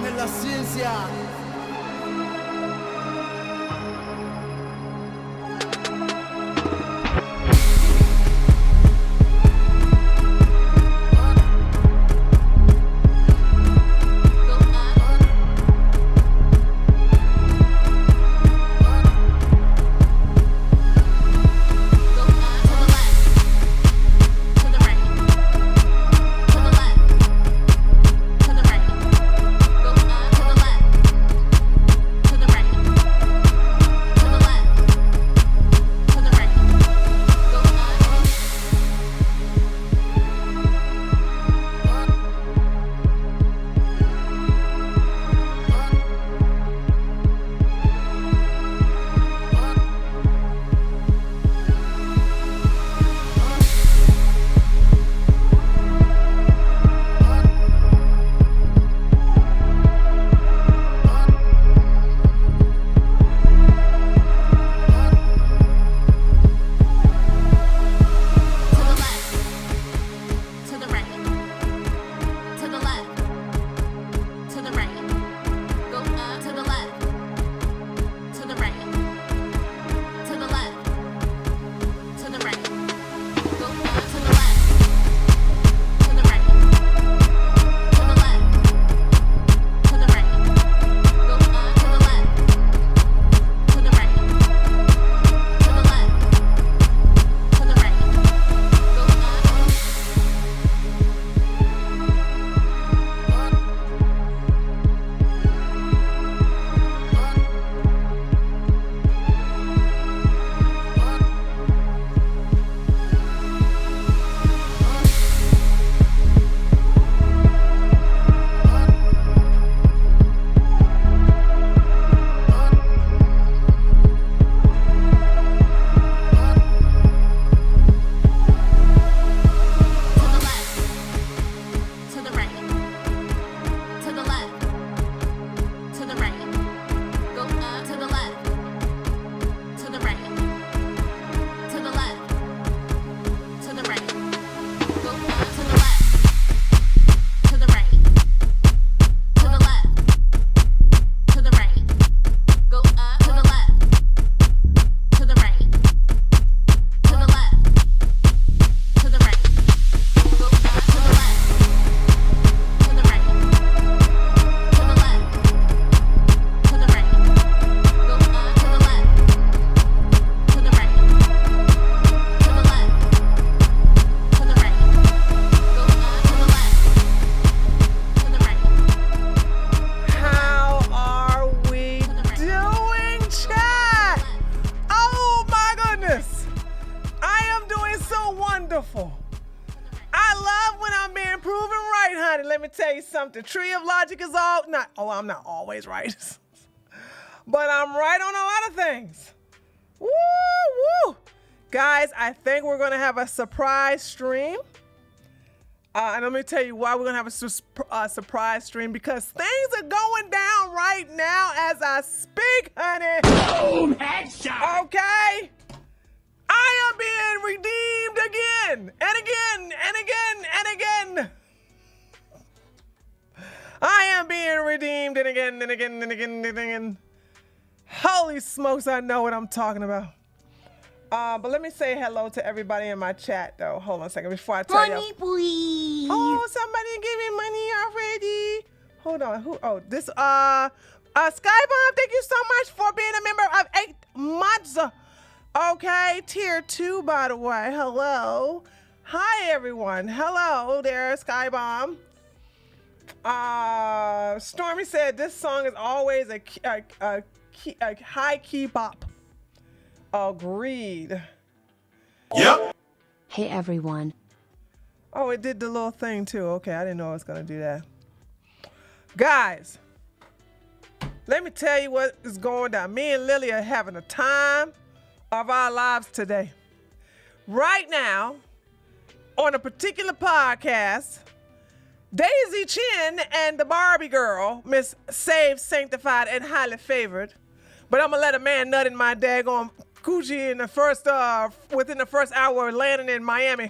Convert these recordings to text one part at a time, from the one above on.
Nella ciencia. The tree of logic is I'm not always right. But I'm right on a lot of things. Woo, woo. Guys, I think we're going to have a surprise stream. And let me tell you why we're going to have a surprise stream. Because things are going down right now as I speak, honey. Boom, headshot. Okay? I am being redeemed again and again and again and again. I am being redeemed and again and again and again and again. Holy smokes, I know what I'm talking about. But let me say hello to everybody in my chat, though. Hold on a second before I tell you. Money, please. Oh, somebody give me money already. Hold on. Who? Oh, this. Skybomb, thank you so much for being a member of 8 months. Okay, tier 2, by the way. Hello. Hi, everyone. Hello there, Skybomb. Stormy said this song is always a high key bop. Agreed. Yep. Hey everyone. Oh, it did the little thing too. Okay, I didn't know it was gonna do that. Guys, let me tell you what is going down. Me and Lily are having a time of our lives today. Right now, on a particular podcast, Daisy Chin and the Barbie girl, Miss Saved, Sanctified, and Highly Favored. But I'm gonna let a man nut in my daggone coochie in the first, within the first hour of landing in Miami.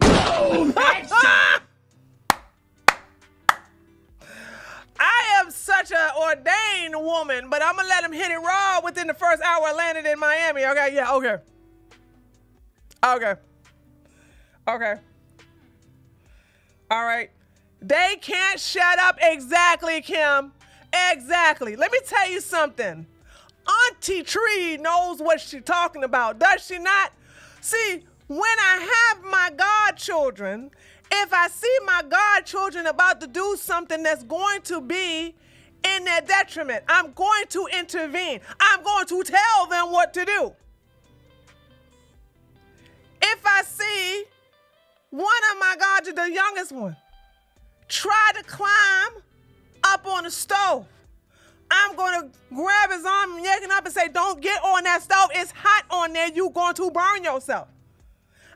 ordained woman, but I'm gonna let him hit it raw within the first hour I landed in Miami. Okay, yeah, okay. Okay. Okay. All right. They can't shut up. Exactly, Kim. Exactly. Let me tell you something. Auntie Tree knows what she's talking about, does she not? See, when I have my godchildren, if I see my godchildren about to do something that's going to be in their detriment, I'm going to intervene. I'm going to tell them what to do. If I see one of my godchildren, the youngest one, try to climb up on the stove, I'm going to grab his arm and yank him up and say, don't get on that stove. It's hot on there. You're going to burn yourself.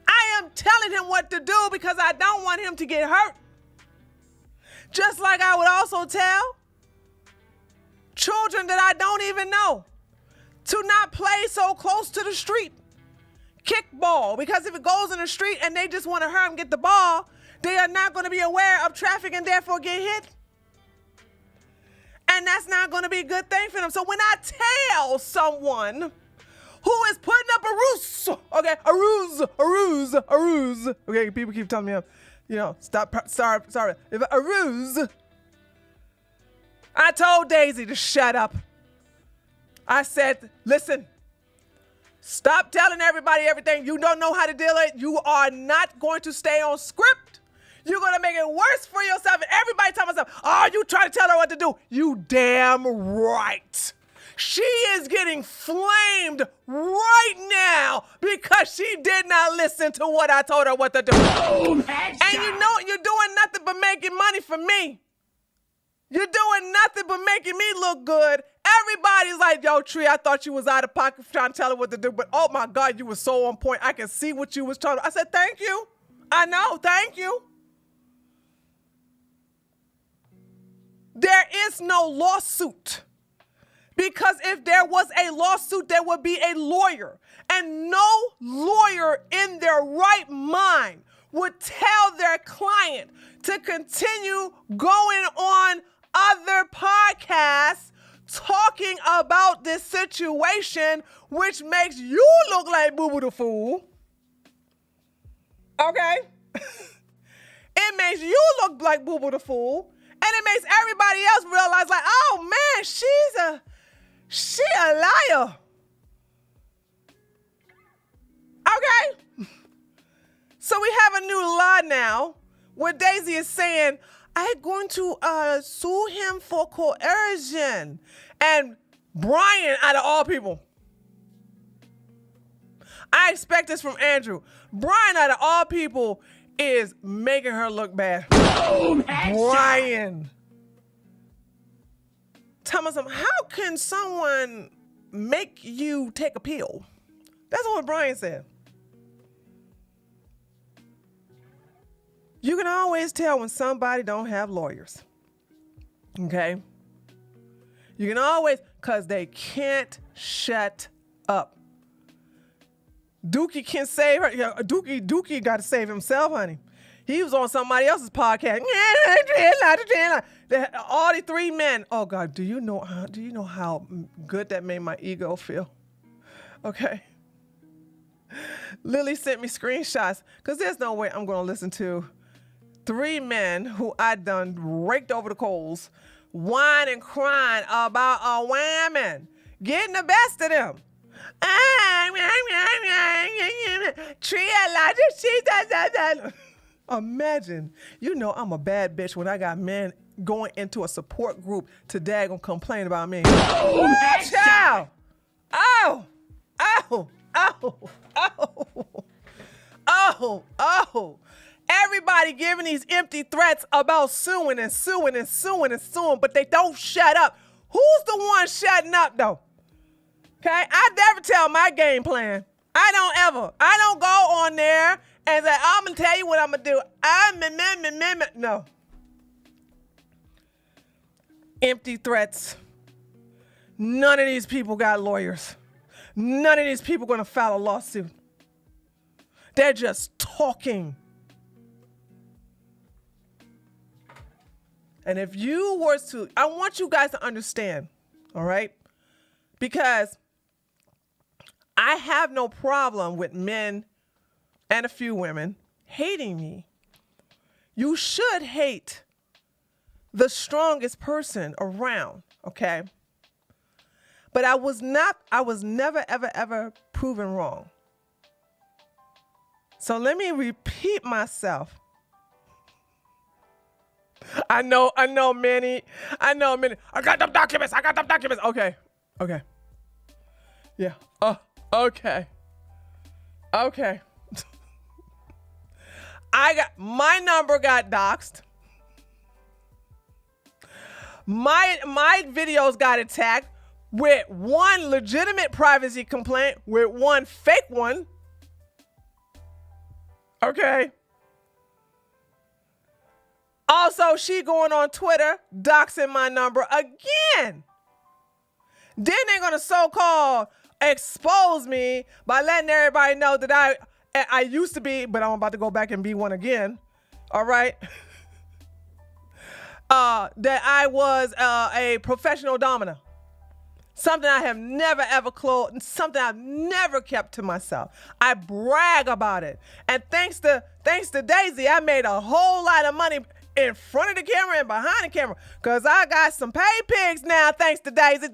I am telling him what to do because I don't want him to get hurt. Just like I would also tell children that I don't even know to not play so close to the street. Kickball, because if it goes in the street and they just want to hurry and get the ball, they are not going to be aware of traffic and therefore get hit. And that's not going to be a good thing for them. So when I tell someone who is putting up a ruse, okay, a ruse, okay, people keep telling me, stop, sorry, a ruse. I told Daisy to shut up. I said, listen, stop telling everybody everything. You don't know how to deal it. You are not going to stay on script. You're going to make it worse for yourself. And everybody tell myself, oh, you trying to tell her what to do. You damn right. She is getting flamed right now because she did not listen to what I told her what to do. Boom, and you know you're doing nothing but making money for me. You're doing nothing but making me look good. Everybody's like, yo, Tree, I thought you was out of pocket trying to tell her what to do, but oh my God, you were so on point. I can see what you was trying to. I said, thank you. I know, thank you. There is no lawsuit. Because if there was a lawsuit, there would be a lawyer. And no lawyer in their right mind would tell their client to continue going on other podcasts talking about this situation, which makes you look like Boo Boo the Fool. Okay? It makes you look like Boo Boo the Fool. And it makes everybody else realize, like, oh man, she a liar. Okay? So we have a new law now where Daisy is saying, I'm going to sue him for coercion. And Brian, out of all people, I expect this from Andrew. Brian, out of all people, is making her look bad. Boom, Brian. Tell me something. How can someone make you take a pill? That's what Brian said. You can always tell when somebody don't have lawyers. Okay? You can always, because they can't shut up. Dookie can save her. Yeah, Dookie got to save himself, honey. He was on somebody else's podcast. All the three men. Oh God, do you know how good that made my ego feel? Okay. Lily sent me screenshots because there's no way I'm going to listen to three men who I done raked over the coals, whine and crying about a woman getting the best of them. Imagine, I'm a bad bitch when I got men going into a support group to daggone complain about me. Boom, child. Oh. Everybody giving these empty threats about suing, but they don't shut up. Who's the one shutting up though? Okay, I never tell my game plan. I don't go on there and say, I'm gonna tell you what I'm gonna do. No. Empty threats. None of these people got lawyers. None of these people gonna file a lawsuit. They're just talking. And if you were to, I want you guys to understand, all right? Because I have no problem with men and a few women hating me. You should hate the strongest person around, okay? But I was never, ever, ever proven wrong. So let me repeat myself. I know, Manny. I got them documents. Okay. Yeah. Okay. My number got doxxed. My videos got attacked with one legitimate privacy complaint, with one fake one. Okay. Also, she going on Twitter, doxing my number again. Then they're gonna so-called expose me by letting everybody know that I used to be, but I'm about to go back and be one again. All right. That I was a professional dominer. Something I have never ever closed, something I've never kept to myself. I brag about it. And thanks to Daisy, I made a whole lot of money in front of the camera and behind the camera. Cause I got some paid pigs now, thanks to Daisy.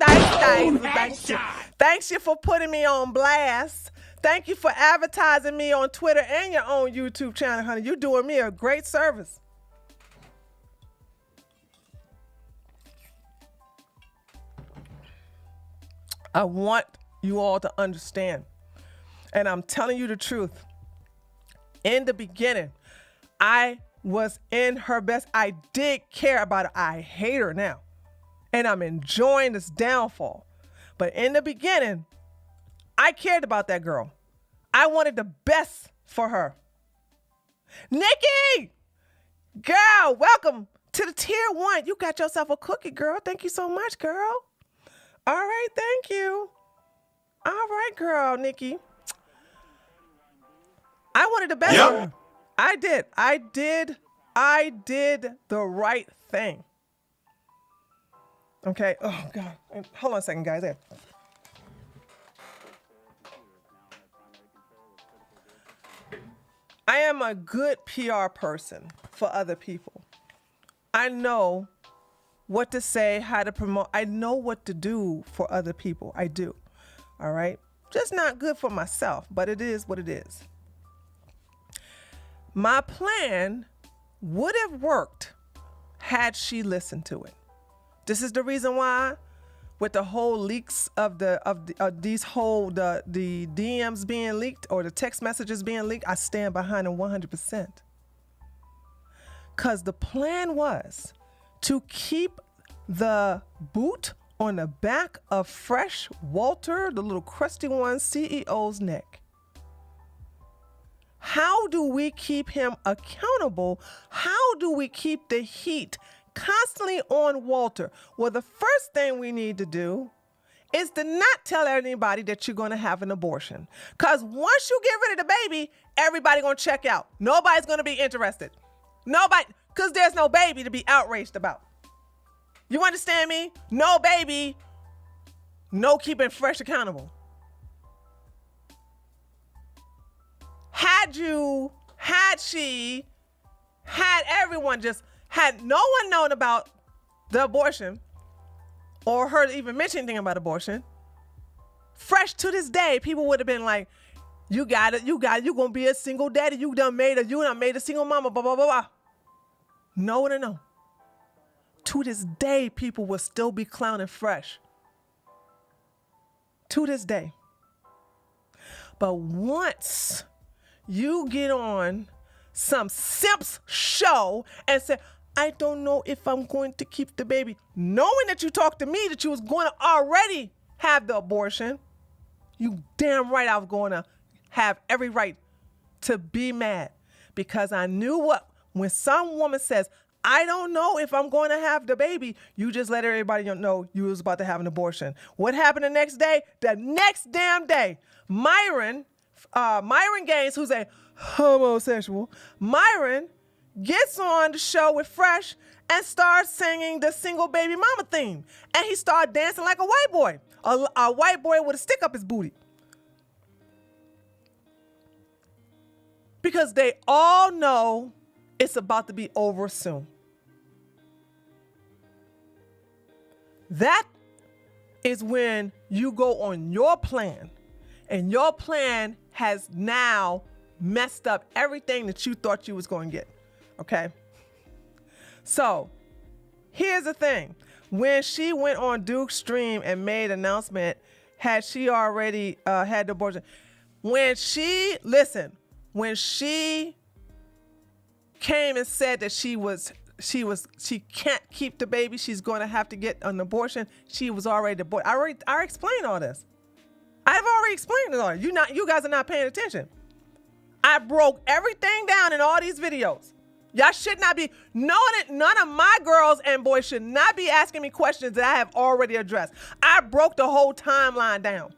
Thanks you for putting me on blast. Thank you for advertising me on Twitter and your own YouTube channel, honey. You're doing me a great service. I want you all to understand, and I'm telling you the truth. In the beginning, I was in her best. I did care about her. I hate her now, and I'm enjoying this downfall. But in the beginning, I cared about that girl. I wanted the best for her. Nikki, girl, welcome to the tier 1. You got yourself a cookie, girl. Thank you so much, girl. All right, thank you. All right, girl, Nikki. I wanted the best. Yep. I did the right thing. Okay. Oh God. Hold on a second, guys. There. I am a good PR person for other people. I know what to say, how to promote. I know what to do for other people. I do. All right. Just not good for myself, but it is what it is. My plan would have worked had she listened to it. This is the reason why, with the whole leaks of the DMs being leaked or the text messages being leaked, I stand behind them 100%. Because the plan was to keep the boot on the back of Fresh Walter, the little crusty one, CEO's neck. How do we keep him accountable? How do we keep the heat constantly on Walter? Well, the first thing we need to do is to not tell anybody that you're going to have an abortion. Because once you get rid of the baby, everybody going to check out. Nobody's going to be interested. Nobody, because there's no baby to be outraged about. You understand me? No baby, no keeping Fresh accountable. Had everyone had no one known about the abortion or heard even mention anything about abortion, Fresh to this day, people would have been like, you got it, you're gonna be a single daddy, you done made a single mama, blah, blah, blah, blah. No one to know. To this day, people will still be clowning Fresh. To this day. But once you get on some simps show and say, I don't know if I'm going to keep the baby, knowing that you talked to me that you was going to already have the abortion, you damn right I was going to have every right to be mad, because I knew when some woman says, I don't know if I'm going to have the baby, you just let everybody know you was about to have an abortion. What happened the next day? The next damn day, Myron Gaines, who's a homosexual, Myron gets on the show with Fresh and starts singing the single baby mama theme. And he started dancing like a white boy. A white boy with a stick up his booty. Because they all know it's about to be over soon. That is when you go on your plan, and your plan has now messed up everything that you thought you was going to get. Okay? So, here's the thing. When she went on Duke's stream and made an announcement, had she already had the abortion? When she came and said that she can't keep the baby, she's going to have to get an abortion, she was already aborted. I explained all this. I've already explained it all. You guys are not paying attention. I broke everything down in all these videos. Y'all should not be, none of my girls and boys should not be asking me questions that I have already addressed. I broke the whole timeline down.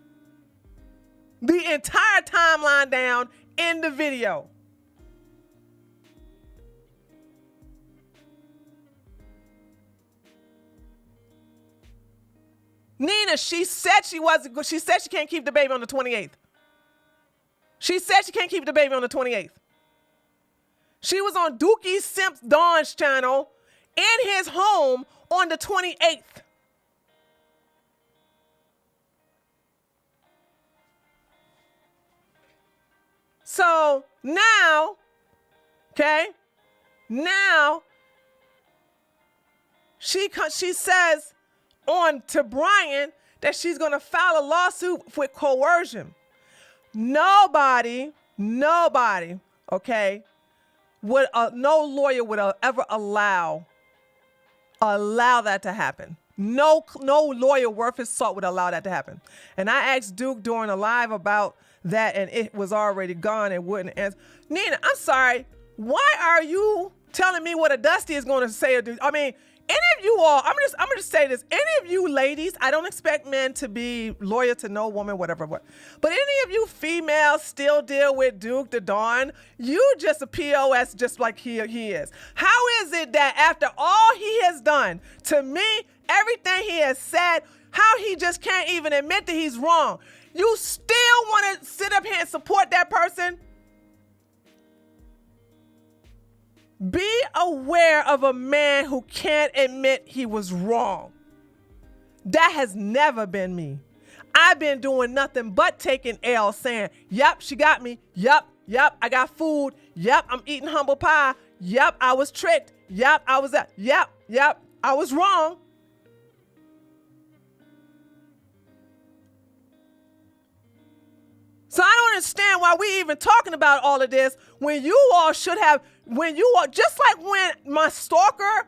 The entire timeline down in the video. Nina, she said she wasn't good. She said she can't keep the baby on the 28th. She said she can't keep the baby on the 28th. She was on Dookie Simps Dawn's channel in his home on the 28th. So now, okay, now she says on to Brian that she's going to file a lawsuit with coercion. Nobody, okay, no lawyer would ever allow that to happen. No lawyer worth his salt would allow that to happen. And I asked Duke during a live about that, and it was already gone and wouldn't answer. Nina, I'm sorry. Why are you telling me what a Dusty is going to say or do? I mean, any of you all, I'm gonna just say this. Any of you ladies, I don't expect men to be loyal to no woman, whatever. But any of you females still deal with Duke the Dawn, you just a POS just like he is. How is it that after all he has done to me, everything he has said, how he just can't even admit that he's wrong? You still want to sit up here and support that person? Be aware of a man who can't admit he was wrong. That has never been me. I've been doing nothing but taking L, saying, yep, she got me. Yep, I got food. Yep, I'm eating humble pie. Yep, I was tricked. Yep, I was I was wrong. So I don't understand why we even talking about all of this when you all should have, just like when my stalker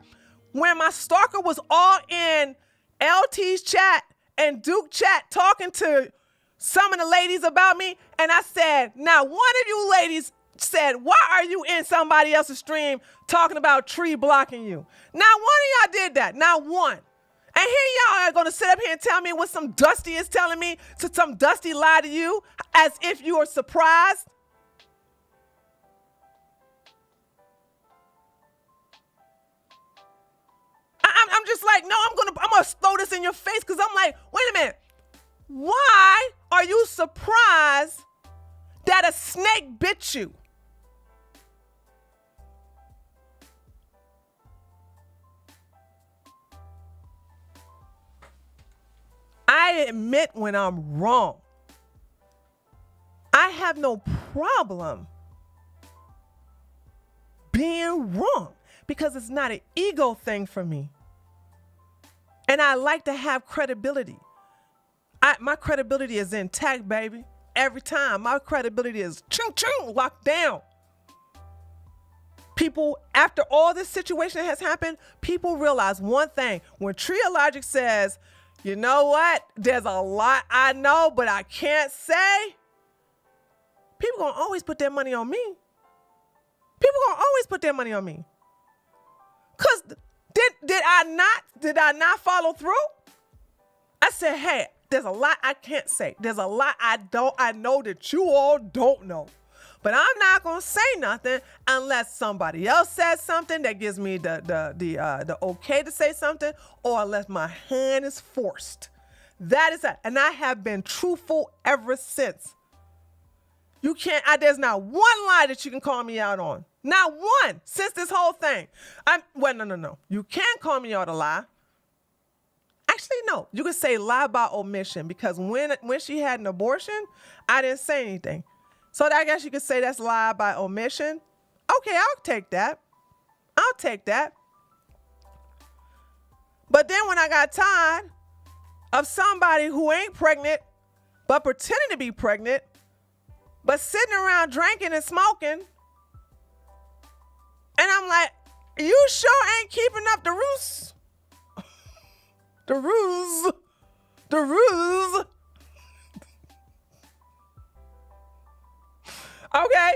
was all in LT's chat and Duke chat talking to some of the ladies about me, and I said, now one of you ladies said, why are you in somebody else's stream talking about Tree blocking you? Not one of y'all did that, not one. And here y'all are going to sit up here and tell me what some Dusty is telling me, so some Dusty lie to you as if you are surprised. I'm just like, no, I'm gonna throw this in your face, because I'm like, wait a minute. Why are you surprised that a snake bit you? I admit when I'm wrong. I have no problem being wrong because it's not an ego thing for me. And I like to have credibility. My credibility is intact, baby. Every time. My credibility is locked down. People, after all this situation has happened, people realize one thing. When Tria Logic says, you know what? There's a lot I know, but I can't say. People gonna always put their money on me. People gonna always put their money on me. Cause did I not follow through? I said, hey, there's a lot I can't say. There's a lot I know that you all don't know. But I'm not gonna say nothing unless somebody else says something that gives me the okay to say something, or unless my hand is forced. That is that. And I have been truthful ever since. You can't, there's not one lie that you can call me out on. Not one since this whole thing. No. You can't call me out a lie. Actually, no. You can say lie by omission, because when she had an abortion, I didn't say anything. So I guess you could say that's lie by omission. Okay, I'll take that. But then when I got tired of somebody who ain't pregnant, but pretending to be pregnant, but sitting around drinking and smoking, and I'm like, you sure ain't keeping up the ruse. The ruse. Okay?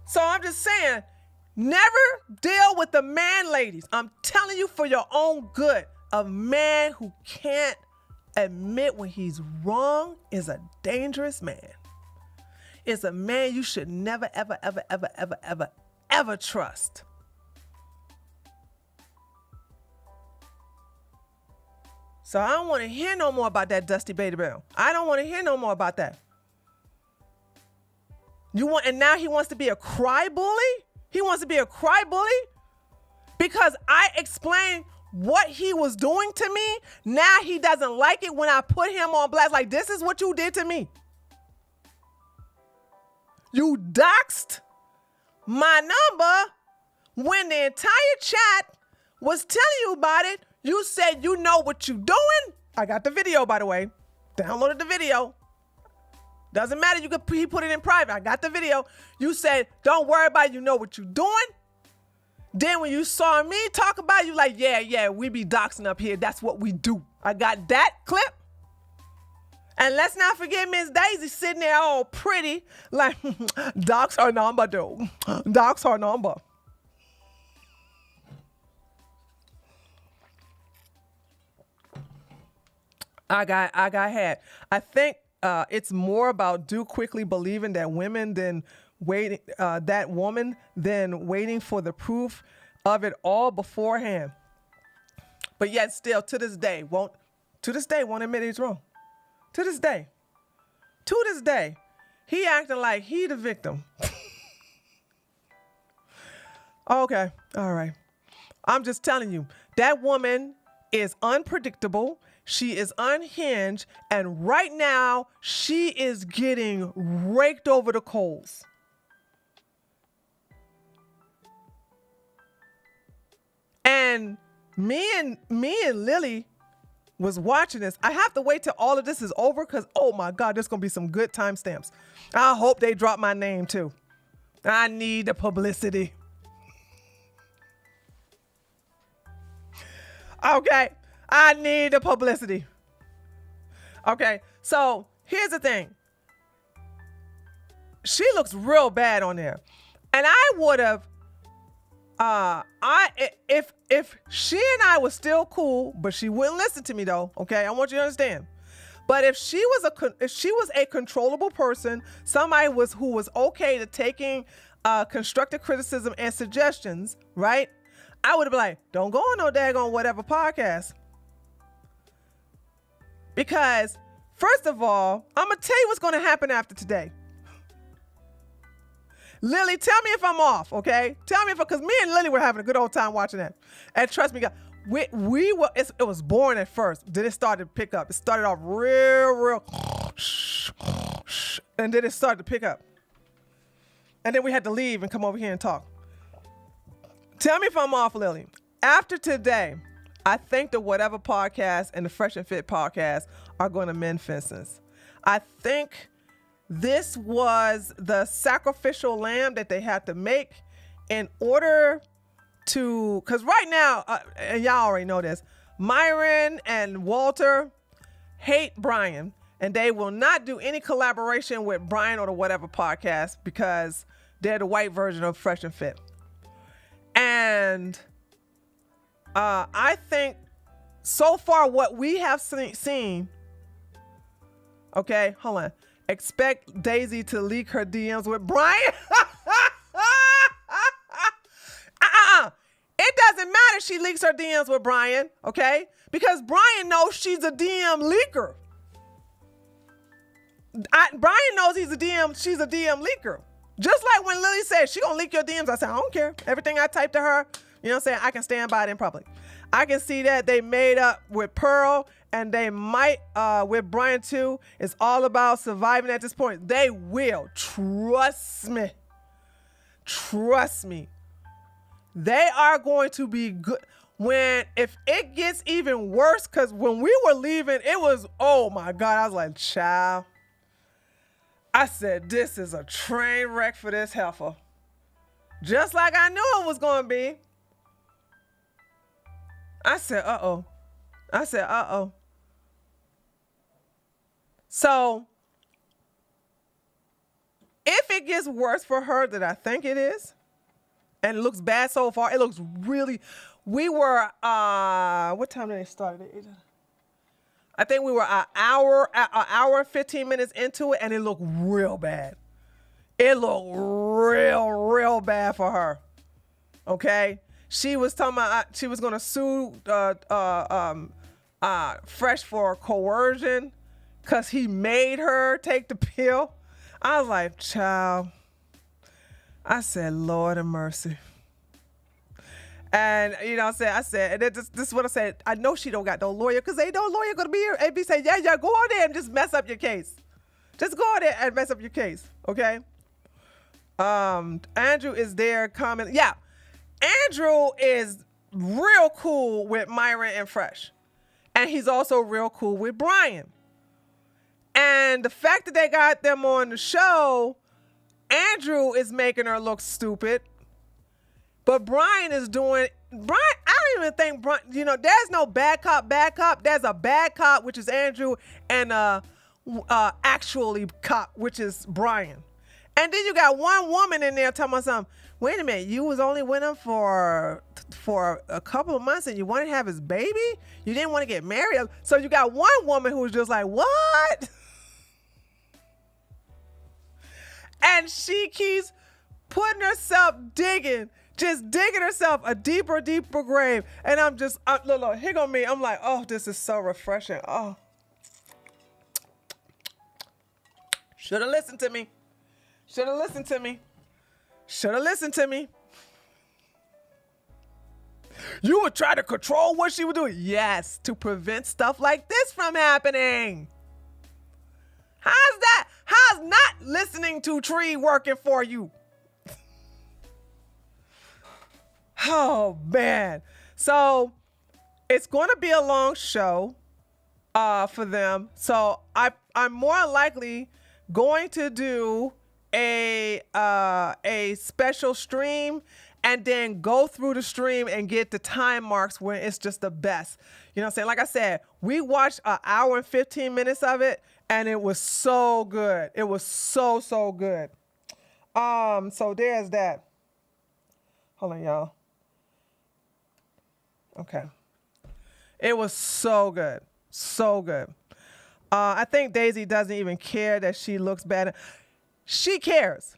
So I'm just saying, never deal with the man, ladies. I'm telling you for your own good. A man who can't admit when he's wrong is a dangerous man. Is a man you should never, ever trust. So I don't want to hear no more about that Dusty Baby Bell. I don't want to hear no more about that. And now he wants to be a cry bully? He wants to be a cry bully? Because I explained what he was doing to me. Now he doesn't like it when I put him on blast. Like, this is what you did to me. You doxed my number when the entire chat was telling you about it. You said you know what you doing. I got the video, by the way. Downloaded the video. Doesn't matter. He put it in private. I got the video. You said, don't worry about it. You know what you doing. Then when you saw me talk about it, you like, yeah, we be doxing up here. That's what we do. I got that clip. And let's not forget Miss Daisy sitting there all pretty, like, dox her number, though. Dox her number. I got had. I think it's more about do quickly believing that women than waiting, that woman than waiting for the proof of it all beforehand. But yet still, to this day, won't admit he's wrong. To this day, he acting like he the victim. Okay, all right. I'm just telling you, that woman is unpredictable. She is unhinged. And right now, she is getting raked over the coals. And me and Lily was watching this. I have to wait till all of this is over because, oh my God, there's going to be some good timestamps. I hope they drop my name too. I need the publicity. Okay, I need the publicity. Okay, so here's the thing. She looks real bad on there. And I would have, if she and I was still cool, but she wouldn't listen to me though, okay? I want you to understand. But if she was a controllable person, somebody who was okay to taking constructive criticism and suggestions, right? I would have been like, don't go on no daggone whatever podcast. Because first of all, I'm going to tell you what's going to happen after today. Lily, tell me if I'm off, okay? Tell me because me and Lily were having a good old time watching that. And trust me, it was boring at first. Then it started to pick up. It started off real, and then it started to pick up. And then we had to leave and come over here and talk. Tell me if I'm off, Lily. After today, I think the Whatever podcast and the Fresh and Fit podcast are going to mend fences. I think this was the sacrificial lamb that they had to make in order to, because right now, and y'all already know this, Myron and Walter hate Brian, and they will not do any collaboration with Brian or the Whatever podcast because they're the white version of Fresh and Fit. And I think so far what we have seen, okay, hold on, expect Daisy to leak her DMs with Brian. It doesn't matter if she leaks her DMs with Brian, okay? Because Brian knows she's a DM leaker. Brian knows she's a DM leaker. Just like when Lily said she gonna leak your DMs, I said, I don't care. Everything I typed to her, you know what I'm saying? I can stand by it in public. I can see that they made up with Pearl, and they might with Brian too. It's all about surviving at this point. They will. Trust me. Trust me. They are going to be good. If it gets even worse, because when we were leaving, it was, oh my God, I was like, child. I said, this is a train wreck for this heifer. Just like I knew it was going to be. I said, uh-oh. So, if it gets worse for her than I think it is, and it looks bad so far, it looks really, we were, what time did they start? I think we were an hour and 15 minutes into it, and it looked real bad. It looked real bad for her. Okay? She was talking about she was going to sue Fresh for coercion because he made her take the pill. I was like, child. I said, Lord of mercy. And, you know what I'm saying? And this is what I said. I know she don't got no lawyer because ain't no lawyer going to be here and be saying, yeah, go on there and just mess up your case. Just go on there and mess up your case, okay? Andrew is there commenting. Yeah, Andrew is real cool with Myron and Fresh. And he's also real cool with Brian. And the fact that they got them on the show, Andrew is making her look stupid. But Brian is doing, I don't even think, Brian, you know, there's no bad cop. There's a bad cop, which is Andrew, and actually cop, which is Brian. And then you got one woman in there talking about something. Wait a minute, you was only with him for a couple of months and you wanted to have his baby? You didn't want to get married? So you got one woman who was just like, what? And she keeps putting herself just digging herself a deeper grave. And I'm just, look, here go me. I'm like, oh, this is so refreshing. Oh. Should have listened to me. You would try to control what she would do. Yes, to prevent stuff like this from happening. How's not listening to Tree working for you? Oh, man. So it's going to be a long show for them. So I'm more likely going to do a special stream and then go through the stream and get the time marks when it's just the best. You know what I'm saying? Like I said, we watched an hour and 15 minutes of it, and it was so good. It was so good. So there's that. Hold on, y'all. Okay. It was so good. So good. I think Daisy doesn't even care that she looks bad. She cares.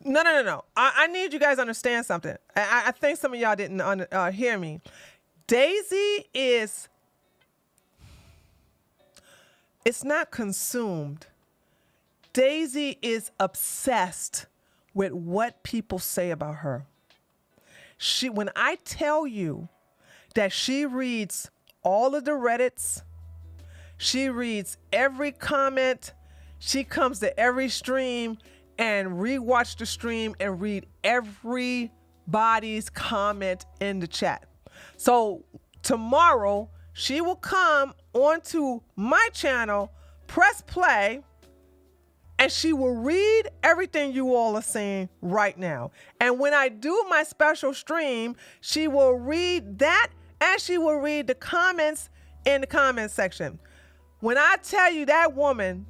No. I need you guys to understand something. I think some of y'all didn't hear me. Daisy it's not consumed. Daisy is obsessed with what people say about her. When I tell you that she reads all of the Reddits, she reads every comment, she comes to every stream and rewatch the stream and read everybody's comment in the chat. So tomorrow, she will come onto my channel, press play, and she will read everything you all are saying right now. And when I do my special stream, she will read that and she will read the comments in the comment section. When I tell you that woman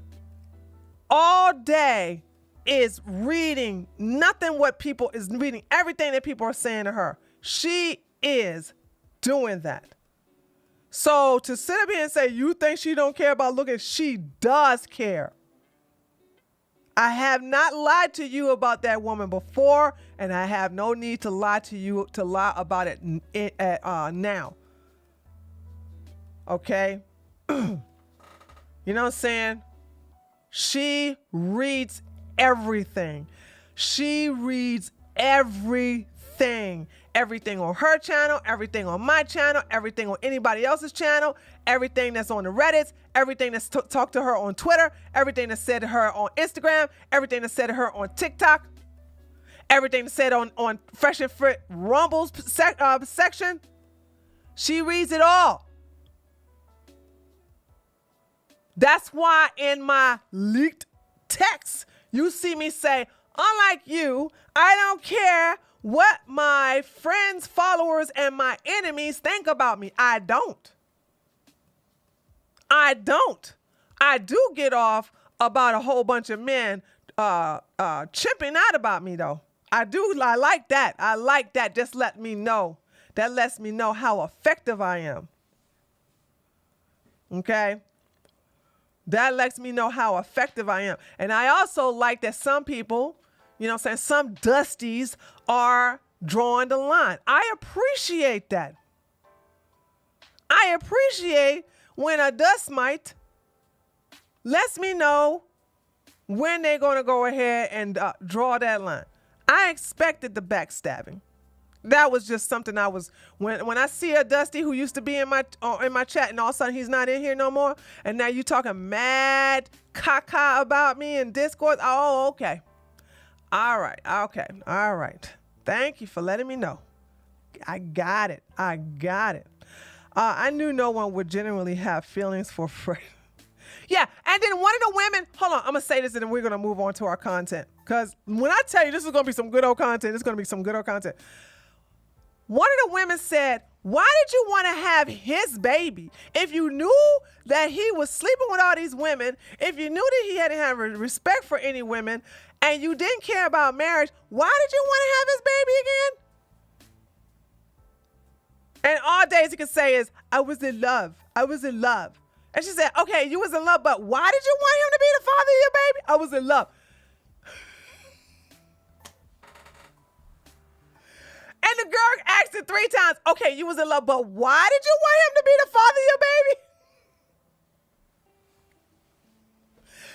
all day is reading reading everything that people are saying to her. She is doing that. So to sit up here and say, you think she don't care about looking, she does care. I have not lied to you about that woman before, and I have no need to lie about it now. Okay? You know what I'm saying? She reads everything. She reads everything. Everything on her channel, everything on my channel, everything on anybody else's channel, everything that's on the Reddits, everything that's talked to her on Twitter, everything that's said to her on Instagram, everything that's said to her on TikTok, everything that's said on Fresh and Fit Rumble's section. She reads it all. That's why in my leaked text, you see me say, unlike you, I don't care what my friends, followers, and my enemies think about me. I don't. I do get off about a whole bunch of men chipping out about me, though. I do. I like that. I like that. Just let me know. That lets me know how effective I am. Okay? That lets me know how effective I am. And I also like that some people, you know what I'm saying, some dusties are drawing the line. I appreciate that. I appreciate when a dust mite lets me know when they're going to go ahead and draw that line. I expected the backstabbing. That was just something I was, when I see a Dusty who used to be in my chat and all of a sudden he's not in here no more, and now you talking mad caca about me in Discord. Oh, okay. All right. Okay. All right. Thank you for letting me know. I got it. I knew no one would genuinely have feelings for Fred. Yeah, and then one of the women, hold on, I'm going to say this and then we're going to move on to our content. Because when I tell you this is going to be some good old content, it's going to be some good old content. One of the women said, why did you want to have his baby? If you knew that he was sleeping with all these women, if you knew that he hadn't had respect for any women, and you didn't care about marriage, why did you want to have his baby again? And all days he could say is, I was in love. And she said, okay, you was in love, but why did you want him to be the father of your baby? I was in love. And the girl asked it 3 times, okay, you was in love, but why did you want him to be the father of your baby?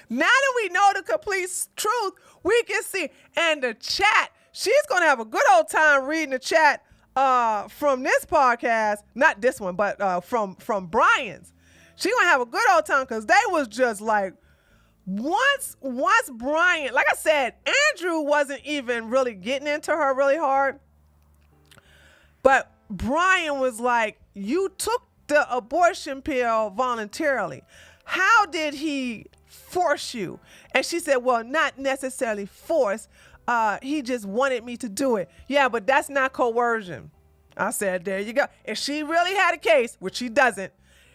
Now that we know the complete truth, we can see. And the chat, she's going to have a good old time reading the chat from this podcast. Not this one, but from Brian's. She's going to have a good old time because they was just like, once Brian, like I said, Andrew wasn't even really getting into her really hard. But Brian was like, you took the abortion pill voluntarily. How did he force you? And she said, well, not necessarily force. He just wanted me to do it. Yeah, but that's not coercion. I said, there you go. If she really had a case, which she doesn't,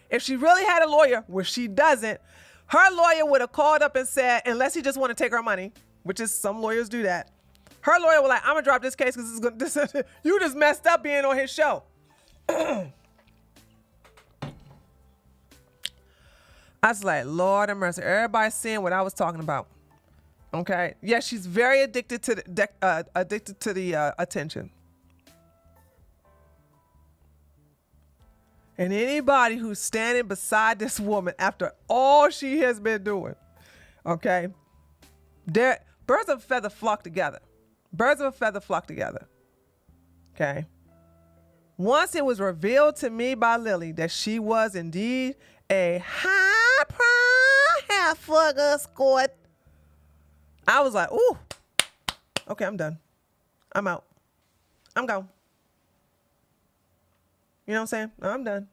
if she really had a lawyer, which she doesn't, her lawyer would have called up and said, unless he just want to take her money, which is some lawyers do that. Her lawyer was like, I'm going to drop this case because you just messed up being on his show. I was like, Lord have mercy. Everybody's seeing what I was talking about. Okay. Yeah, she's very addicted to the attention. And anybody who's standing beside this woman after all she has been doing, okay, birds of a feather flock together. Birds of a feather flock together. Okay. Once it was revealed to me by Lily that she was indeed a high-profile escort, I was like, ooh, okay, I'm done. I'm out. I'm gone. You know what I'm saying? I'm done.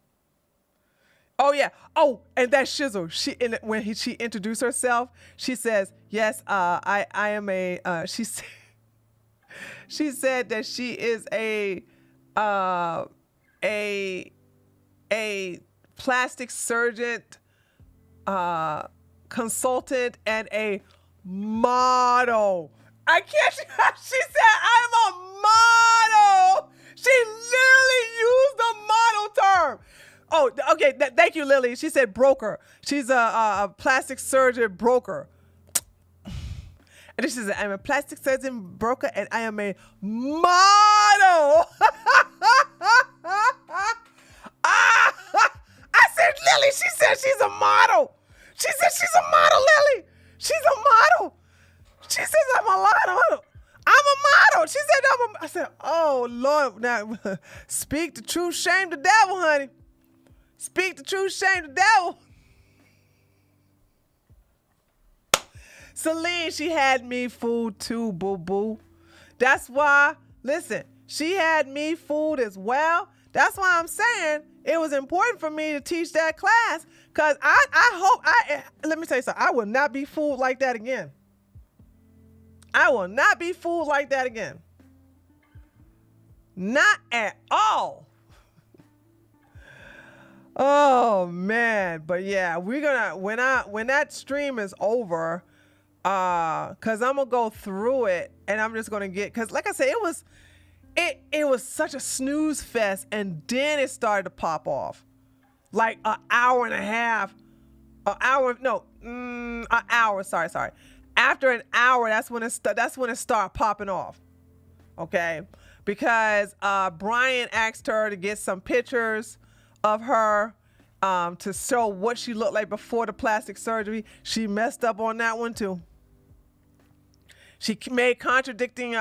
Oh, yeah. Oh, and that shizzle. When she introduced herself, she says, yes, I am she said that she is a plastic surgeon, consultant, and a model. I can't. She said, I'm a model. She literally used the model term. Oh, okay. Thank you, Lily. She said broker. She's a plastic surgeon broker. And then she said, I'm a plastic surgeon broker and I am a model. I said, Lily, she said she's a model. She said she's a model, Lily. She's a model. She says I'm a model. I'm a model. She said I said, oh, Lord. Now, speak the truth, shame the devil, honey. Speak the truth, shame the devil. Celine, she had me fooled too, boo-boo. That's why, listen, she had me fooled as well. That's why I'm saying it was important for me to teach that class, because let me tell you something, I will not be fooled like that again. I will not be fooled like that again. Not at all. Oh, man. But yeah, we're gonna, when that stream is over, because I'm gonna go through it and I'm just gonna get, because like I said, it was such a snooze fest, and then it started to pop off. Like an hour and a half, an hour, sorry. After an hour, that's when it started popping off. Okay? Because Brian asked her to get some pictures of her to show what she looked like before the plastic surgery. She messed up on that one too. She made contradicting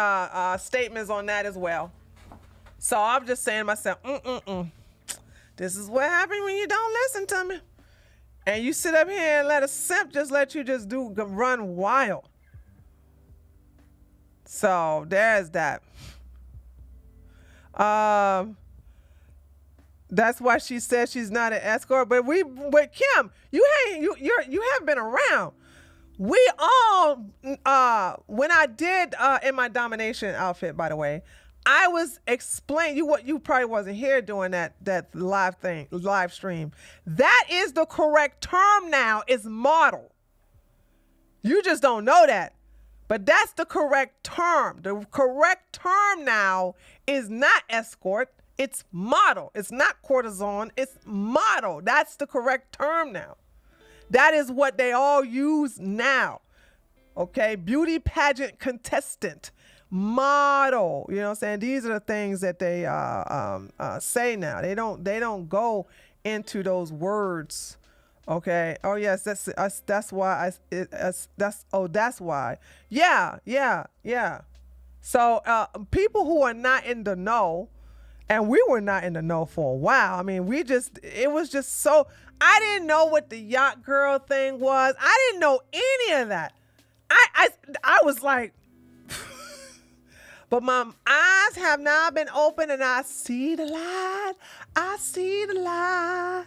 statements on that as well. So I'm just saying to myself, this is what happens when you don't listen to me. And you sit up here and let a simp just let you just run wild. So there's that. That's why she said she's not an escort. But Kim, you haven't been around. We all, when I did in my domination outfit, by the way, I was explaining you probably wasn't here doing that live stream. That is the correct term now, is model. You just don't know that. But that's the correct term. The correct term now is not escort, it's model. It's not courtesan, it's model. That's the correct term now. That is what they all use now. Okay, beauty pageant contestant, model. You know what I'm saying? These are the things that they say now. They don't go into those words. Okay. Oh yes, that's why that's why. Yeah. So people who are not in the know, and we were not in the know for a while. I mean, it was just so. I didn't know what the yacht girl thing was. I didn't know any of that. I was like, but my eyes have now been opened and I see the light. I see the light.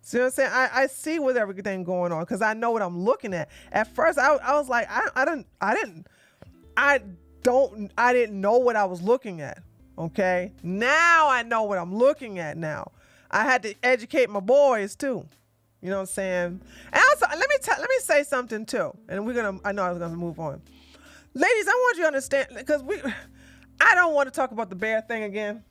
See what I'm saying? I see with everything going on because I know what I'm looking at. At first, I was like, I didn't know what I was looking at. Okay, now I know what I'm looking at now. I had to educate my boys too. You know what I'm saying? And also, let me say something too. And I know I was gonna move on. Ladies, I want you to understand, because I don't want to talk about the bear thing again.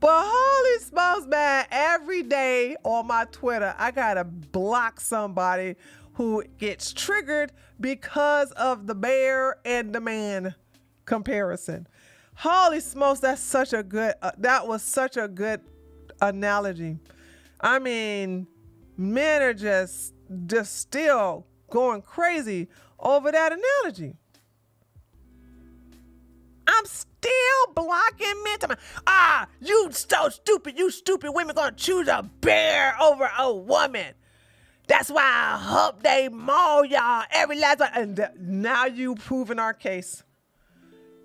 But holy smokes, man, every day on my Twitter, I gotta block somebody who gets triggered because of the bear and the man comparison. Holy smokes, that was such a good analogy. I mean, men are just still going crazy over that analogy. I'm still blocking men. You so stupid. You stupid women gonna choose a bear over a woman. That's why I hope they maul y'all every last one. And now you proving our case.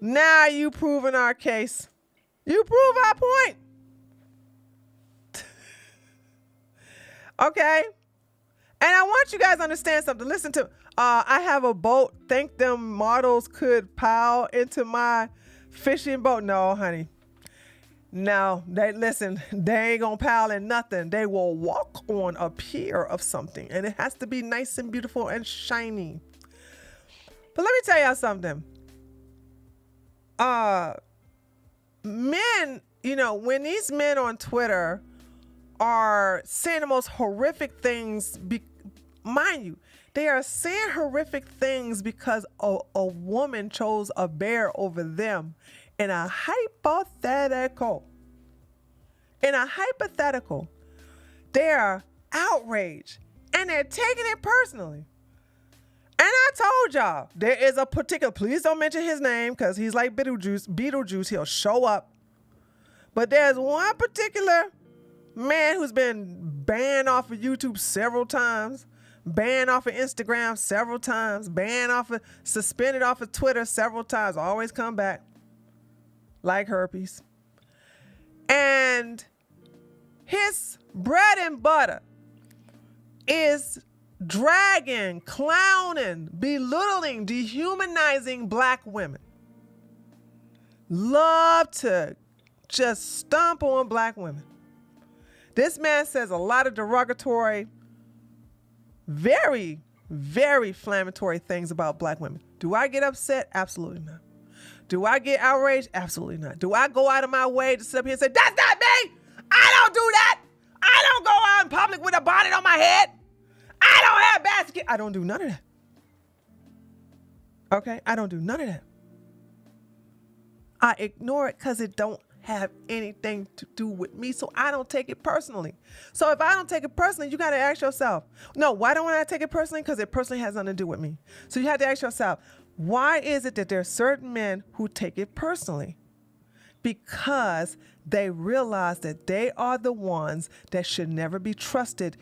Now you proving our case. You prove our point. Okay? And I want you guys to understand something. Listen to, I have a boat. Think them models could pile into my fishing boat? No, honey. No, they ain't gonna pile in nothing. They will walk on a pier of something, and it has to be nice and beautiful and shiny. But let me tell y'all something. Men, when these men on Twitter are saying the most horrific things mind you, they are saying horrific things because a woman chose a bear over them in a hypothetical. In a hypothetical, they're outraged and they're taking it personally. And I told y'all, there is a particular, please don't mention his name because he's like Beetlejuice, he'll show up. But there's one particular man who's been banned off of YouTube several times, banned off of Instagram several times, suspended off of Twitter several times, always come back like herpes. And his bread and butter is dragging, clowning, belittling, dehumanizing black women. Love to just stomp on black women. This man says a lot of derogatory, very, very inflammatory things about black women. Do I get upset? Absolutely not. Do I get outraged? Absolutely not. Do I go out of my way to sit up here and say, that's not me? I don't do that. I don't go out in public with a bonnet on my head. I don't have basket. I don't do none of that. Okay? I don't do none of that. I ignore it because it don't have anything to do with me, so I don't take it personally. So if I don't take it personally, you got to ask yourself, no, why don't I take it personally? Because it personally has nothing to do with me. So you have to ask yourself, why is it that there are certain men who take it personally? Because they realize that they are the ones that should never be trusted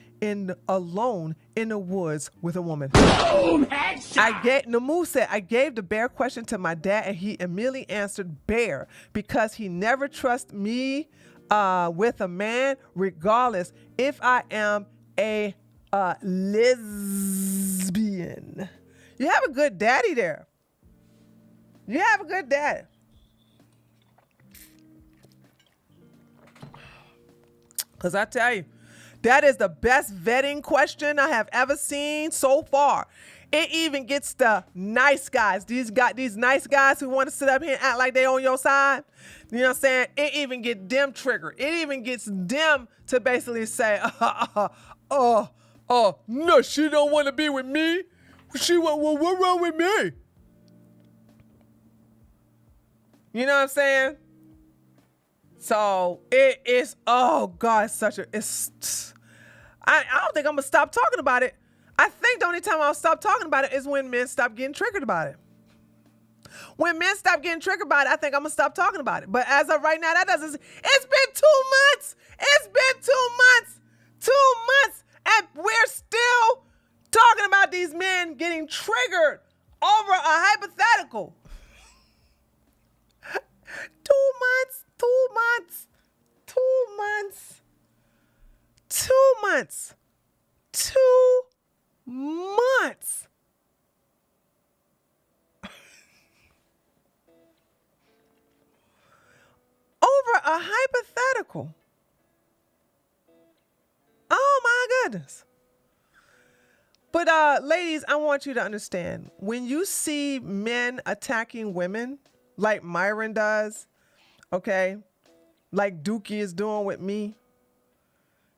alone in the woods with a woman. Boom, headshot. Namu said, I gave the bear question to my dad and he immediately answered bear because he never trusts me with a man regardless if I am a lesbian. You have a good daddy there. You have a good dad. Because I tell you, that is the best vetting question I have ever seen so far. It even gets the nice guys. These nice guys who want to sit up here and act like they on your side. You know what I'm saying? It even gets them triggered. It even gets them to basically say, no, she don't want to be with me. What wrong with me? You know what I'm saying? So it is, oh God, I don't think I'm gonna stop talking about it. I think the only time I'll stop talking about it is when men stop getting triggered about it. When men stop getting triggered about it, I think I'm gonna stop talking about it. But as of right now, it's been 2 months. It's been 2 months. 2 months. And we're still talking about these men getting triggered over a hypothetical. 2 months. 2 months. 2 months. 2 months. 2 months. Over a hypothetical. Oh my goodness. But ladies, I want you to understand, when you see men attacking women like Myron does, okay, like Dookie is doing with me,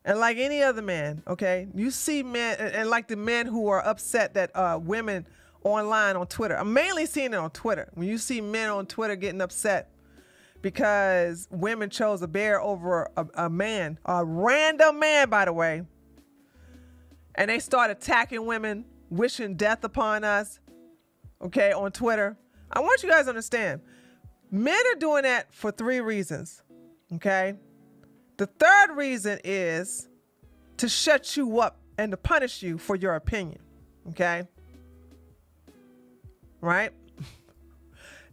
and like any other man, okay, you see men, and like the men who are upset that women online on Twitter, I'm mainly seeing it on Twitter. When you see men on Twitter getting upset because women chose a bear over a man, a random man, by the way, and they start attacking women, wishing death upon us, okay, on Twitter. I want you guys to understand, men are doing that for 3 reasons, okay? The third reason is to shut you up and to punish you for your opinion, okay? Right?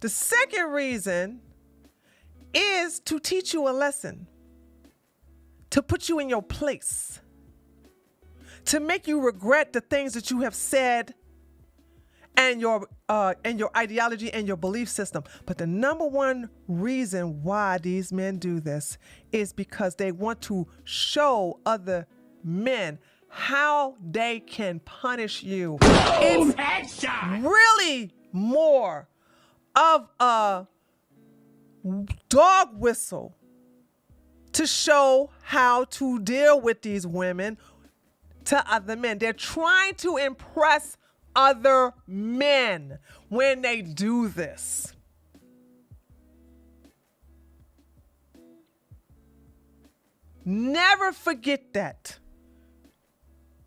The second reason is to teach you a lesson, to put you in your place, to make you regret the things that you have said and your ideology and your belief system. But the number one reason why these men do this is because they want to show other men how they can punish you. Boom, headshot. Really more of a dog whistle to show how to deal with these women to other men. They're trying to impress other men when they do this. Never forget that.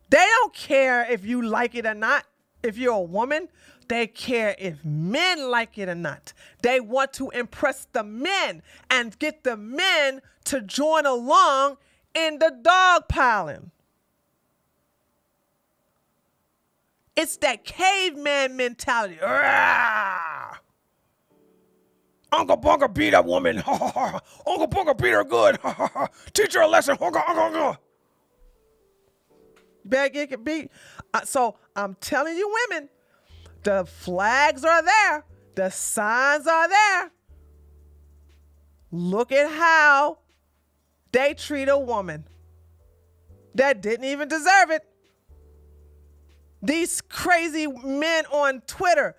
They don't care if you like it or not. If you're a woman, they care if men like it or not. They want to impress the men and get the men to join along in the dog piling. It's that caveman mentality. Arrgh! Uncle Bunker beat that woman. Uncle Bunker beat her good. Teach her a lesson. You better get beat. So I'm telling you, women, the flags are there. The signs are there. Look at how they treat a woman that didn't even deserve it. These crazy men on Twitter,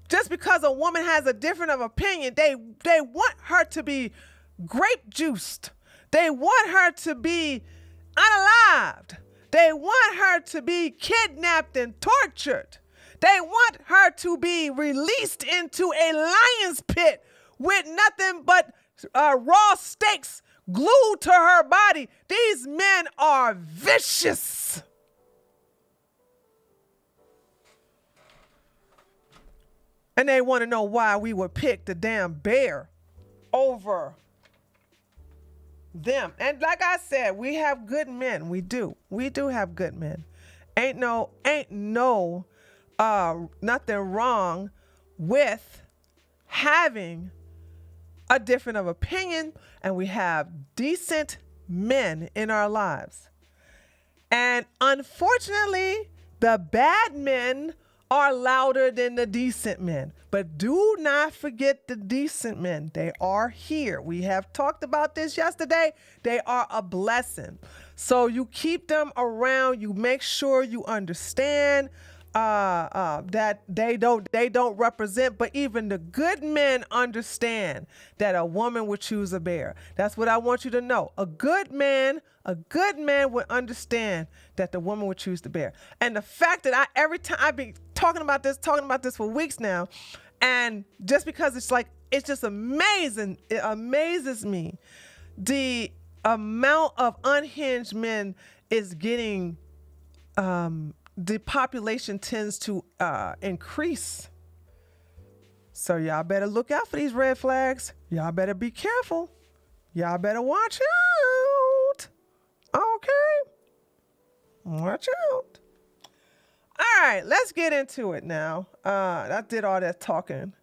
just because a woman has a different of opinion, they want her to be grape juiced. They want her to be unalived. They want her to be kidnapped and tortured. They want her to be released into a lion's pit with nothing but raw steaks glued to her body. These men are vicious. And they want to know why we would pick the damn bear over them. And like I said, we have good men. We do. We do have good men. Ain't no nothing wrong with having a different of opinion, and we have decent men in our lives. And unfortunately, the bad men are louder than the decent men. But do not forget the decent men. They are here. We have talked about this yesterday. They are a blessing. So you keep them around. You make sure you understand that they don't represent, but even the good men understand that a woman would choose a bear. That's what I want you to know. A good man would understand that the woman would choose the bear. And the fact that every time I've been talking about this for weeks now, and just because it's just amazing. It amazes me the amount of unhinged men is getting. The population tends to increase. So y'all better look out for these red flags. Y'all better be careful. Y'all better watch out. Okay. Watch out. All right, let's get into it now. I did all that talking.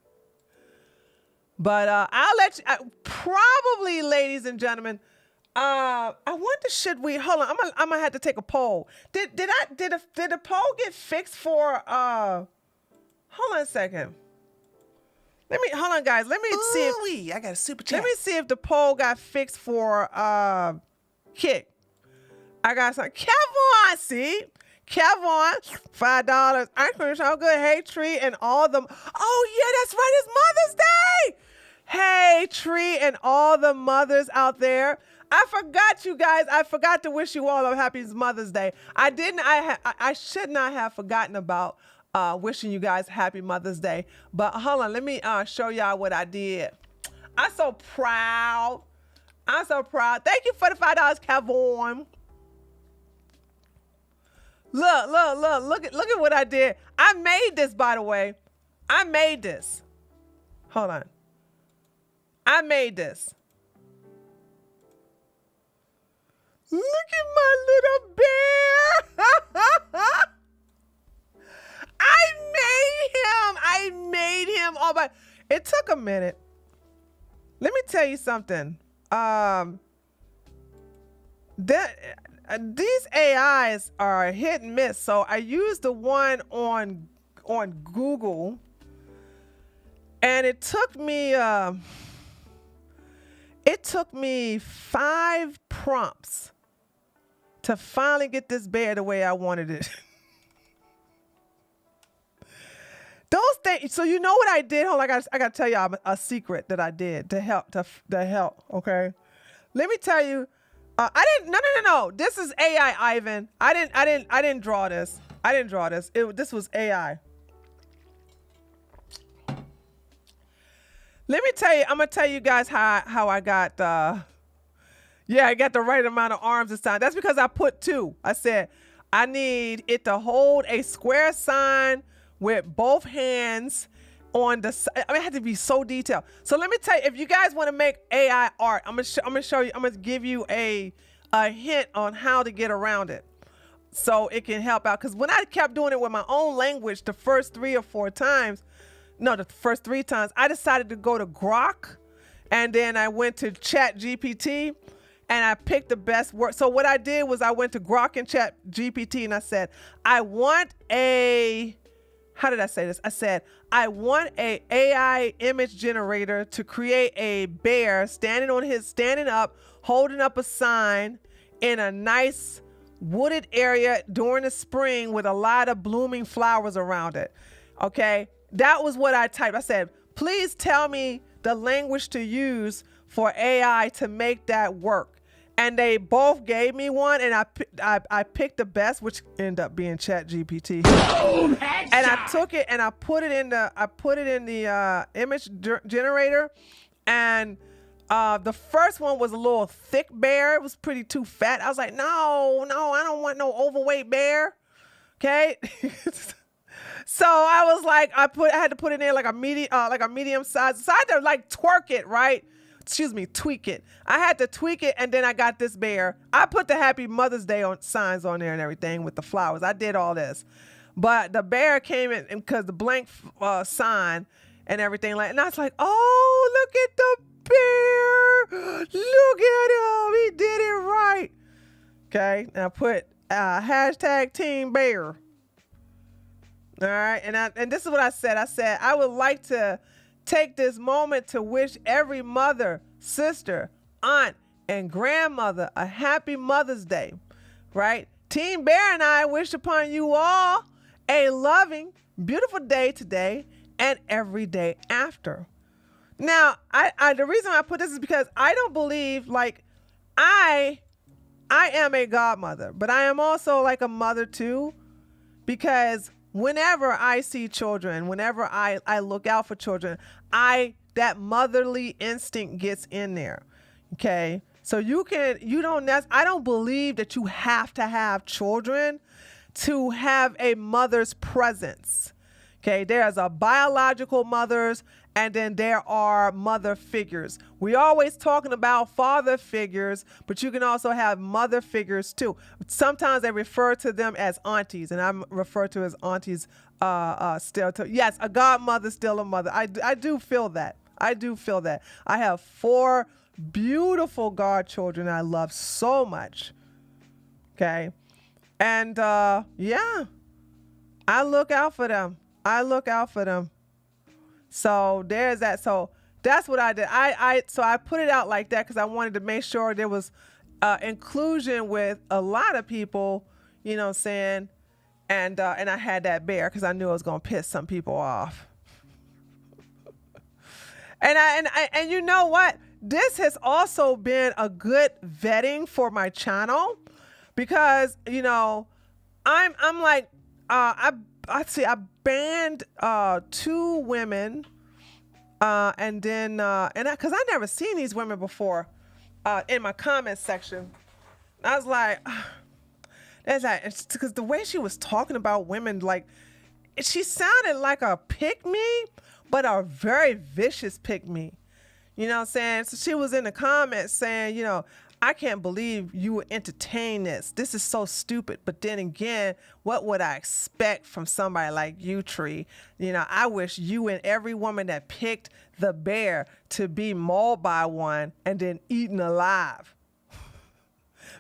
But I'll let you, probably, ladies and gentlemen, I wonder, should we, hold on, I'm gonna have to take a poll. Did the poll get fixed for, hold on a second. Hold on, guys. Let me see if, I got a super chat. let me see if the poll got fixed for, Kick. I got some, Keffals, see? Keffals, $5. Ice cream so good. Hey, Tree, and all them. Oh, yeah, that's right. It's Mother's Day. Hey, Tree, and all the mothers out there. I forgot, you guys. I forgot to wish you all a happy Mother's Day. I should not have forgotten about wishing you guys happy Mother's Day. But hold on, let me show y'all what I did. I'm so proud. I'm so proud. Thank you for the $5, Kevon. Look at what I did. I made this, by the way. I made this. Hold on. I made this. Look at my little bear. I made him all by. It took a minute. Let me tell you something. These AIs are hit and miss. So I used the one on Google, and it took me 5 prompts to finally get this bear the way I wanted it. Those things. So you know what I did? Hold on, I got to tell y'all a secret that I did to help. Okay, let me tell you. I didn't. No. This is AI, Ivan. I didn't draw this. I didn't draw this. This was AI. Let me tell you. I'm gonna tell you guys how I got. Yeah, I got the right amount of arms this time. That's because I put 2. I said I need it to hold a square sign with both hands on the side. I mean, it had to be so detailed. So let me tell you, if you guys want to make AI art, I'm gonna show you. I'm gonna give you a hint on how to get around it, so it can help out. Because when I kept doing it with my own language, the first 3 or 4 times, no, the first 3 times, I decided to go to Grok, and then I went to Chat GPT, and I picked the best word. So what I did was I went to Grok and Chat GPT, and I said, I want a, how did I say this? I said, I want a AI image generator to create a bear standing up, holding up a sign in a nice wooded area during the spring with a lot of blooming flowers around it. Okay, that was what I typed. I said, please tell me the language to use for AI to make that work. And they both gave me one, and I picked the best, which ended up being Chat GPT. Boom, and I took it and I put it in the image generator, and the first one was a little thick bear. It was pretty too fat. I was like, no, I don't want no overweight bear. Okay. So I was like, I had to put it in like a medium size. So I had to like tweak it. I had to tweak it, and then I got this bear. I put the Happy Mother's Day signs on there and everything with the flowers. I did all this, but the bear came in because the blank sign and everything and I was like, oh, look at the bear! Look at him! He did it right. Okay, now put hashtag Team Bear. All right, and this is what I said. I said I would like to take this moment to wish every mother, sister, aunt, and grandmother a happy Mother's Day, right? Team Bear and I wish upon you all a loving, beautiful day today and every day after. Now, the reason I put this is because I don't believe, like, I am a godmother, but I am also like a mother too, because whenever I see children, whenever I look out for children, that motherly instinct gets in there. Okay. So I don't believe that you have to have children to have a mother's presence. Okay. There's a biological mothers, and then there are mother figures. We always talking about father figures, but you can also have mother figures too. Sometimes they refer to them as aunties, and I'm referred to as aunties still. Yes, a godmother, still a mother. I do feel that. I have 4 beautiful godchildren I love so much. Okay. And yeah, I look out for them. So there's that. So that's what I did. So I put it out like that because I wanted to make sure there was inclusion with a lot of people, you know what I'm saying? And I had that bear because I knew it was gonna piss some people off. And you know what? This has also been a good vetting for my channel because, you know, I'm like I banned 2 women, and then because I never seen these women before in my comment section. I was like, it's because the way she was talking about women, like she sounded like a pick-me, but a very vicious pick-me. You know what I'm saying? So she was in the comments saying, you know, I can't believe you would entertain this. This is so stupid. But then again, what would I expect from somebody like you, Tree? You know, I wish you and every woman that picked the bear to be mauled by one and then eaten alive.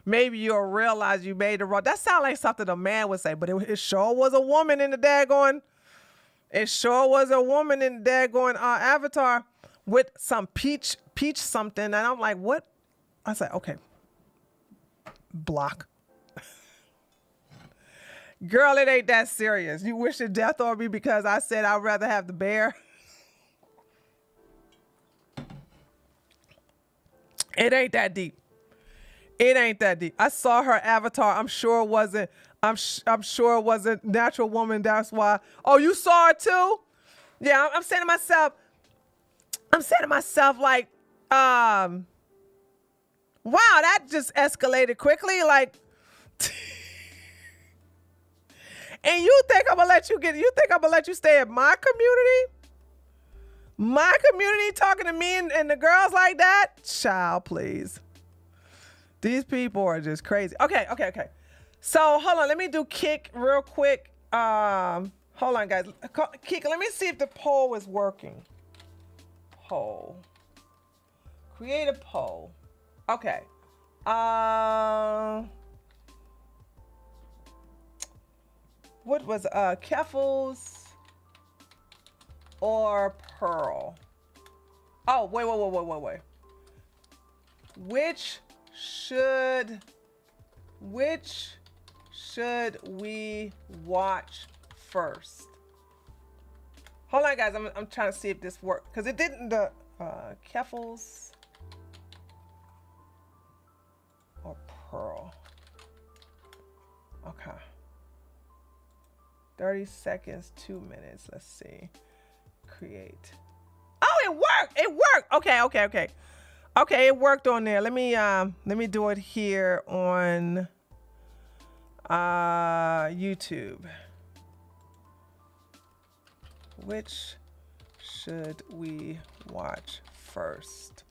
Maybe you'll realize you made the wrong. That sounds like something a man would say, but it sure was a woman in the daggone. It sure was a woman in the daggone avatar with some peach something. And I'm like, what? I said, okay, block. Girl, it ain't that serious. You wish to death on me because I said I'd rather have the bear? It ain't that deep. It ain't that deep. I saw her avatar. I'm sure it wasn't. I'm sure it wasn't Natural Woman. That's why. Oh, you saw it too? Yeah. I'm saying to myself. Like, wow, that just escalated quickly. Like, and you think I'm gonna let you stay at my community? My community talking to me and the girls like that? Child, please. These people are just crazy. Okay. So hold on, let me do Kick real quick. Hold on, guys. Kick, let me see if the poll is working. Poll. Create a poll. Okay. What was Keffals or Pearl? Oh, wait. Which should we watch first? Hold on, guys. I'm trying to see if this worked because it didn't. The Keffals or Pearl. Okay. 30 seconds, 2 minutes. Let's see. Create. Oh, it worked. Okay. Okay, it worked on there. Let me do it here on YouTube. Which should we watch first?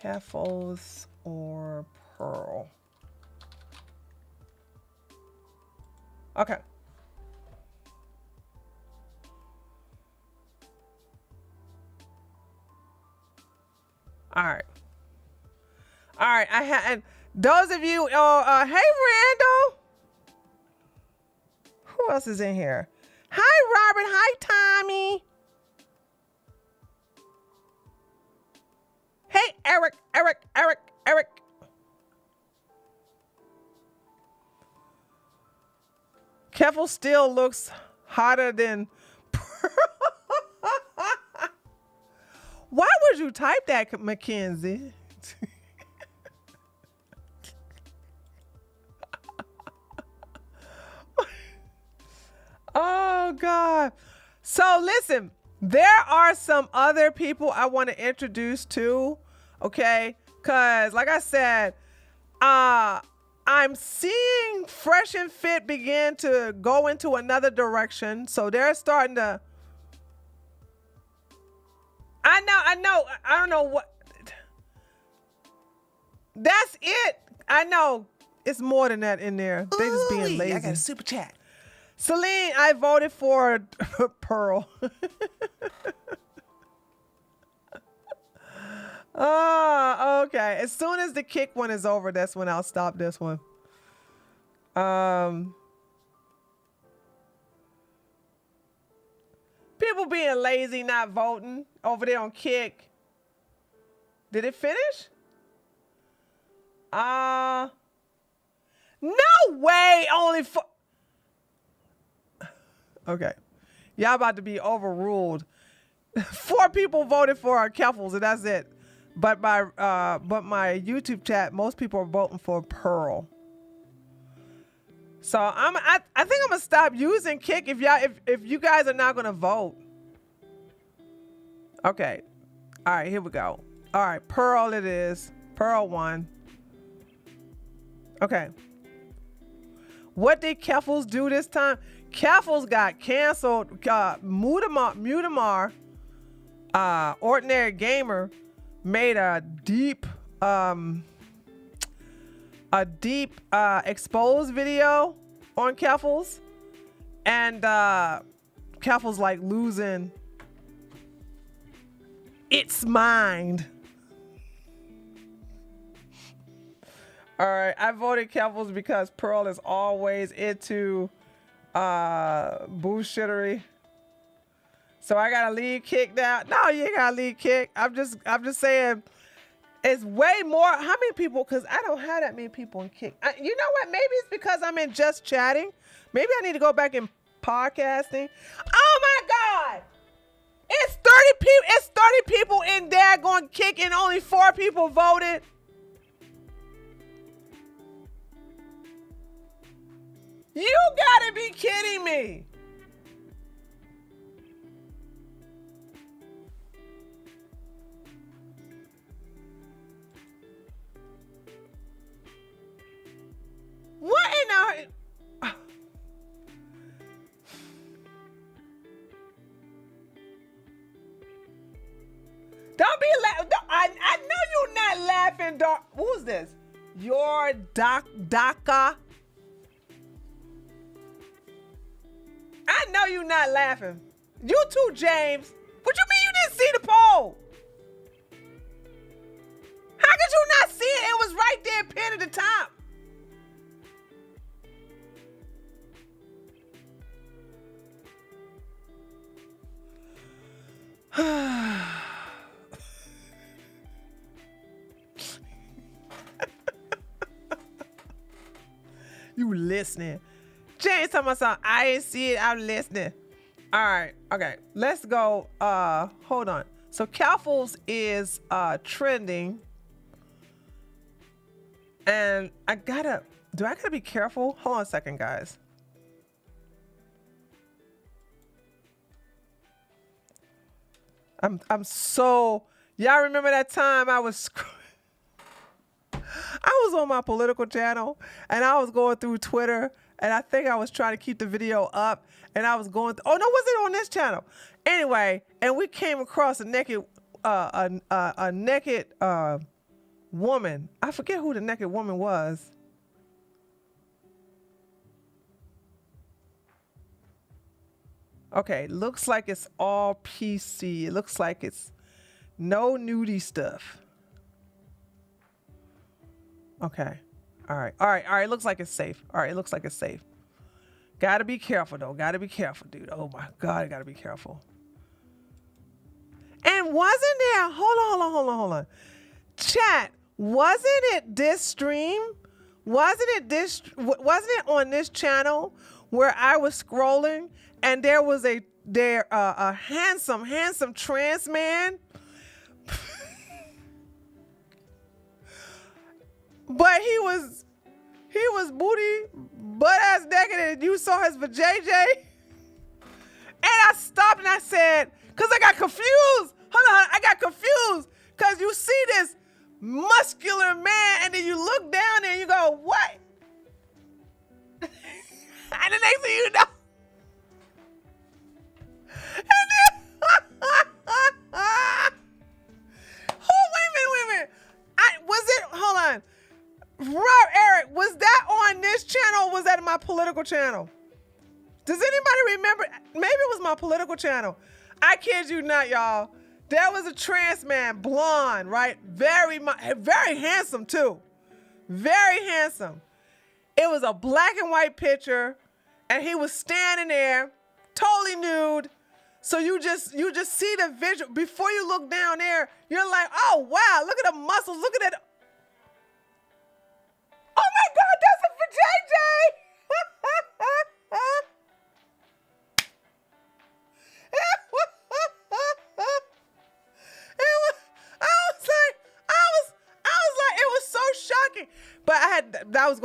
Keffals or Pearl? Okay. All right. And those of you, hey, Randall. Who else is in here? Hi, Robert. Hi, Tommy. Hey, Eric. Keffel still looks hotter than Why would you type that, Mackenzie? Oh, God. So, listen, there are some other people I want to introduce to, okay? Because, like I said, I'm seeing Fresh and Fit begin to go into another direction. So, they're starting to... I know. I don't know what. That's it. I know. It's more than that in there. They just being lazy. I got a super chat. Celine, I voted for Pearl. Oh, okay. As soon as the Kick one is over, that's when I'll stop this one. People being lazy, not voting over there on Kick. Did it finish? No way. Only for. Okay. Y'all about to be overruled. 4 people voted for Keffals, and that's it. But my YouTube chat, most people are voting for Pearl. So I think I'm gonna stop using Kick if you guys are not gonna vote. Okay. All right, here we go. All right, Pearl it is. Pearl won. Okay. What did Keffals do this time? Keffals got canceled. Mutamar, Ordinary Gamer, made a deep exposed video on Keffals, and Keffals like losing its mind. All right, I voted Keffals because Pearl is always into bullshittery. So I gotta leave Kick now. No, you ain't gotta leave Kick. I'm just saying it's way more. How many people? Because I don't have that many people in Kick. You know what? Maybe it's because I'm in just chatting. Maybe I need to go back in podcasting. Oh my God! It's people. It's 30 people in there going kick and only 4 people voted. You gotta be kidding me. What in the... Don't be laughing. I know you're not laughing, dog. Who's this? Your DACA. I know you're not laughing. You too, James. What you mean you didn't see the poll? How could you not see it? It was right there pinned at the top. You listening. James talking about something. I ain't see it. I'm listening. All right. Okay. Let's go. Hold on. So Keffals is trending. And I gotta be careful? Hold on a second, guys. I'm so, y'all remember that time I was on my political channel and I was going through Twitter and I think I was trying to keep the video up and I was going, oh no, was it on this channel? Anyway, and we came across a naked woman. I forget who the naked woman was. Okay, looks like it's all PC. It looks like it's no nudie stuff. Okay. All right. Looks like it's safe. All right, it looks like it's safe. Gotta be careful, though. Gotta be careful, dude. Oh, my God, I gotta be careful. And wasn't there... Hold on. Chat, wasn't it this stream? Wasn't it on this channel where I was scrolling and there was a handsome trans man? But he was butt ass naked and you saw his vajayjay. And I stopped and I said, cause I got confused. Hold on, I got confused. Cause you see this muscular man and then you look down there and you go, what? And the next thing you know, and then, wait a minute. Hold on. Rob, Eric, was that on this channel or was that my political channel? Does anybody remember? Maybe it was my political channel. I kid you not, y'all. There was a trans man, blonde, right? Very handsome too. Very handsome. It was a black and white picture and he was standing there, totally nude. So you just see the visual. Before you look down there, you're like, oh wow, look at the muscles, look at that. Oh my God, that's a vajayjay! It was so shocking. But I was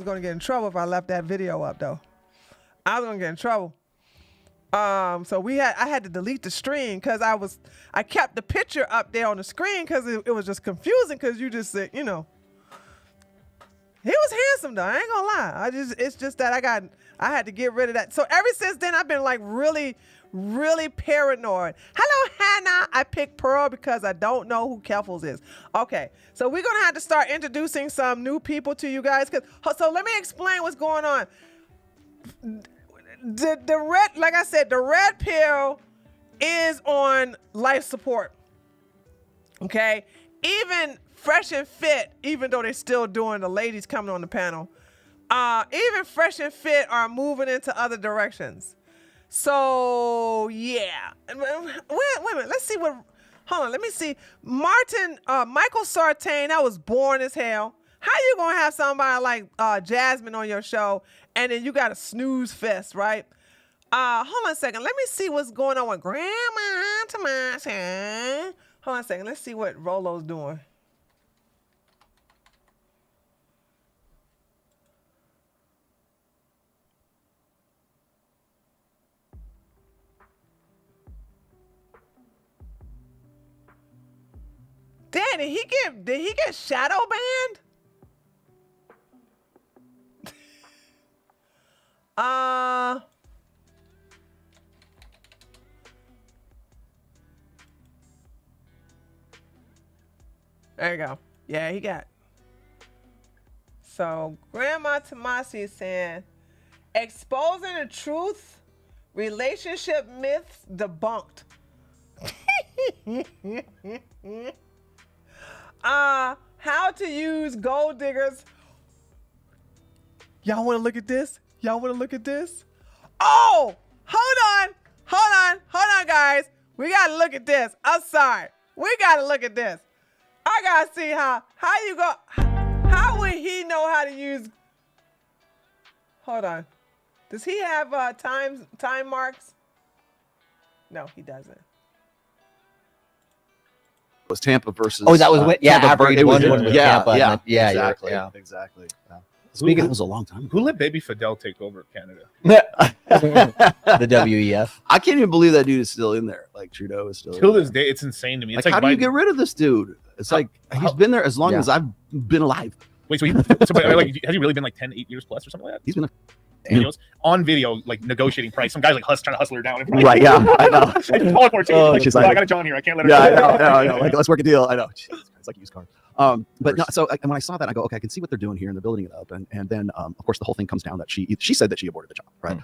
gonna get in trouble if I left that video up though. I was gonna get in trouble. So I had to delete the stream because I kept the picture up there on the screen because it was just confusing because you just said, you know. He was handsome though. I ain't gonna lie. It's just that I had to get rid of that. So ever since then, I've been like really, really paranoid. Hello, Hannah. I picked Pearl because I don't know who Keffals is. Okay, so we're gonna have to start introducing some new people to you guys. So let me explain what's going on. The red, like I said, the red pill is on life support. Okay, even Fresh and Fit, even though they're still doing the ladies coming on the panel, even Fresh and Fit are moving into other directions. So yeah, wait a minute. Let's see what. Hold on, let me see. Michael Sartain, that was boring as hell. How you gonna have somebody like Jasmine on your show and then you got a snooze fest, right? Hold on a second. Let me see what's going on with Grandma Tomasa. Hold on a second. Let's see what Rolo's doing. Dad, did he get shadow banned? There you go. Yeah, he got. So Grandma Tomasi is saying, exposing the truth, relationship myths debunked. How to use gold diggers. Y'all want to look at this? Y'all want to look at this? Oh, hold on, guys. We got to look at this. I'm sorry. We got to look at this. I got to see how you go. How would he know how to use? Hold on. Does he have time marks? No, he doesn't. Was Tampa versus? Oh, that was Tampa. It was Tampa. Yeah, exactly. Exactly. Yeah. Speaking, That was a long time ago. Who let Baby Fidel take over Canada? the WEF. I can't even believe that dude is still in there. Like Trudeau is still. Till in this there. day, it's insane to me. It's Like, how do you Biden- get rid of this dude? It's like he's been there as long as I've been alive. Wait, so has he really been like 10, 8 years plus or something like that? He's been Videos on video, like negotiating price. Some guy's like trying to hustle her down. right. Yeah, I know. Call for it too. Like, she's "Oh, like- I got a John here. I can't let her. Yeah, I know. Like, let's work a deal. I know. Jeez, it's like a used car. But no, so and when I saw that, I go, okay, I can see what they're doing here, and they're building it up, and then of course the whole thing comes down that she said that she aborted the child, right?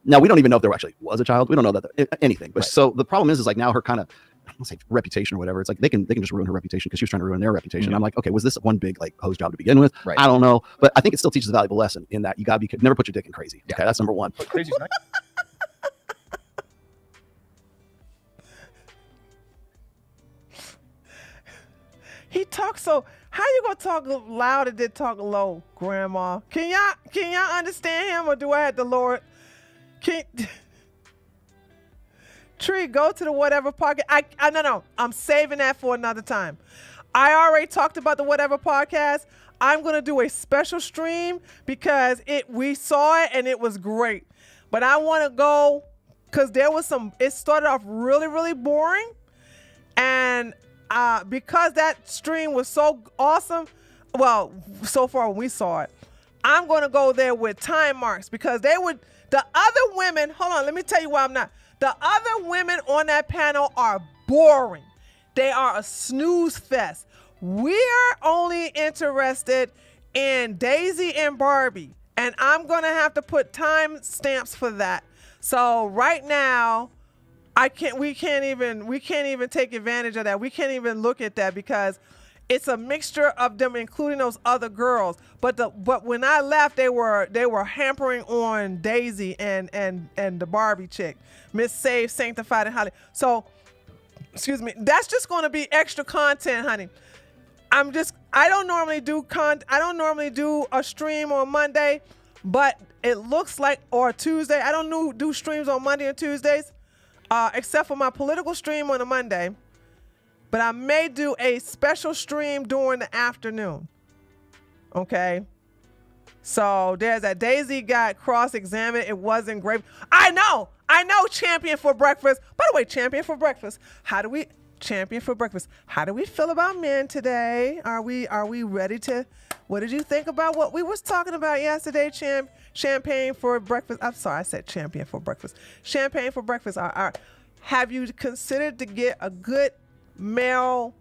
Now we don't even know if there actually was a child. We don't know that anything. But so the problem is like now her kind of, I don't say reputation or whatever. It's like they can just ruin her reputation because she was trying to ruin their reputation. I'm like, okay, was this one big like hose job to begin with? Right. I don't know, but I think it still teaches a valuable lesson in that you gotta be never put your dick in crazy. Okay, that's number one. But crazy's not. He talks so. How you gonna talk loud and then talk low, Grandma? Can y'all understand him, or do I have to lower it? Tree, go to the whatever pocket. No. I'm saving that for another time. I already talked about the whatever podcast. I'm gonna do a special stream because we saw it and it was great. But I want to go because there was some. It started off really, really boring, and because that stream was so awesome, well, so far when we saw it, I'm going to go there with time marks because the other women, hold on, let me tell you why I'm not. The other women on that panel are boring. They are a snooze fest. We're only interested in Daisy and Barbie, and I'm going to have to put time stamps for that. So right now, we can't even take advantage of that. We can't even look at that because it's a mixture of them, including those other girls. But when I left, they were hampering on Daisy and the Barbie chick, Miss Saved, Sanctified, and Holly. So, excuse me, that's just going to be extra content, honey. I don't normally do a stream on Monday, but it looks like, or Tuesday. I don't do streams on Monday and Tuesdays. Except for my political stream on a Monday, but I may do a special stream during the afternoon. Okay. So there's that. Daisy got cross-examined. It wasn't great. I know. Champion for breakfast. By the way, champion for breakfast. How do we feel about men today? Are we ready to? What did you think about what we was talking about yesterday, Champagne for breakfast. I'm sorry, I said champion for breakfast. Champagne for breakfast. Have you considered to get a good male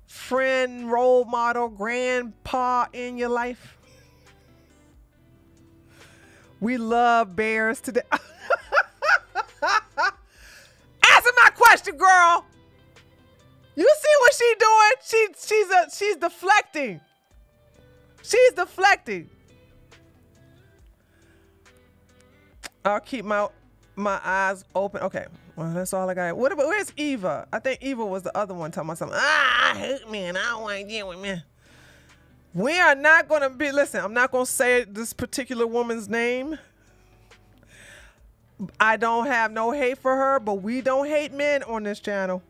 friend, role model, grandpa in your life? We love bears today. Answer my question, girl. You see what she doing? She's deflecting. She's deflecting. I'll keep my eyes open. Okay, well, that's all I got. Where's Eva? I think Eva was the other one talking about something. I hate men. I don't want to deal with men. We are not going to listen, I'm not going to say this particular woman's name, I don't have no hate for her, but we don't hate men on this channel.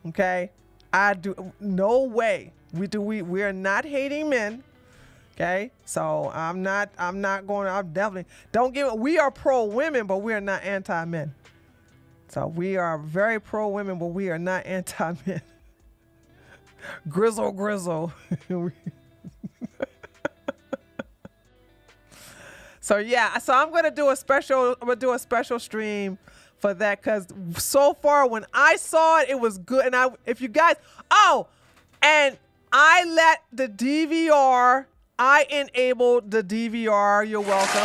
Okay? I do. No way. We are not hating men. Okay? So I'm definitely, don't give it. We are pro women, but we are not anti men. So we are very pro women, but we are not anti men. Grizzle. So yeah, so I'm gonna do a special stream for that, because so far when I saw it, it was good. And if you guys, and I let the DVR, I enabled the DVR. You're welcome.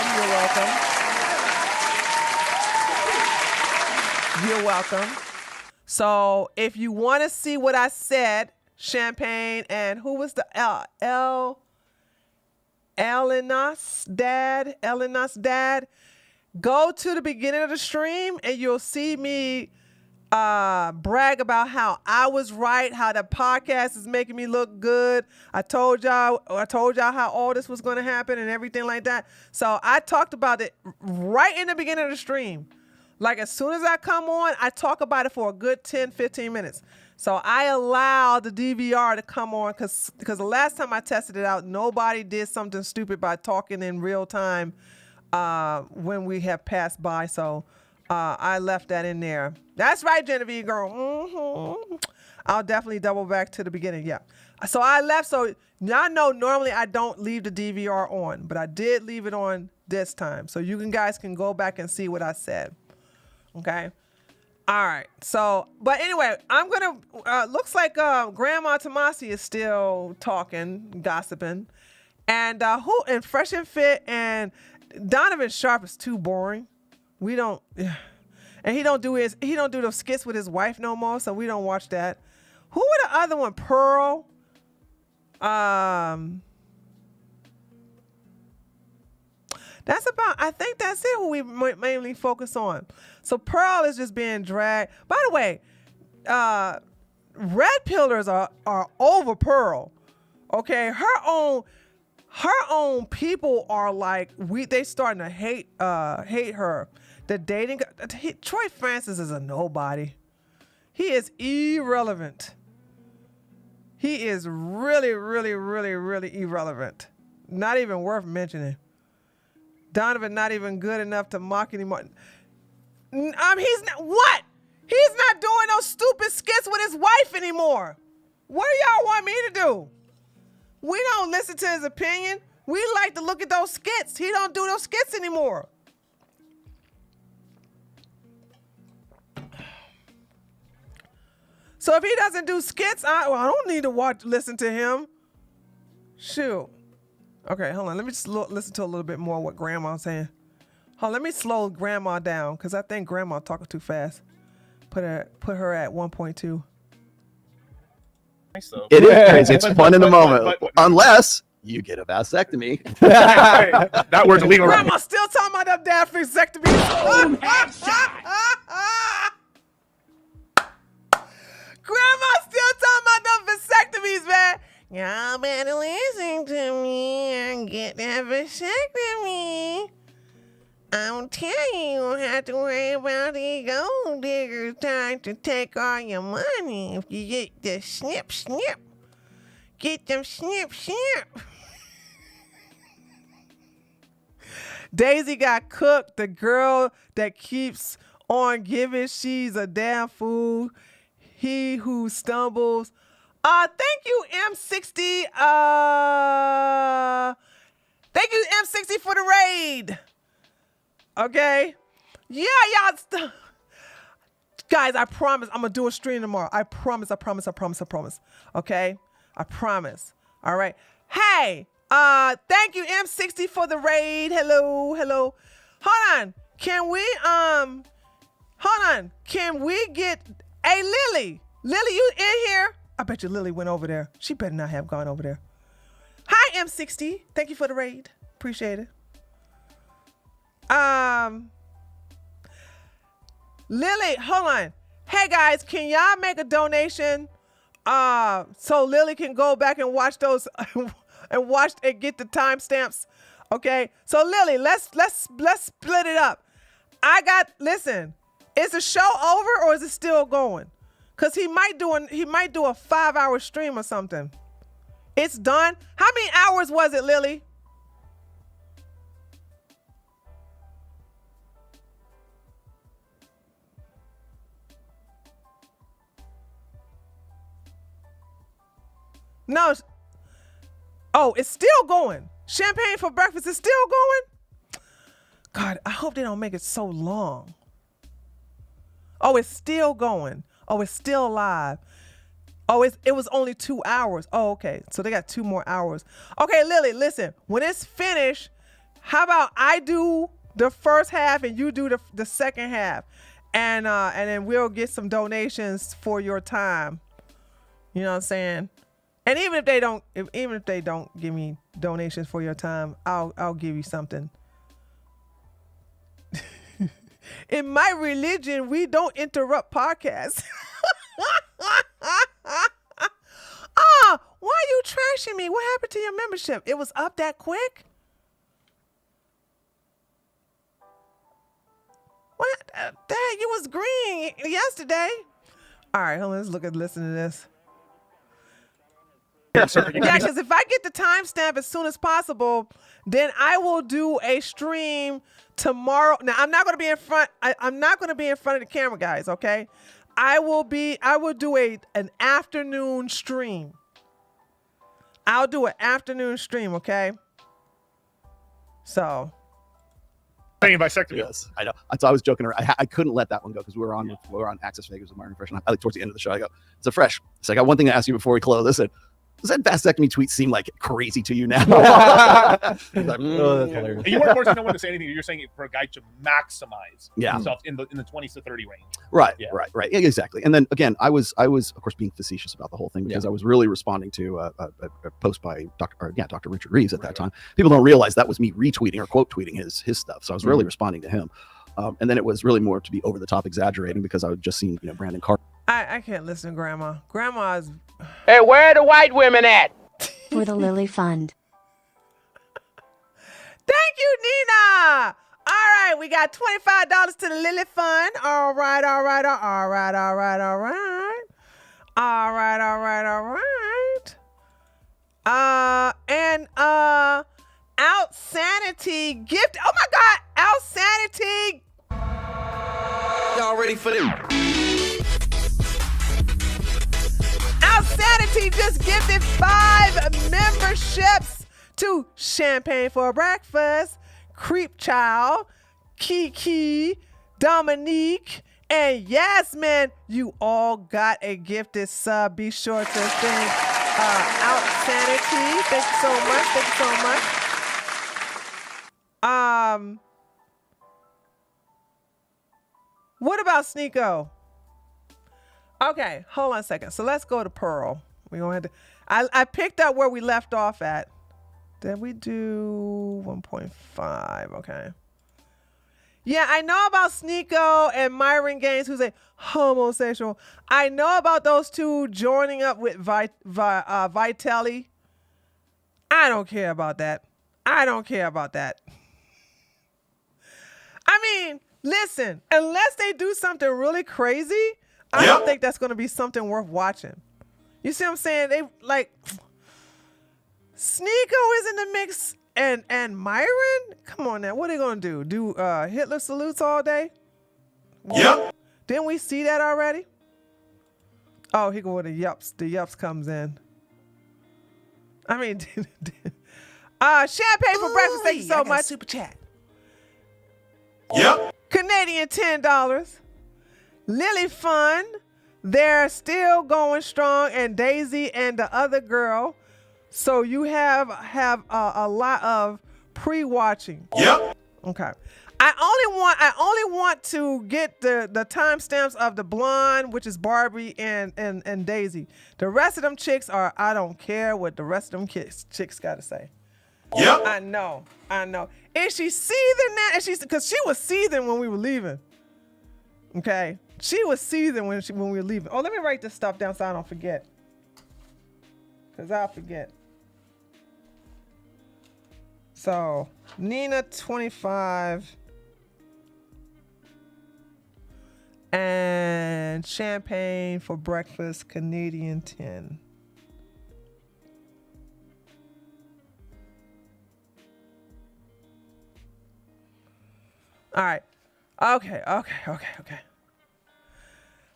You're welcome. So if you want to see what I said, Champagne and who was the Elena's dad, go to the beginning of the stream and you'll see me brag about how I was right, how the podcast is making me look good. I told y'all how all this was going to happen and everything like that. So I talked about it right in the beginning of the stream. Like as soon as I come on, I talk about it for a good 10, 15 minutes. So I allowed the DVR to come on because the last time I tested it out, nobody did something stupid by talking in real time when we have passed by. So I left that in there. That's right, Genevieve girl. Mm-hmm. I'll definitely double back to the beginning. Yeah. So I left. So y'all know normally I don't leave the DVR on, but I did leave it on this time. So you guys can go back and see what I said. Okay. All right. So, but anyway, I'm going to, looks like Grandma Tomasi is still talking, gossiping. And and Fresh and Fit and Donovan Sharp is too boring. We don't, and he don't do those skits with his wife no more, so we don't watch that. Who were the other one? Pearl. I think that's it who we mainly focus on. So Pearl is just being dragged. By the way, red pillars are over Pearl. Okay, her own people are like, they starting to hate her. The dating, Troy Francis is a nobody. He is irrelevant. He is really, really, really, really irrelevant. Not even worth mentioning. Donovan not even good enough to mock anymore. He's not, what? He's not doing those stupid skits with his wife anymore. What do y'all want me to do? We don't listen to his opinion. We like to look at those skits. He don't do those skits anymore. So if he doesn't do skits, I don't need to listen to him. Shoot. Okay, hold on. Let me just listen to a little bit more what Grandma's saying. Let me slow Grandma down because I think Grandma talking too fast. Put her at 1.2. It is crazy. It's fun in the moment, unless you get a vasectomy. That word's illegal. Grandma still talking about that damn vasectomy. Grandma still talking about them vasectomies, man. Y'all better listen to me and get that vasectomy. I'll tell you, you don't have to worry about the gold diggers trying to take all your money. If you get the snip, get them snip. Daisy got cooked. The girl that keeps on giving, she's a damn fool. He who stumbles. Thank you, M60. Thank you, M60, for the raid. Okay. Yeah, y'all. Guys, I promise I'm going to do a stream tomorrow. I promise. Okay? I promise. All right. Hey, thank you, M60, for the raid. Hello. Hold on. Can we get, hey, Lily, you in here? I bet you Lily went over there. She better not have gone over there. Hi, M60. Thank you for the raid. Appreciate it. Lily, hold on. Hey guys, can y'all make a donation so Lily can go back and watch those and get the timestamps? Okay. So Lily, let's split it up. Listen, is the show over or is it still going? Cause he might do a 5-hour stream or something. It's done. How many hours was it, Lily? No. Oh, it's still going. Champagne for breakfast is still going? God, I hope they don't make it so long. Oh, it's still going. Oh, it's still live. Oh, it was only 2 hours. Oh, okay. So they got 2 more hours. Okay, Lily, listen. When it's finished, how about I do the first half and you do the second half, and then we'll get some donations for your time. You know what I'm saying? And even if they don't give me donations for your time, I'll give you something. In my religion, we don't interrupt podcasts. Why are you trashing me? What happened to your membership? It was up that quick? What? Dang, you was green yesterday. All right, hold on, listen to this. Yeah, because if I get the timestamp as soon as possible, then I will do a stream tomorrow. Now I'm not going to be in front. I'm not going to be in front of the camera, guys. Okay, I will do an afternoon stream. I'll do an afternoon stream. Okay. So. Bisectomy. Yes, I know. So I was joking around. I couldn't let that one go because we were on Access Vegas with Martin Fresh. And I like towards the end of the show, I go, "So Fresh. So I got one thing to ask you before we close. Listen, does that vasectomy tweet seem like crazy to you now?" He's like, that's hilarious. You weren't forcing no one to say anything. You're saying it for a guy to maximize himself in the 20s to 30 range. Right. Yeah, exactly. And then again, I was of course being facetious about the whole thing because I was really responding to a post by Dr. Richard Reeves at that time. People don't realize that was me retweeting or quote tweeting his stuff. So I was really responding to him. And then it was really more to be over the top exaggerating because I had just seen Brandon Carter. I can't listen to Grandma. Grandma's. Hey, where are the white women at? For the Lily Fund. Thank you, Nina. All right, we got $25 to the Lily Fund. All right. And Out Sanity gift. Oh my God, Out Sanity. Y'all ready for them? Out Sanity just gifted 5 memberships to Champagne for Breakfast, Creep Child, Kiki, Dominique, and Yasmin. You all got a gifted sub. Be sure to thank Out Sanity. Thank you so much. What about Sneeko? Okay, hold on a second. So let's go to Pearl. We gonna have to. I picked up where we left off at. Did we do 1.5? Okay. Yeah, I know about Sneeko and Myron Gaines, who's a homosexual. I know about those two joining up with Vitelli. I don't care about that. I mean, listen, unless they do something really crazy, I don't think that's going to be something worth watching. You see what I'm saying? They like Sneeko is in the mix and Myron? Come on now. What are they going to do? Do Hitler salutes all day? Yep. Didn't we see that already? Oh, here go with the yups. The yups comes in. I mean, champagne for breakfast. Thank you so much. Super chat. Yep. Canadian $10. Lily Fun, they're still going strong, and Daisy and the other girl. So you have a lot of pre-watching. Yep. Okay. I only want to get the timestamps of the blonde, which is Barbie and Daisy. The rest of them chicks are, I don't care what the rest of them chicks got to say. Yep. I know. Is she seething now? Because she was seething when we were leaving. Okay. She was seething when we were leaving. Oh, let me write this stuff down so I don't forget. Because I'll forget. So, Nina, 25. And champagne for breakfast, Canadian 10. All right. Okay.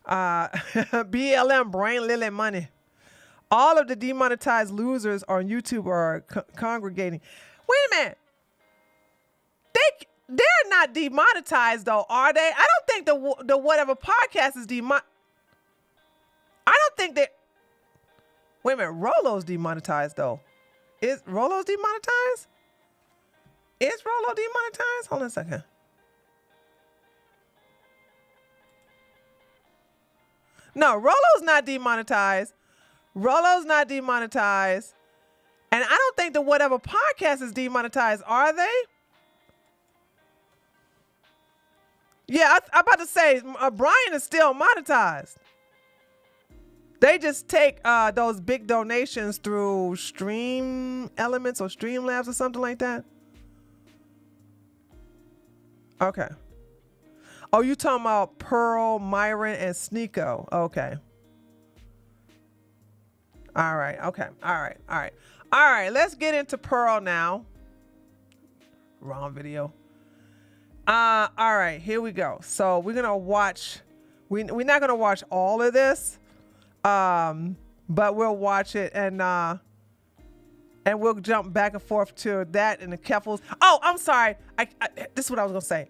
BLM, Brain Lily Money. All of the demonetized losers on YouTube are congregating. Wait a minute. They're not demonetized though, are they? I don't think the whatever podcast is I don't think that. Wait a minute. Rolo's demonetized though. Is Rolo's demonetized? Is Rolo demonetized? Hold on a second. No, Rolo's not demonetized. Rolo's not demonetized. And I don't think the whatever podcast is demonetized, are they? Yeah, I'm about to say, Brian is still monetized. They just take those big donations through Stream Elements or Streamlabs or something like that. Okay. Oh, you talking about Pearl, Myron, and Sneeko. Okay. All right. Okay. All right. Let's get into Pearl now. Wrong video. All right. Here we go. So we're gonna watch. We're not gonna watch all of this, but we'll watch it and we'll jump back and forth to that and the Keffals. Oh, I'm sorry. This is what I was gonna say.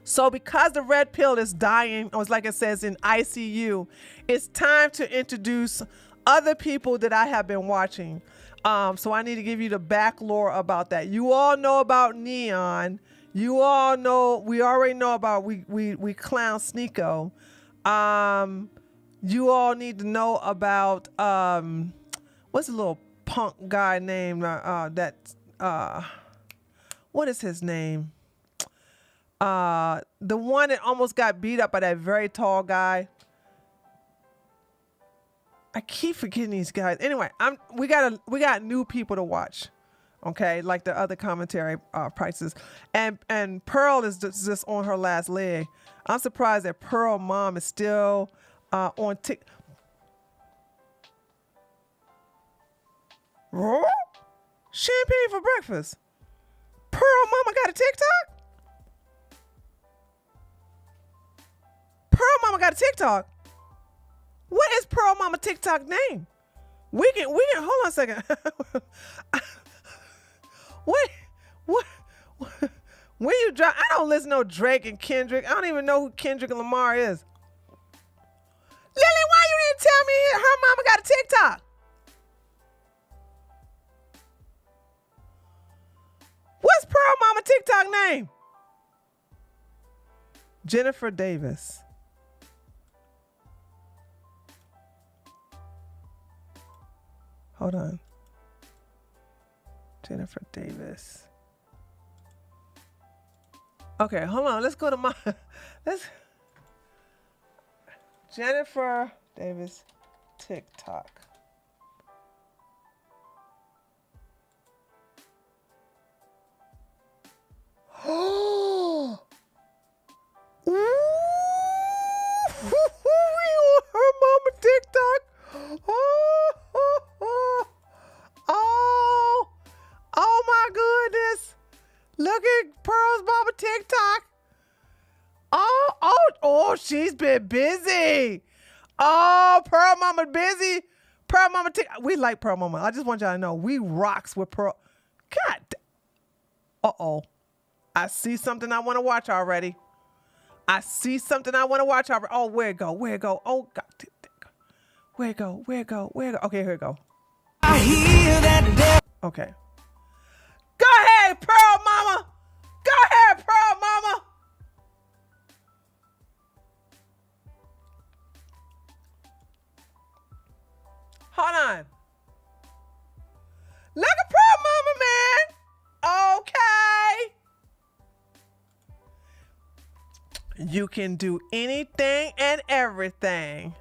So because the red pill is dying, or like it says in ICU, it's time to introduce other people that I have been watching. So I need to give you the back lore about that. You all know about Neon. You all know, we already know about we clown Sneeko. You all need to know about what's the little punk guy named what is his name? The one that almost got beat up by that very tall guy. I keep forgetting these guys. Anyway, we got new people to watch. Okay, like the other commentary prices. And Pearl is just on her last leg. I'm surprised that Pearl mom is still on TikTok. Champagne for breakfast. Pearl mama got a TikTok? Pearl mama got a TikTok? What is Pearl mama TikTok name? We can hold on a second. What? When you drop, I don't listen to no Drake and Kendrick. I don't even know who Kendrick and Lamar is. Lily, why you didn't tell me her mama got a TikTok? What's Pearl mama TikTok name? Jennifer Davis. Hold on. Jennifer Davis. Okay, hold on. Let's go to Jennifer Davis TikTok. Oh. Her mama TikTok. Oh my goodness. Look at Pearl's mama TikTok. Oh, she's been busy. Oh, Pearl mama busy. Pearl mama TikTok. We like Pearl mama. I just want y'all to know we rocks with Pearl. God. Uh-oh. I see something I want to watch already. Oh, where it go? Oh, God. Where it go? Okay, here it go. I hear that. Okay. Go ahead, Pearl mama. Hold on. Look at Pearl mama, man. Okay. You can do anything and everything.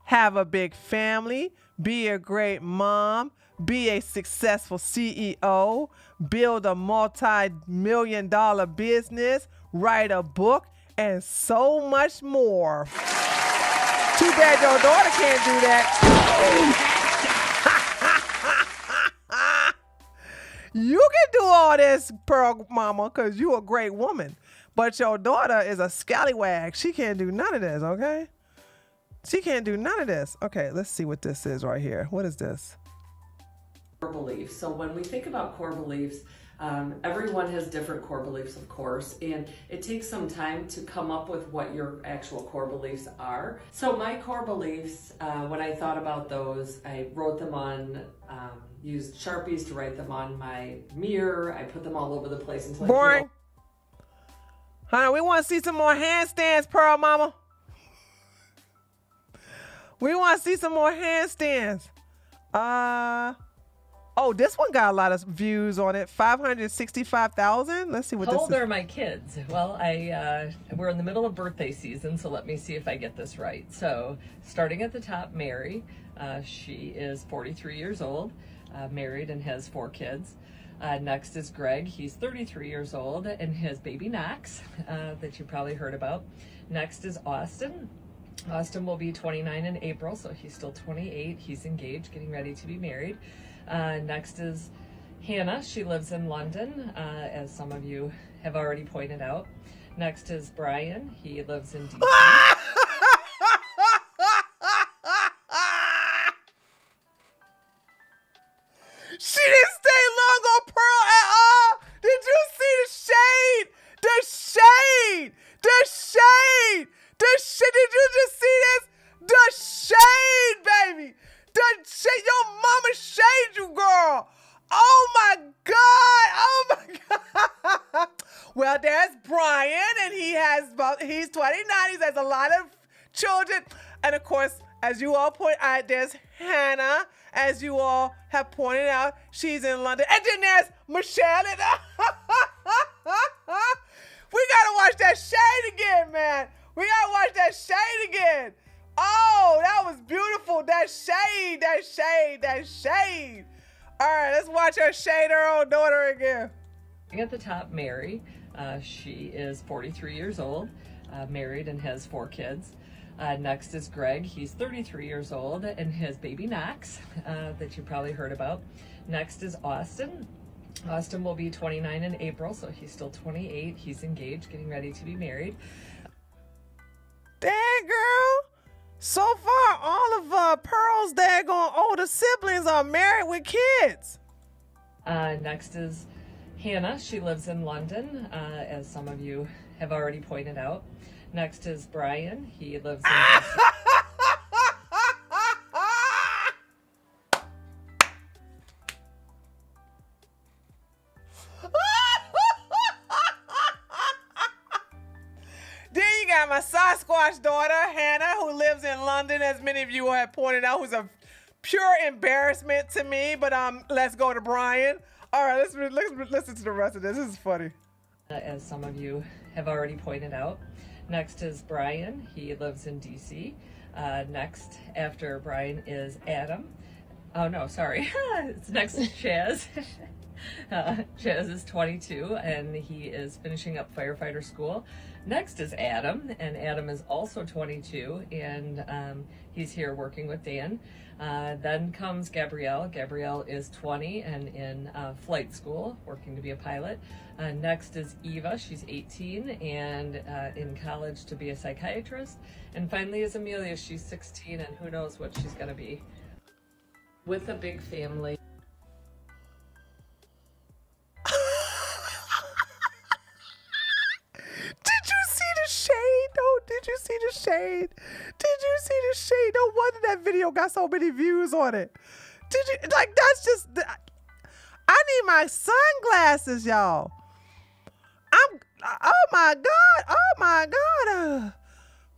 Have a big family, be a great mom, be a successful CEO, build a multi-million-dollar business, write a book, and so much more. Too bad your daughter can't do that. You can do all this, Pearl Mama, because you a great woman. But your daughter is a scallywag. She can't do none of this, okay? She can't do none of this. Okay, let's see what this is right here. What is this? Core beliefs. So when we think about core beliefs, everyone has different core beliefs, of course, and it takes some time to come up with what your actual core beliefs are. So my core beliefs, when I thought about those, I wrote them on, used Sharpies to write them on my mirror. I put them all over the place until Boring. Honey, we want to see some more handstands, Pearl Mama. We want to see some more handstands. Oh, this one got a lot of views on it. 565,000. Let's see what this is. How old are my kids? Well, we're in the middle of birthday season, so let me see if I get this right. So, starting at the top, Mary. She is 43 years old, married and has 4 kids. Next is Greg. He's 33 years old and has baby Knox, that you probably heard about. Next is Austin. Austin will be 29 in April, so he's still 28. He's engaged, getting ready to be married. Next is Hannah. She lives in London, as some of you have already pointed out. Next is Brian. He lives in DC. She didn't stay long on Pearl at all. Did you see the shade? The shade. The shade. The shade. Did you just see this? The shade, baby. The shade. Your mama shade you, girl. Oh my God. Oh my God. Well, there's Brian, and he's 29. He has a lot of children. And of course, as you all point out, there's Hannah. As you all have pointed out, she's in London. And then there's Michelle. We gotta watch that shade again, man. We gotta watch that shade again. Oh, that was beautiful. That shade, that shade, that shade. All right, let's watch her shade her own daughter again. At the top, Mary. She is 43 years old, married and has 4 kids. Next is Greg. He's 33 years old and has baby Knox, that you probably heard about. Next is Austin. Austin will be 29 in April, so he's still 28. He's engaged, getting ready to be married. Dang, girl. So far, all of Pearl's daggone older siblings are married with kids. Next is Hannah. She lives in London, as some of you have already pointed out. Next is Brian. He lives in Then you got my Sasquatch daughter, Hannah, who lives in London, as many of you have pointed out, who's a pure embarrassment to me. But let's go to Brian. All right, let's listen to the rest of this. This is funny. As some of you have already pointed out. Next is Brian. He lives in DC. Next after Brian is Adam. Oh no, sorry. Next is Chaz. Chaz is 22 and he is finishing up firefighter school. Next is Adam, and Adam is also 22 and he's here working with Dan. Then comes Gabrielle. Gabrielle is 20 and in flight school, working to be a pilot. Next is Eva. She's 18 and in college to be a psychiatrist. And finally is Amelia. She's 16 and who knows what she's going to be. With a big family. Did you see the shade? Oh, did you see the shade? Did you see the shade? No wonder that video got so many views on it. Did you, like, that's just, I need my sunglasses, y'all. Oh my God. Oh my God.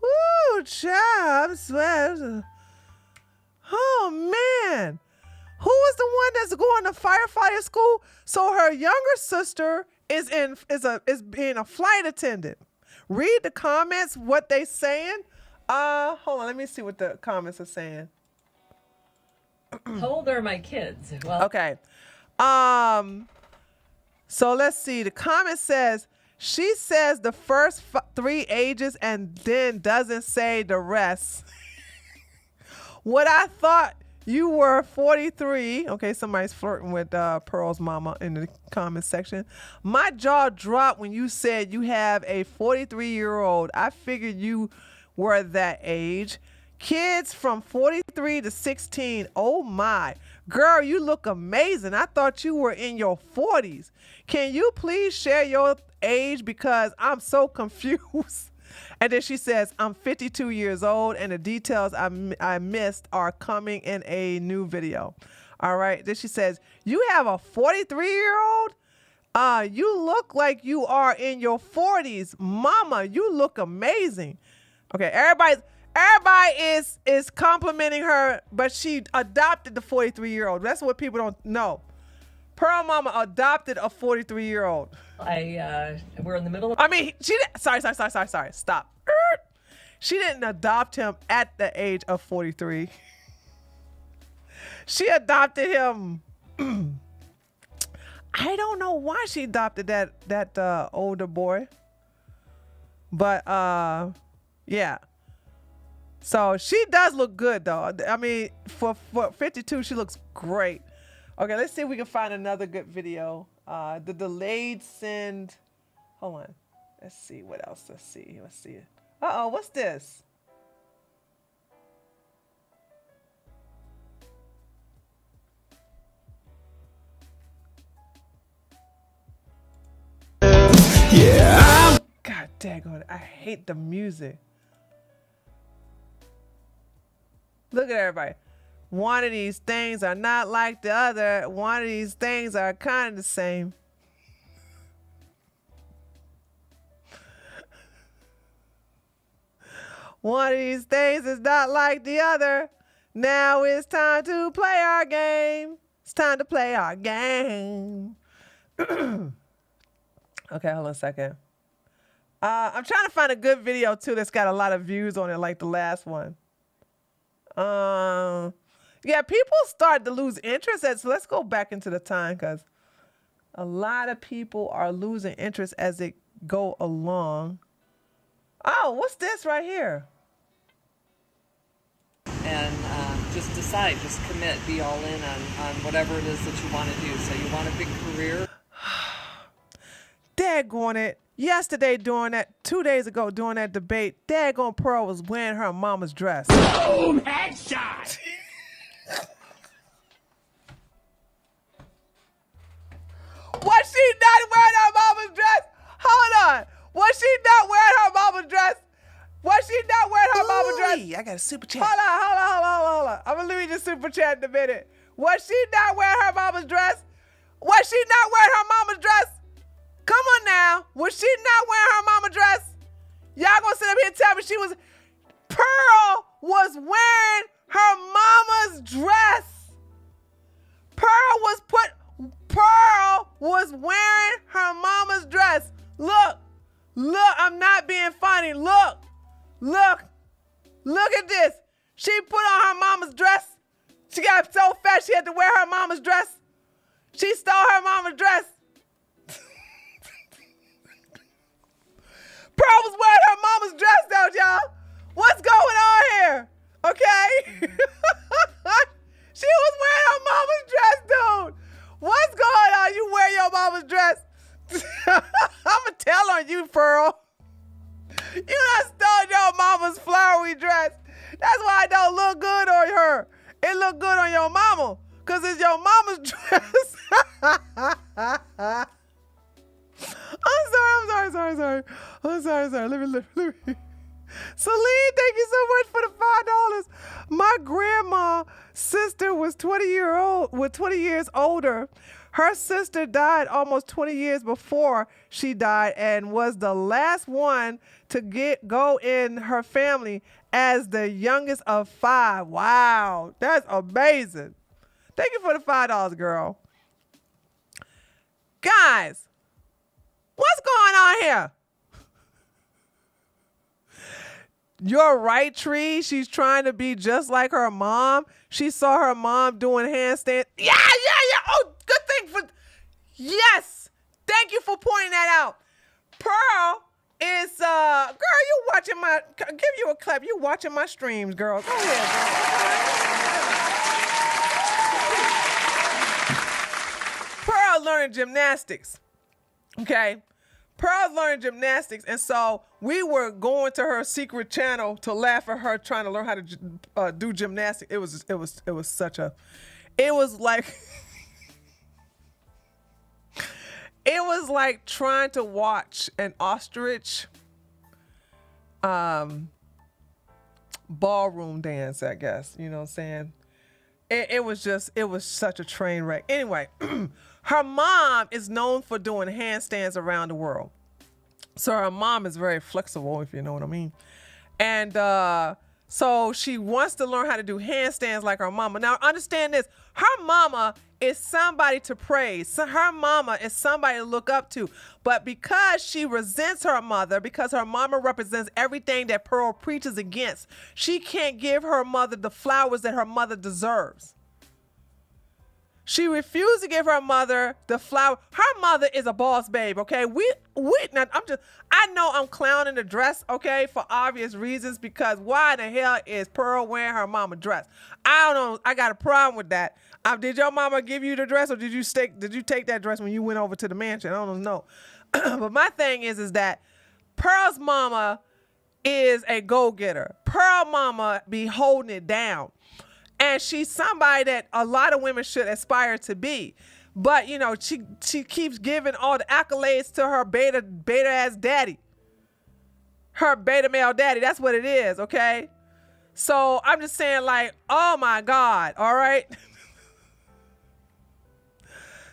Woo, child, I'm sweating. Oh man. Who is the one that's going to firefighter school? So her younger sister is being a flight attendant. Read the comments, what they saying. Hold on, let me see what the comments are saying. How old are my kids? Well, okay. So let's see. The comment says, She says the first 3 ages and then doesn't say the rest. What I thought you were 43. Okay, somebody's flirting with Pearl's mama in the comment section. My jaw dropped when you said you have a 43-year-old. I figured you were that age. Kids from 43 to 16. Oh my. Girl, you look amazing. I thought you were in your 40s. Can you please share your age because I'm so confused? And then she says, I'm 52 years old and the details I missed are coming in a new video. All right. Then she says, you have a 43-year-old? You look like you are in your 40s. Mama, you look amazing. Okay. Everybody is complimenting her, but she adopted the 43-year-old. That's what people don't know. Pearl Mama adopted a 43-year-old. We're in the middle of. I mean, sorry. Stop. She didn't adopt him at the age of 43. She adopted him. I don't know why she adopted that older boy. But yeah. So she does look good though. I mean, for 52, she looks great. Okay, let's see if we can find another good video. The delayed send. Hold on. Let's see what else. Let's see. Uh-oh, what's this? Yeah. God daggone it. I hate the music. Look at everybody. One of these things are not like the other. One of these things are kind of the same. One of these things is not like the other. Now it's time to play our game. It's time to play our game. Okay, hold on a second. I'm trying to find a good video too that's got a lot of views on it like the last one. Yeah, people start to lose interest. So let's go back into the time because a lot of people are losing interest as they go along. Oh, what's this right here? And just decide, just commit, be all in on whatever it is that you want to do. So you want a big career? Daggone it. Yesterday during that, 2 days ago during that debate, daggone Pearl was wearing her mama's dress. Boom! Headshot! Was she not wearing her mama's dress? Hold on. Was she not wearing her mama's dress? Was she not wearing her mama's dress? I got a super chat. Hold on. I'm going to leave you the super chat in a minute. Was she not wearing her mama's dress? Was she not wearing her mama's dress? Come on now. Was she not wearing her mama's dress? Y'all going to sit up here and tell me she was... Pearl was wearing her mama's dress. Pearl was wearing her mama's dress. Look, I'm not being funny. Look at this. She put on her mama's dress. She got so fat she had to wear her mama's dress. She stole her mama's dress. Pearl was wearing her mama's dress though, y'all. What's going on here? Okay? She was wearing her mama's dress, dude. What's going on? You wear your mama's dress. I'ma tell on you, Pearl. You done stole your mama's flowery dress. That's why it don't look good on her. It look good on your mama, cause it's your mama's dress. I'm sorry. Let me. Celine, thank you so much for the $5. My grandma sister was 20 years older. Her sister died almost 20 years before she died and was the last one to go in her family as the youngest of 5. Wow, that's amazing. Thank you for the $5, girl. Guys, what's going on here? You're right, Tree. She's trying to be just like her mom. She saw her mom doing handstands. Yeah. Oh, good thing for... Yes. Thank you for pointing that out. Pearl is girl, you watching my give you a clap. You watching my streams, girl. Go ahead, girl. Pearl learning gymnastics. Okay. Pearl's learning gymnastics, and so we were going to her secret channel to laugh at her trying to learn how to do gymnastics. It was such a, it was like, it was like trying to watch an ostrich ballroom dance, I guess. You know what I'm saying? It was such a train wreck. Anyway, her mom is known for doing handstands around the world. So her mom is very flexible, if you know what I mean. And so she wants to learn how to do handstands like her mama. Now, understand this. Her mama is somebody to praise. So her mama is somebody to look up to. But because she resents her mother, because her mama represents everything that Pearl preaches against, she can't give her mother the flowers that her mother deserves. She refused to give her mother the flower. Her mother is a boss babe, okay? Now, I know I'm clowning the dress, okay, for obvious reasons, because why the hell is Pearl wearing her mama dress? I don't know. I got a problem with that. Did your mama give you the dress, or did you take that dress when you went over to the mansion? I don't know. But my thing is that Pearl's mama is a go-getter. Pearl mama be holding it down. And she's somebody that a lot of women should aspire to be. But, you know, she keeps giving all the accolades to her beta ass daddy. Her beta male daddy. That's what it is, okay? So I'm just saying, like, oh my God, all right?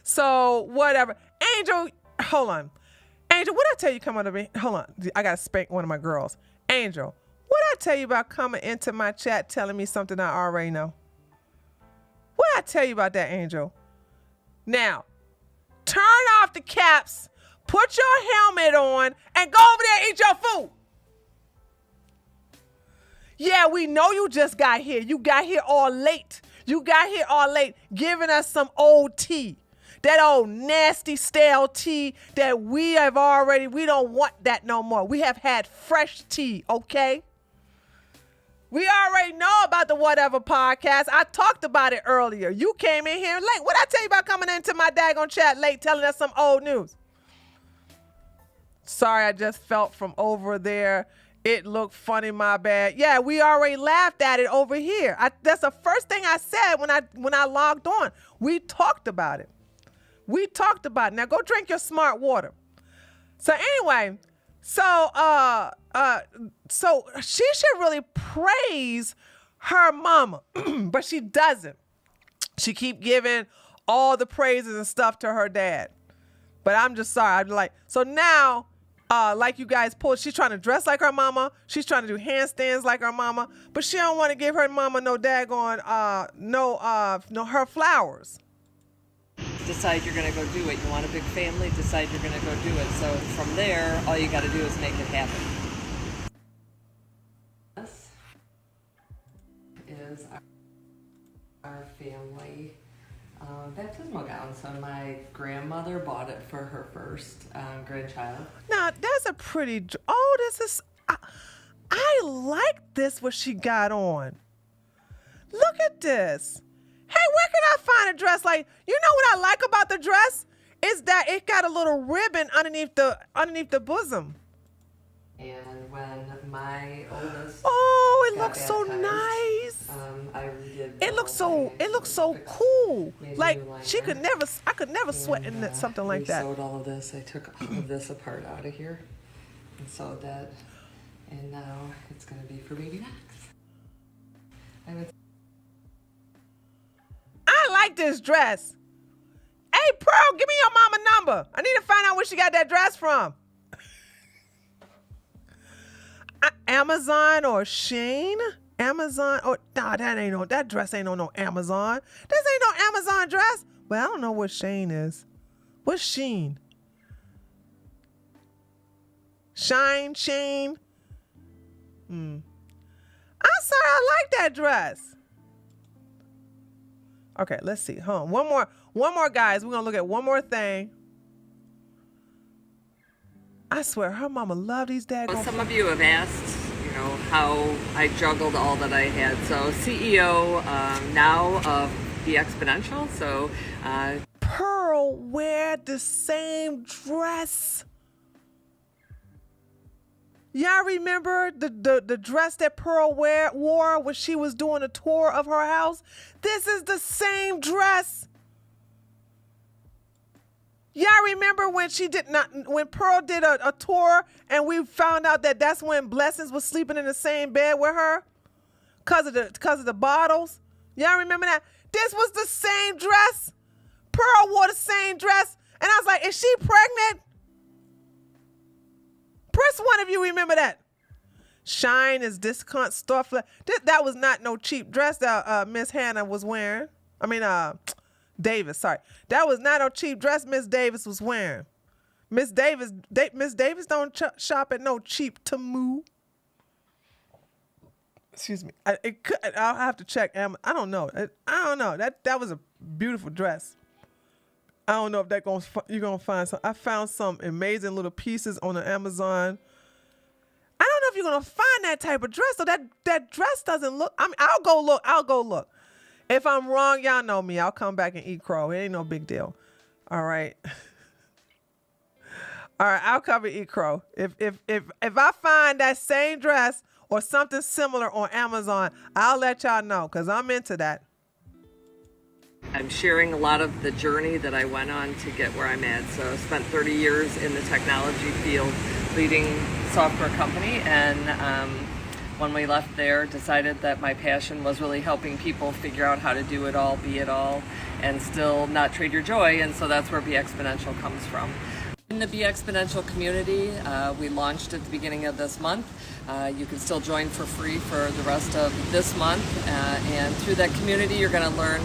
So whatever. Angel, hold on. Angel, what did I tell you come on to me? Hold on. I got to spank one of my girls. Angel, what did I tell you about coming into my chat telling me something I already know? What did I tell you about that, Angel? Now, turn off the caps, put your helmet on, and go over there and eat your food. Yeah, we know you just got here. You got here all late. You got here all late giving us some old tea. That old nasty stale tea that we don't want that no more. We have had fresh tea, okay? We already know about the Whatever podcast. I talked about it earlier. You came in here late. What I tell you about coming into my daggone chat late telling us some old news? Sorry, I just felt from over there. It looked funny, my bad. Yeah, we already laughed at it over here. That's the first thing I said when I logged on. We talked about it. Now go drink your smart water. So anyway, so she should really praise her mama, but she doesn't. She keep giving all the praises and stuff to her dad. But I'm just sorry. I'm like, so now, like you guys pulled, she's trying to dress like her mama. She's trying to do handstands like her mama, but she don't want to give her mama no daggone, her flowers. Decide you're going to go do it. You want a big family, decide you're going to go do it. So from there, all you got to do is make it happen. This is our family baptismal gown. So my grandmother bought it for her first grandchild. Now, that's a pretty... Oh, this is... I like this, what she got on. Look at this. Hey, where can I find a dress like... You know what I like about the dress? Is that it got a little ribbon underneath the bosom. And when my oldest... Oh, it looks so baptized, nice. I redid It looks so cool. Like I could never sweat in something like that. I sewed all of this. I took all of this apart out of here and sewed that. And now it's going to be for baby Max. I like this dress. Hey, Pearl, give me your mama number. I need to find out where she got that dress from. Amazon or Shein? Amazon? Oh, nah, that dress ain't on no Amazon. This ain't no Amazon dress. Well, I don't know what Shein is. What's Shein? Shein? I'm sorry, I like that dress. Okay, let's see. One more, guys. We're gonna look at one more thing. I swear, her mama loved these daggone. Some of you have asked, how I juggled all that I had. So CEO now of Be Exponential. So Pearl wear the same dress. Y'all remember the dress that Pearl wore when she was doing a tour of her house? This is the same dress. Y'all remember when when Pearl did a tour and we found out that that's when Blessings was sleeping in the same bed with her? Cause of the bottles? Y'all remember that? This was the same dress. Pearl wore the same dress. And I was like, is she pregnant? Press one if you remember that. Shine is discount store. That was not no cheap dress that Miss Hannah was wearing. Davis, sorry. That was not a cheap dress Miss Davis was wearing. Miss Davis don't shop at no cheap Temu. Excuse me. I'll have to check. I don't know. That was a beautiful dress. I don't know if you're gonna find some. I found some amazing little pieces on the Amazon. I don't know if you're gonna find that type of dress. So that dress doesn't look. I'll go look. If I'm wrong, y'all know me. I'll come back and eat crow. It ain't no big deal. All right. All right, I'll cover eat crow. If I find that same dress or something similar on Amazon, I'll let y'all know because I'm into that. I'm sharing a lot of the journey that I went on to get where I'm at. So I spent 30 years in the technology field leading software company, and when we left there, decided that my passion was really helping people figure out how to do it all, be it all, and still not trade your joy, and so that's where Be Exponential comes from. In the Be Exponential community, we launched at the beginning of this month. You can still join for free for the rest of this month, and through that community you're going to learn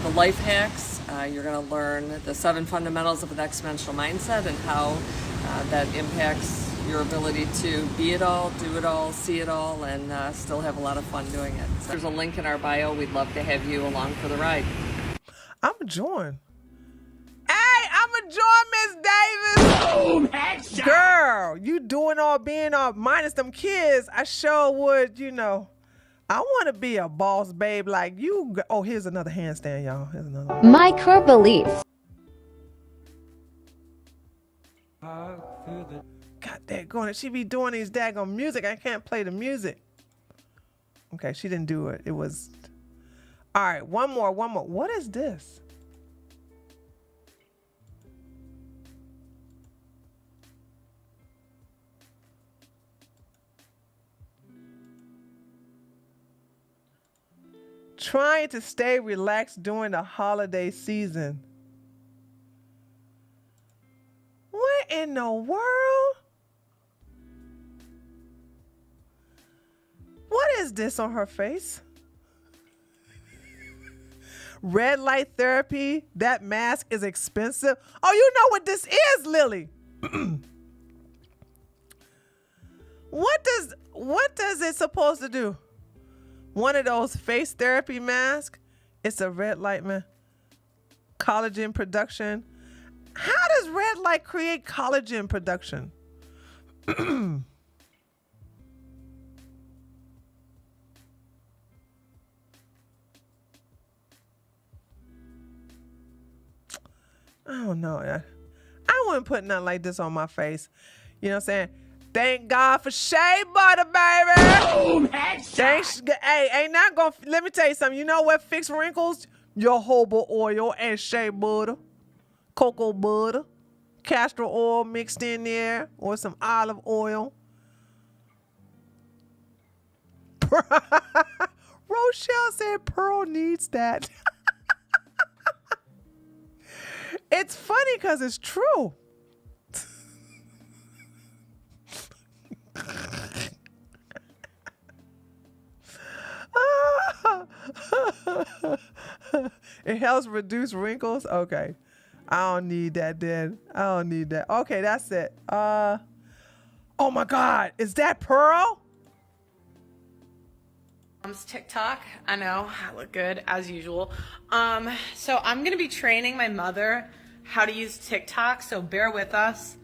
the life hacks, you're going to learn the 7 fundamentals of an exponential mindset and how that impacts your ability to be it all, do it all, see it all, and still have a lot of fun doing it. So there's a link in our bio. We'd love to have you along for the ride. I'm a join. Hey, I'm a join, Miss Davis. Boom, headshot. Girl, you being all minus them kids. I sure would, I want to be a boss babe like you. Oh, here's another handstand, y'all. Here's another one. My core beliefs. God daggone it. She be doing these daggone music. I can't play the music. Okay, she didn't do it. It was... All right, one more. What is this? Trying to stay relaxed during the holiday season. What in the world? What is this on her face? Red light therapy. That mask is expensive. Oh, you know what this is, Lily. What does it supposed to do? One of those face therapy masks. It's a red light, man. Collagen production. How does red light create collagen production? I don't know. I wouldn't put nothing like this on my face. You know what I'm saying? Thank God for shea butter, baby. Boom, headshot. Hey, ain't not gonna. Let me tell you something. You know what fix wrinkles? Jojoba oil and shea butter, cocoa butter, castor oil mixed in there, or some olive oil. Rochelle said Pearl needs that. It's funny because it's true. It helps reduce wrinkles. Okay. I don't need that then. I don't need that. Okay, that's it. Oh my God. Is that Pearl? TikTok. I know I look good as usual. So I'm gonna be training my mother how to use TikTok, so bear with us.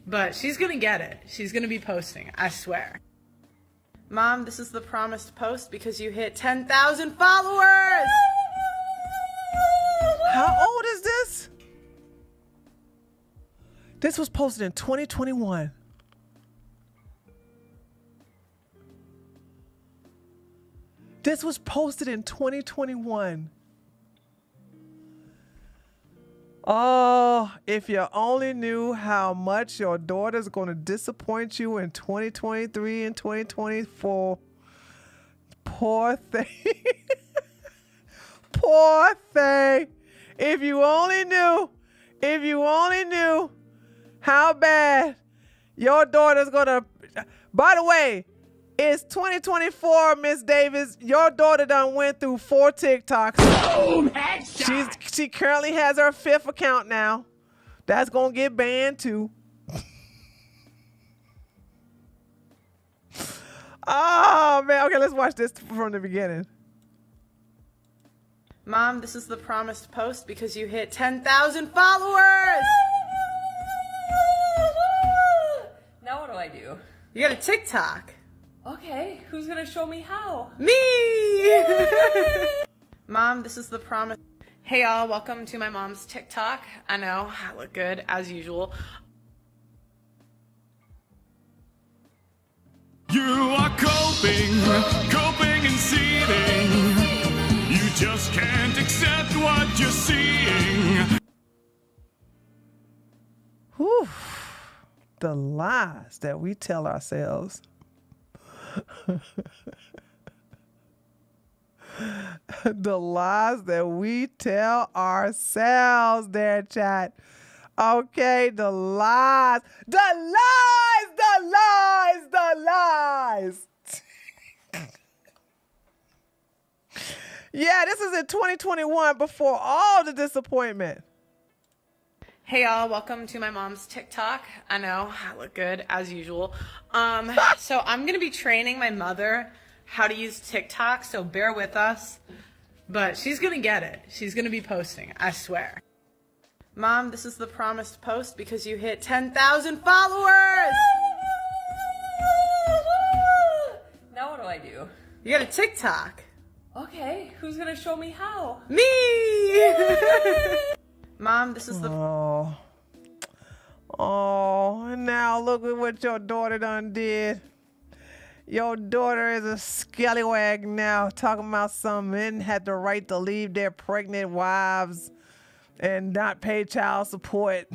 But she's gonna get it. She's gonna be posting, I swear. Mom, this is the promised post because you hit 10,000 followers! How old is this? This was posted in 2021. This was posted in 2021. Oh, if you only knew how much your daughter's going to disappoint you in 2023 and 2024. Poor thing. Poor thing. If you only knew how bad your daughter's going to... By the way, it's 2024, Miss Davis. Your daughter done went through 4 TikToks. Boom, headshot. She currently has her 5th account now. That's gonna get banned too. Oh man, okay, let's watch this from the beginning. Mom, this is the promised post because you hit 10,000 followers! Now what do I do? You got a TikTok. Okay, who's gonna show me how? Me! Mom, this is the promise. Hey y'all, welcome to my mom's TikTok. I know, I look good as usual. You are coping and seething. You just can't accept what you're seeing. Whew. The lies that we tell ourselves. The lies that we tell ourselves there, chat. Okay, the lies. The lies, the lies, the lies. Yeah, this is in 2021 before all the disappointment. Hey y'all, welcome to my mom's TikTok. I know, I look good as usual. So I'm gonna be training my mother how to use TikTok, so bear with us. But she's gonna get it. She's gonna be posting, I swear. Mom, this is the promised post because you hit 10,000 followers! Now what do I do? You got a TikTok. Okay, who's gonna show me how? Me! Mom, this is the... Oh, and now look at what your daughter done did. Your daughter is a scallywag now, talking about some men had the right to leave their pregnant wives and not pay child support.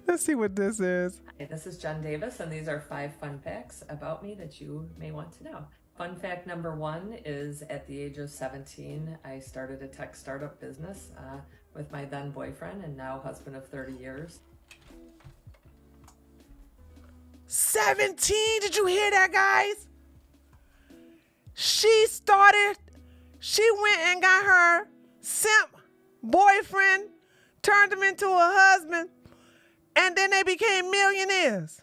Let's see what this is. Hi, this is Jen Davis, and these are 5 fun facts about me that you may want to know. Fun fact number 1 is at the age of 17, I started a tech startup business with my then boyfriend and now husband of 30 years. 17, did you hear that, guys? She went and got her simp boyfriend, turned him into a husband, and then they became millionaires.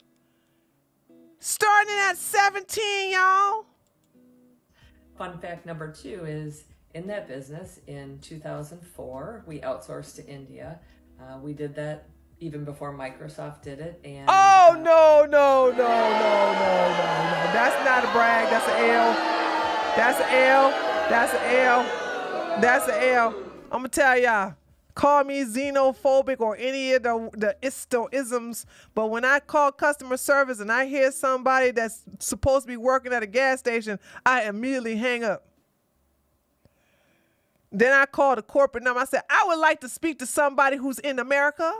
Starting at 17, y'all. Fun fact number 2 is in that business in 2004, we outsourced to India. We did that even before Microsoft did it. And no. That's not a brag. That's an L. That's an L. That's an L. That's an L. I'm going to tell y'all. Call me xenophobic or any of the istoisms, but when I call customer service and I hear somebody that's supposed to be working at a gas station, I immediately hang up. Then I call the corporate number. I said, I would like to speak to somebody who's in America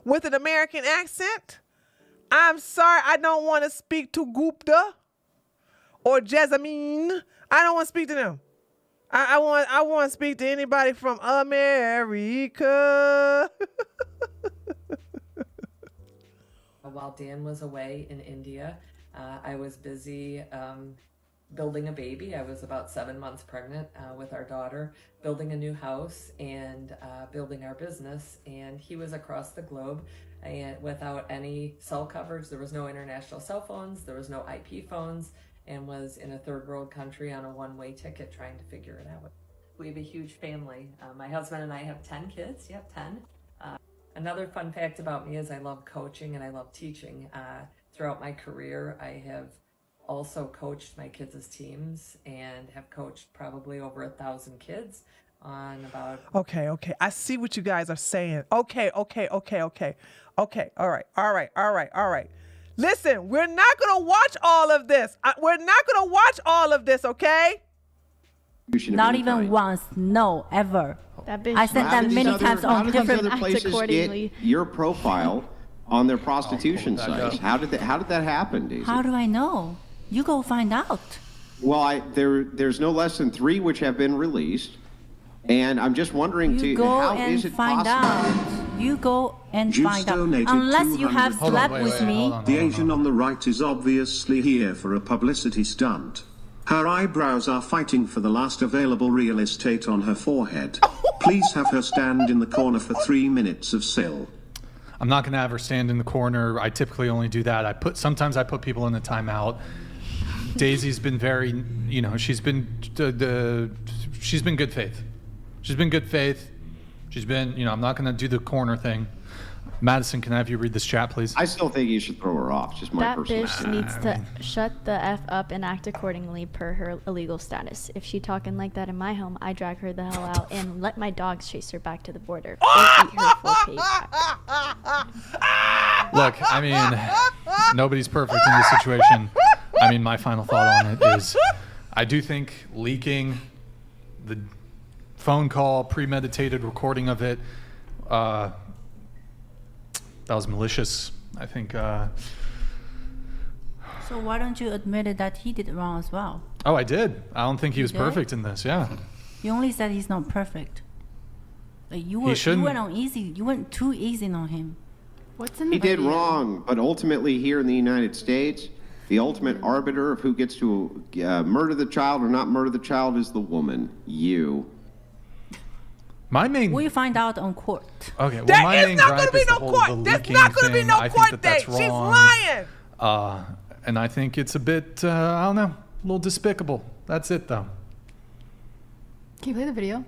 with an American accent. I'm sorry, I don't want to speak to Gupta or Jessamine. I don't want to speak to them. I want to speak to anybody from America. While Dan was away in India, I was busy building a baby. I was about 7 months pregnant with our daughter, building a new house and building our business. And he was across the globe and without any cell coverage. There was no international cell phones. There was no IP phones. And was in a third world country on a one-way ticket trying to figure it out. We have a huge family. My husband and I have 10 kids. Yep, 10. Another fun fact about me is I love coaching and I love teaching. Throughout my career, I have also coached my kids' teams and have coached probably over 1,000 kids on about... Okay. I see what you guys are saying. Okay. All right. Listen, we're not going to watch all of this. Okay? Not even once. No, ever. That bitch. I said that many times on different... Other places get your profile on their prostitution sites. How did that happen, Daisy? How do I know? You go find out. Well, there's no less than 3 which have been released, and I'm just wondering how is it possible? You go and Juice find out. donated Unless you have $200. slept with me. The Asian on the right is obviously here for a publicity stunt. Her eyebrows are fighting for the last available real estate on her forehead. Please have her stand in the corner for 3 minutes of sill. I'm not going to have her stand in the corner. I typically only do that. Sometimes I put people in the timeout. Daisy's been very, she's been good faith. She's been, I'm not going to do the corner thing. Madison, can I have you read this chat, please? I still think you should throw her off. Just my personal That bitch needs to shut the F up and act accordingly per her illegal status. If she talking like that in my home, I drag her the hell out and let my dogs chase her back to the border. Or eat her full payback. Look, I mean, nobody's perfect in this situation. I mean, my final thought on it is I do think leaking the phone call, premeditated recording of it, that was malicious. I think. So why don't you admit it that he did it wrong as well? Oh, I did. I don't think he was perfect in this. Yeah. You only said he's not perfect. Like you went on easy. You went too easy on him. What's in the He did wrong, but ultimately here in the United States, the ultimate arbiter of who gets to murder the child or not murder the child is the woman. You. We'll find out on court. Okay, well, my main gripe is the whole There's not going to be no court date. She's lying. And I think it's a bit, I don't know, a little despicable. That's it, though. Can you play the video?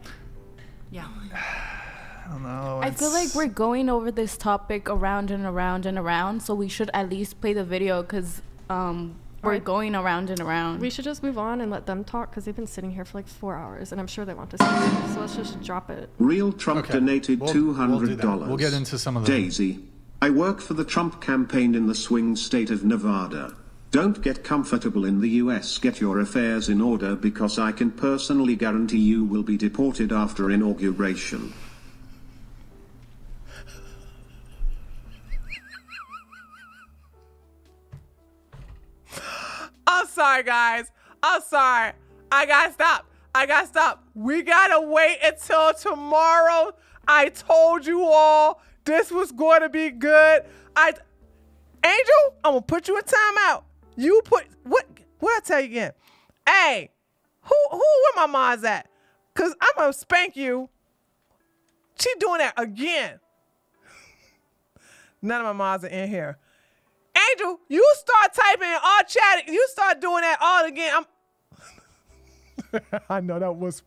Yeah. I don't know. I feel like we're going over this topic around and around and around, so we should at least play the video because we're going around and around. We should just move on and let them talk because they've been sitting here for like 4 hours and I'm sure they want to see. So let's just drop it. Real Trump donated $200. We'll get into some of them. Daisy, I work for the Trump campaign in the swing state of Nevada. Don't get comfortable in the US. Get your affairs in order because I can personally guarantee you will be deported after inauguration. I'm sorry, guys. I'm sorry. I gotta stop. We gotta wait until tomorrow. I told you all this was going to be good. Angel, I'm gonna put you in timeout. You put what I tell you again? Hey, where my mom's at? Cause I'm gonna spank you. She doing that again. None of my moms are in here. Angel, you start typing in all chatting. You start doing that all again. I know that was.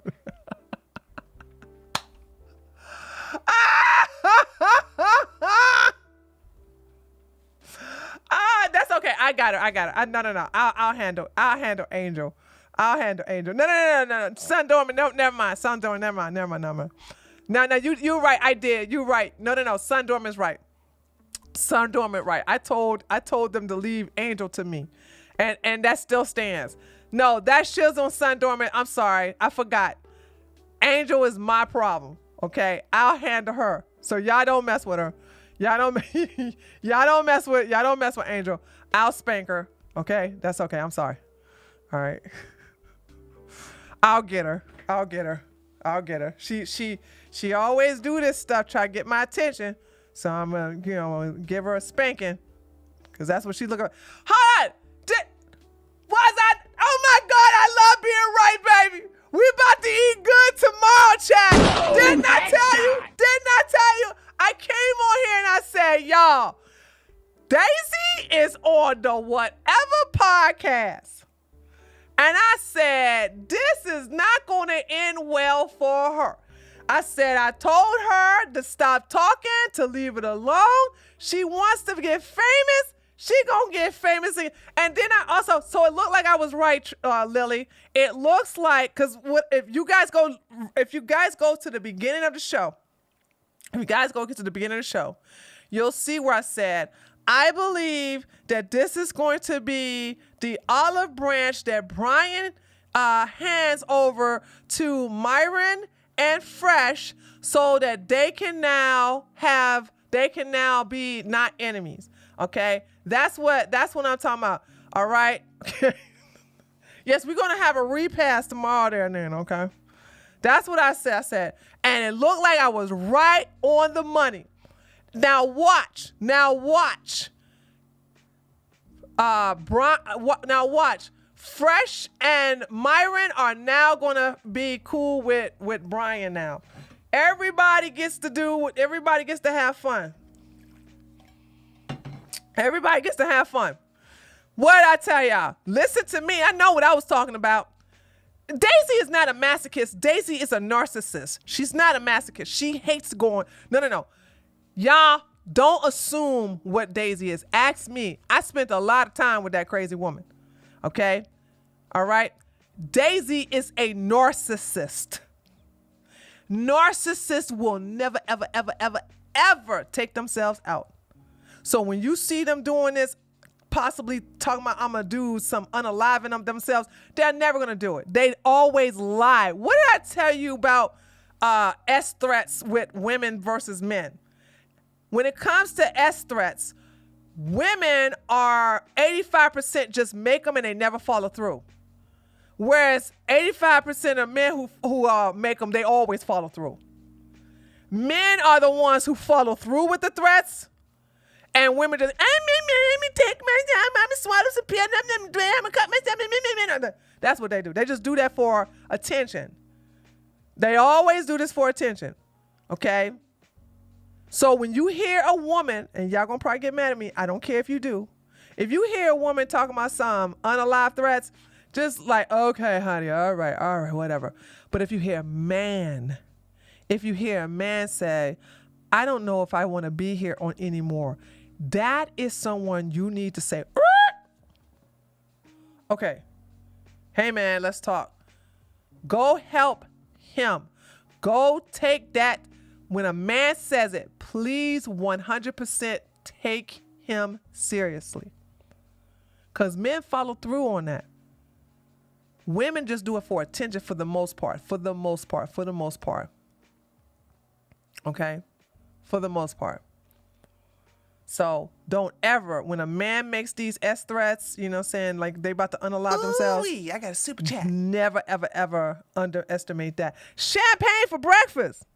That's okay. I got her. No. I'll handle Angel. No. Sun Dorman. No, never mind. Sun Dorman. Never mind. No. You're right. I did. You're right. No. Sun Dorman's right. Sun Dormant, right? I told them to leave Angel to me, and that still stands. No, that shit's on Sun Dormant. I'm sorry, I forgot. Angel is my problem. Okay, I'll handle her. So y'all don't mess with her. Y'all don't mess with Angel. I'll spank her. Okay, that's okay. I'm sorry. All right. I'll get her. She always do this stuff, try to get my attention. So I'm gonna, give her a spanking, cause that's what she's looking. Hold on, was I? Oh my God, I love being right, baby. We about to eat good tomorrow, chat. Didn't I tell you? I came on here and I said, y'all, Daisy is on the Whatever podcast, And I said, this is not going to end well for her. I said, I told her to stop talking, to leave it alone. She wants to get famous. She gonna get famous. And then I also, so it looked like I was right, Lily. It looks like, because if you guys go to the beginning of the show, you'll see where I said, I believe that this is going to be the olive branch that Brian hands over to Myron and Fresh so that they can now be not enemies. Okay? That's what I'm talking about. All right? Yes, we're going to have a repass tomorrow there and then, okay? That's what I said. And it looked like I was right on the money. Now watch. Now watch. Fresh and Myron are now gonna be cool with Brian now. Everybody gets to have fun. Everybody gets to have fun. What did I tell y'all? Listen to me. I know what I was talking about. Daisy is not a masochist. Daisy is a narcissist. She's not a masochist. She hates going. No. Y'all don't assume what Daisy is. Ask me. I spent a lot of time with that crazy woman. Okay? All right? Daisy is a narcissist. Narcissists will never, ever, ever, ever, ever take themselves out. So when you see them doing this, possibly talking about I'm going to do some unaliving themselves, they're never going to do it. They always lie. What did I tell you about S threats with women versus men? When it comes to S threats, women are 85% just make them and they never follow through. Whereas 85% of men who make them, they always follow through. Men are the ones who follow through with the threats, and women just, let me take my time, I'm gonna swallow some pills, I'm gonna cut myself. That's what they do. They just do that for attention. They always do this for attention. Okay? So when you hear a woman, and y'all gonna probably get mad at me, I don't care if you do. If you hear a woman talking about some unalive threats, just like, okay, honey, all right, whatever. But if you hear a man say, I don't know if I want to be here on anymore, that is someone you need to say, okay, hey man, let's talk. Go help him. Go take that. When a man says it, please 100% take him seriously. Because men follow through on that. Women just do it for attention for the most part. Okay? For the most part. So don't ever, when a man makes these S threats, you know, saying like they about to unalive themselves. I got a super chat. Never, ever, ever underestimate that. Champagne for breakfast.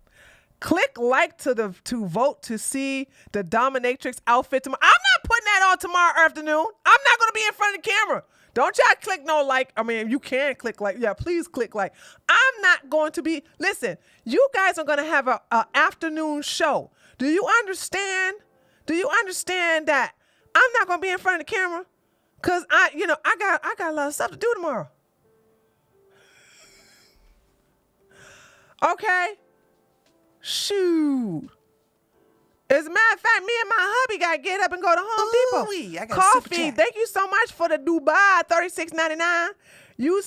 Click like to vote to see the dominatrix outfit tomorrow. I'm not putting that on tomorrow afternoon. I'm not going to be in front of the camera. Don't y'all click no like. I mean, you can click like. Yeah, please click like. I'm not going to be. Listen, you guys are going to have a afternoon show. Do you understand? Do you understand that I'm not going to be in front of the camera? Because I got a lot of stuff to do tomorrow. Okay? Shoot. As a matter of fact, me and my hubby got to get up and go to Home Depot. I got coffee. Thank you so much for the Dubai $36.99. You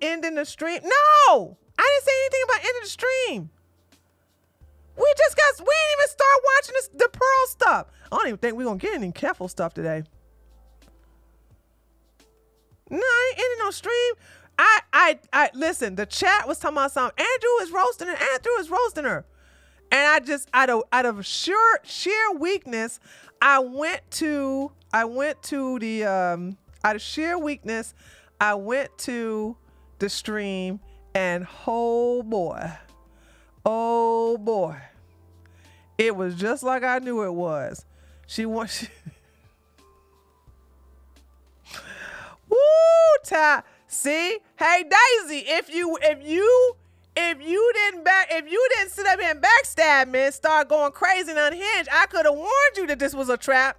ending the stream. No, I didn't say anything about ending the stream. We didn't even start watching the Pearl stuff. I don't even think we're going to get any Keffals stuff today. No, I ain't ending no stream. I listen, the chat was talking about something. Andrew is roasting her. And I just, out of sheer weakness, out of sheer weakness, I went to the stream and oh boy, it was just like I knew it was. Woo, see, hey Daisy, if you didn't sit up here and backstab me and start going crazy and unhinged, I could have warned you that this was a trap.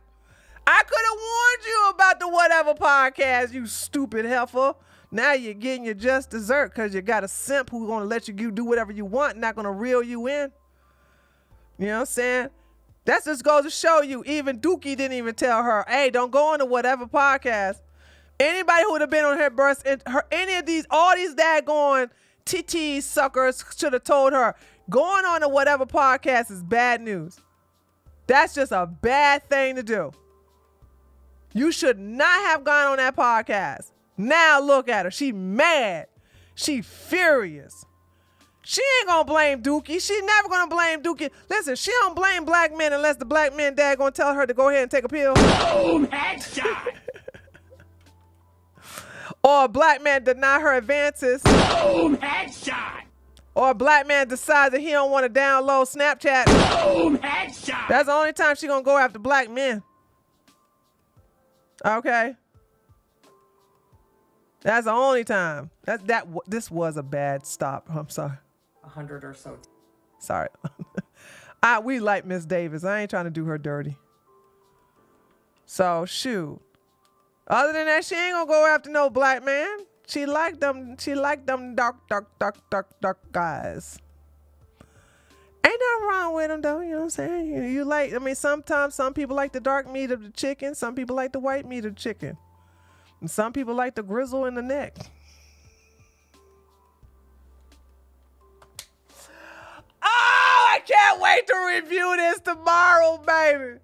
I could have warned you about the whatever podcast, you stupid heifer. Now you're getting your just dessert because you got a simp who's going to let you do whatever you want, not going to reel you in. You know what I'm saying? That just goes to show you, even Dookie didn't even tell her, hey, don't go on to whatever podcast. Anybody who would have been on her breast, any of these, all these daggone TT suckers should have told her, going on to whatever podcast is bad news. That's just a bad thing to do. You should not have gone on that podcast. Now look at her. She mad. She furious. She ain't gonna blame Dookie. She never gonna blame Dookie. Listen, she don't blame black men unless the black men dad gonna tell her to go ahead and take a pill. Boom, headshot. Or a black man deny her advances. Boom, headshot. Or a black man decides that he don't want to download Snapchat. Boom, headshot. That's the only time she gonna go after black men. Okay. That's the only time. This was a bad stop. I'm sorry. 100 or so. Sorry. We like Miss Davis. I ain't trying to do her dirty. So shoot. Other than that, she ain't gonna go after no black man. She like them dark guys. Ain't nothing wrong with them though, you know what I'm saying? You like, I mean, sometimes some people like the dark meat of the chicken, some people like the white meat of the chicken. And some people like the grizzle in the neck. Oh, I can't wait to review this tomorrow, baby.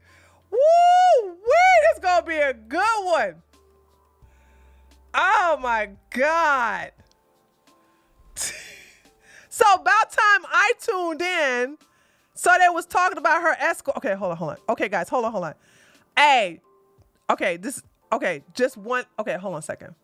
Woo! This gonna be a good one. Oh my God. So about time I tuned in. So they was talking about her escort. Okay, hold on. Okay, guys, hold on. Hey, okay, just one. Okay, hold on a second.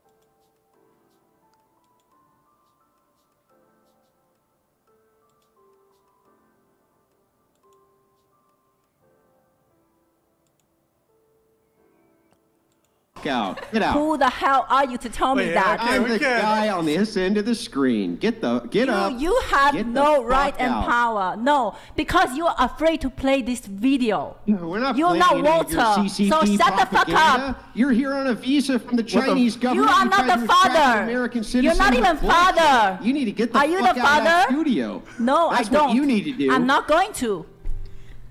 Get out. Who the hell are you to tell me that? I'm the guy on this end of the screen. Get up. You have no right and power. No, because you are afraid to play this video. No, we're not You're playing not your Walter. CCP So shut the fuck propaganda. up. You're here on a visa from the Chinese government. You are not the father. American You're not even father. You need to get the Are you fuck the out of that father? studio. No, That's I don't. what you need to do. I'm not going to.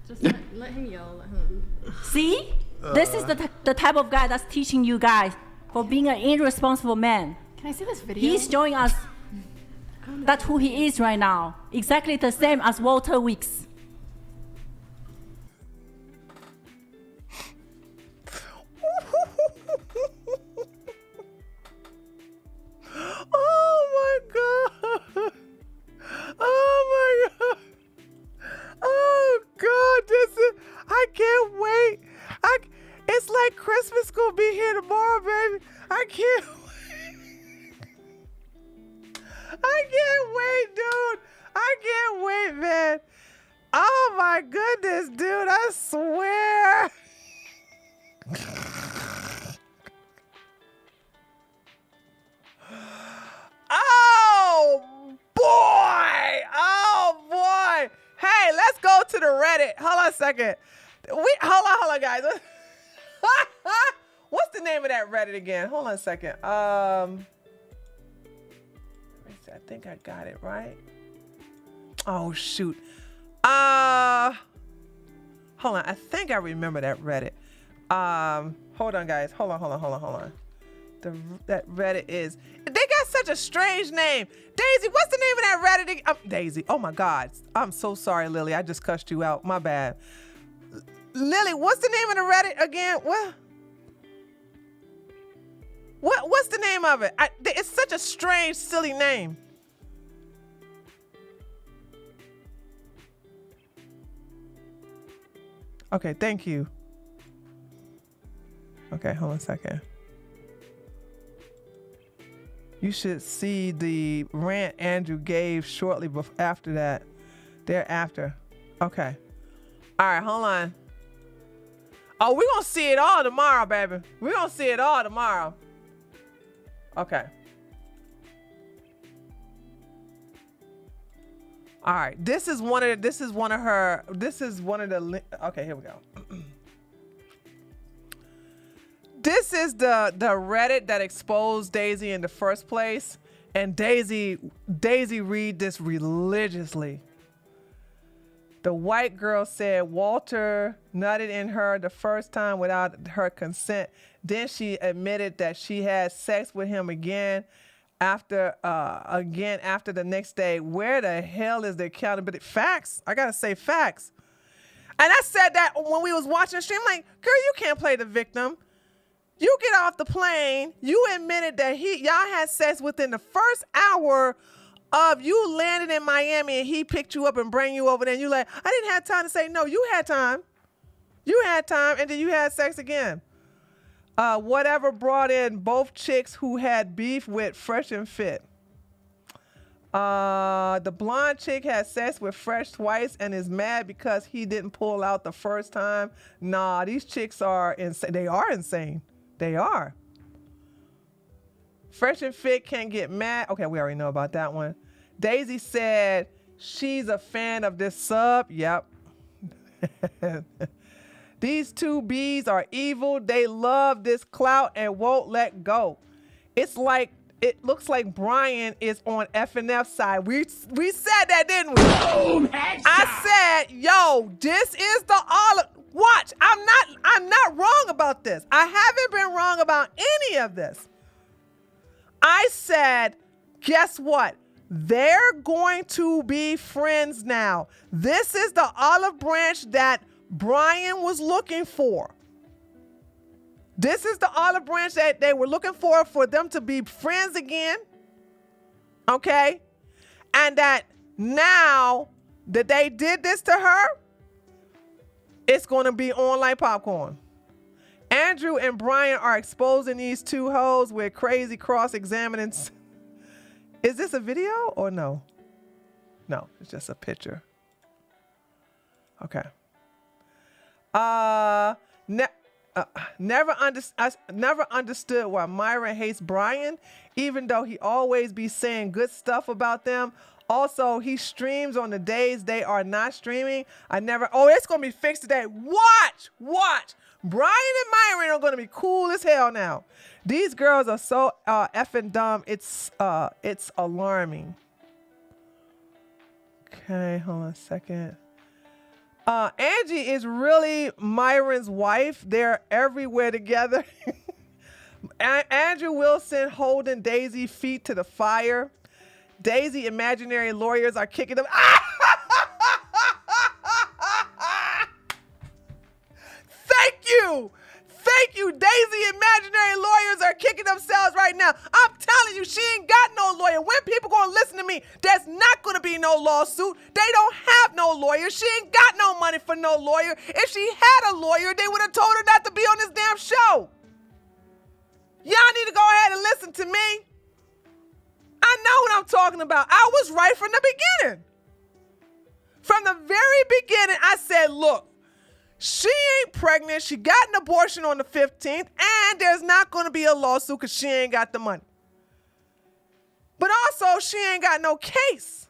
Just let him yell. Let him. See? This is the type of guy that's teaching you guys for being an irresponsible man. Can I see this video? He's showing us that's who he is right now. Exactly the same as Walter Weeks. Oh my God. Oh my God. Oh God, I can't wait. It's like Christmas gonna be here tomorrow, baby. I can't wait. I can't wait, dude. I can't wait, man. Oh my goodness, dude. I swear. Oh boy. Oh boy. Hey, let's go to the Reddit. Hold on a second. Hold on, guys. What's the name of that Reddit again? Hold on a second. Let me see. I think I got it right. Oh shoot. Hold on. I think I remember that Reddit. Hold on, guys. Hold on. That Reddit is. They got such a strange name. Daisy, what's the name of that Reddit? Daisy. Oh my God. I'm so sorry, Lily. I just cussed you out. My bad. Lily, what's the name of the Reddit again? What's the name of it? It's such a strange, silly name. Okay, thank you. Okay, hold on a second. You should see the rant Andrew gave shortly after that. Thereafter. Okay. All right, hold on. Oh, we're going to see it all tomorrow, baby. We're going to see it all tomorrow. Okay. All right. This is one of the, okay, here we go. This is the Reddit that exposed Daisy in the first place, and Daisy read this religiously. The white girl said Walter nutted in her the first time without her consent. Then she admitted that she had sex with him again after the next day. Where the hell is the accountability? Facts. I gotta say facts. And I said that when we was watching the stream, like, girl, you can't play the victim. You get off the plane. You admitted that y'all had sex within the first hour of you landing in Miami, and he picked you up and bring you over there. And you like, I didn't have time to say no. You had time. You had time, and then you had sex again. Whatever brought in both chicks who had beef with Fresh and Fit. The blonde chick had sex with Fresh twice and is mad because he didn't pull out the first time. Nah, these chicks are insane. They are insane. They are. Fresh and Fit can't get mad. Okay, we already know about that one. Daisy said she's a fan of this sub. Yep. These two B's are evil. They love this clout and won't let go. It looks like Brian is on FNF's side. We said that, didn't we? Boom, I said, yo, this is the all. Watch, I'm not wrong about this. I haven't been wrong about any of this. I said, guess what? They're going to be friends now. This is the olive branch that Brian was looking for. This is the olive branch that they were looking for them to be friends again. Okay? And that now that they did this to her, it's going to be on like popcorn. Andrew and Brian are exposing these two hoes with crazy cross-examining. Is this a video or no? No, it's just a picture. Okay. Never understood why Myron hates Brian, even though he always be saying good stuff about them. Also, he streams on the days they are not streaming. It's going to be fixed today. Watch. Brian and Myron are going to be cool as hell now. These girls are so effing dumb. It's alarming. Okay, hold on a second. Angie is really Myron's wife. They're everywhere together. Andrew Wilson holding Daisy feet to the fire. Daisy imaginary lawyers are kicking them. Thank you. Daisy imaginary lawyers are kicking themselves right now. I'm telling you, she ain't got no lawyer. When people gonna listen to me, there's not gonna be no lawsuit. They don't have no lawyer. She ain't got no money for no lawyer. If she had a lawyer, they would have told her not to be on this damn show. Y'all need to go ahead and listen to me. I know what I'm talking about. I was right from the beginning. From the very beginning, I said, look, she ain't pregnant. She got an abortion on the 15th, and there's not going to be a lawsuit because she ain't got the money. But also, she ain't got no case.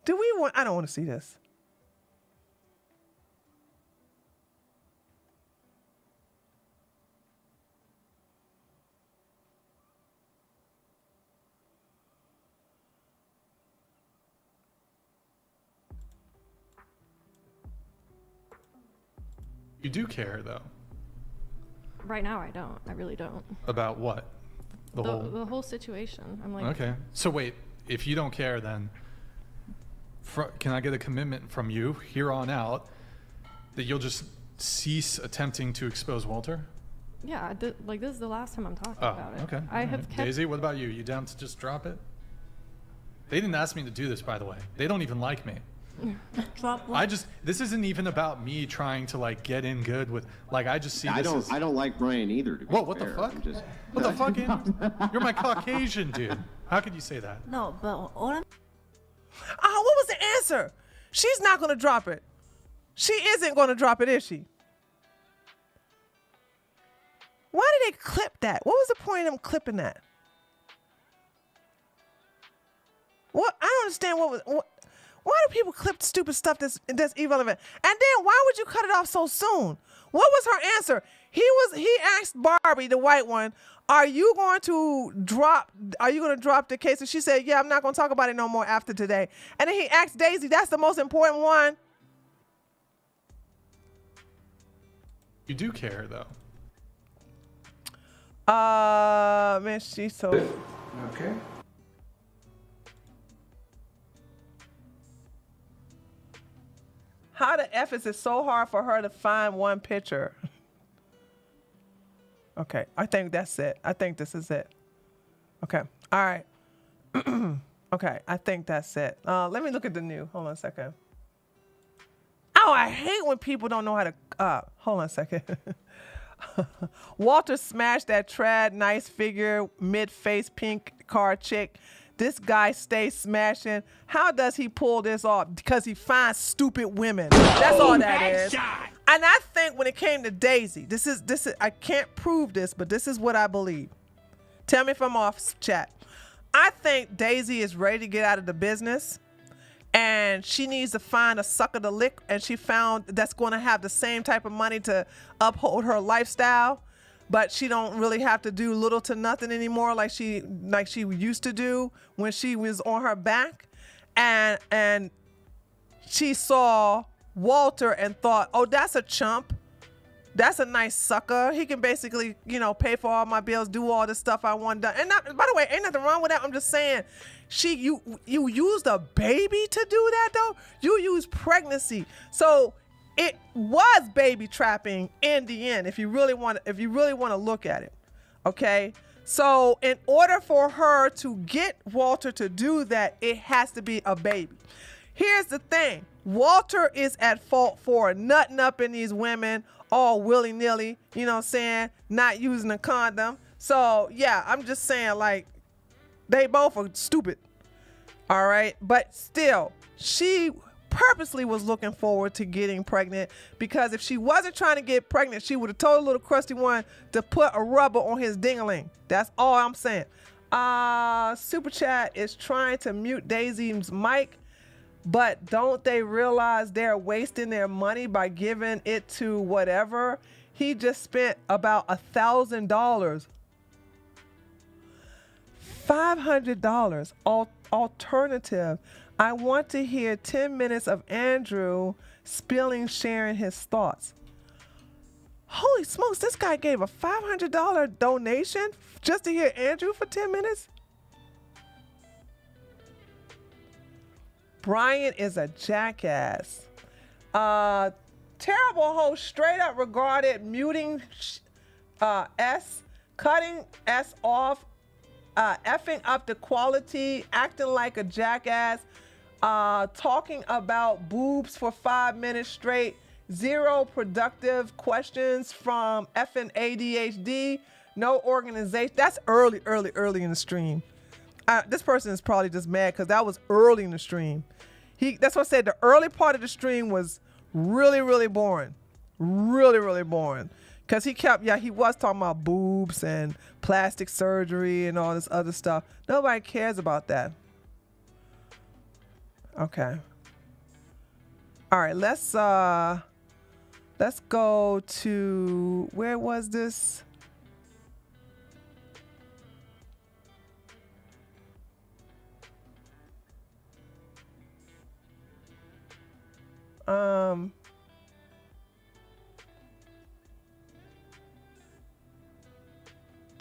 I don't want to see this. You do care, though. Right now, I don't. I really don't. About what? The whole situation. I'm like... Okay. So wait, if you don't care, then can I get a commitment from you here on out that you'll just cease attempting to expose Walter? Yeah, this is the last time I'm talking about it. Okay. I have kept... Daisy, what about you? You down to just drop it? They didn't ask me to do this, by the way. They don't even like me. Drop what? This isn't even about me trying to like get in good with, like, I just see I don't like Brian either, to be what fair. the fuck? What the fuck? You're my Caucasian dude. How could you say that? No, but all I'm... What was the answer? She's not going to drop it. She isn't going to drop it, is she? Why did they clip that? What was the point of them clipping that? What? I don't understand what Why do people clip stupid stuff that's irrelevant? And then why would you cut it off so soon? What was her answer? He asked Barbie, the white one, are you going to drop the case? And she said, yeah, I'm not going to talk about it no more after today. And then he asked Daisy, that's the most important one. You do care, though. Man, she's so... Okay. How the F is it so hard for her to find one picture? Okay, I think that's it. I think this is it. Okay, all right. Okay, I think that's it. Let me look at the new. Hold on a second. Oh, I hate when people don't know how to... hold on a second. Walter smashed that trad nice figure mid-face pink car chick. This guy stays smashing. How does he pull this off? Because he finds stupid women. That's all that is. And I think when it came to Daisy, this is I can't prove this, but this is what I believe. Tell me if I'm off, chat. I think Daisy is ready to get out of the business, and she needs to find a sucker to lick, and she found that's going to have the same type of money to uphold her lifestyle. But she don't really have to do little to nothing anymore like she used to do when she was on her back. And she saw Walter and thought, oh, that's a chump. That's a nice sucker. He can basically, pay for all my bills, do all the stuff I want done. And by the way, ain't nothing wrong with that. I'm just saying, you used a baby to do that though. You used pregnancy. So it was baby trapping in the end, if you really want to look at it. Okay? So in order for her to get Walter to do that, it has to be a baby. Here's the thing. Walter is at fault for nutting up in these women all willy-nilly, not using a condom. So yeah, I'm just saying, like, they both are stupid. All right? But still, she purposely was looking forward to getting pregnant, because if she wasn't trying to get pregnant, she would have told the little crusty one to put a rubber on his ding-a-ling. That's all I'm saying. Super Chat is trying to mute Daisy's mic, but don't they realize they're wasting their money by giving it to whatever? He just spent about $1,000. $500 alternative. I want to hear 10 minutes of Andrew sharing his thoughts. Holy smokes, this guy gave a $500 donation just to hear Andrew for 10 minutes? Brian is a jackass. Terrible host, straight up regarded muting S, cutting S off, effing up the quality, acting like a jackass, talking about boobs for 5 minutes straight, zero productive questions from effing ADHD, no organization. That's early in the stream. This person is probably just mad because that was early in the stream. That's what I said. The early part of the stream was really, really boring. Really, really boring. Because he was talking about boobs and plastic surgery and all this other stuff. Nobody cares about that. Okay. All right, let's go to, where was this?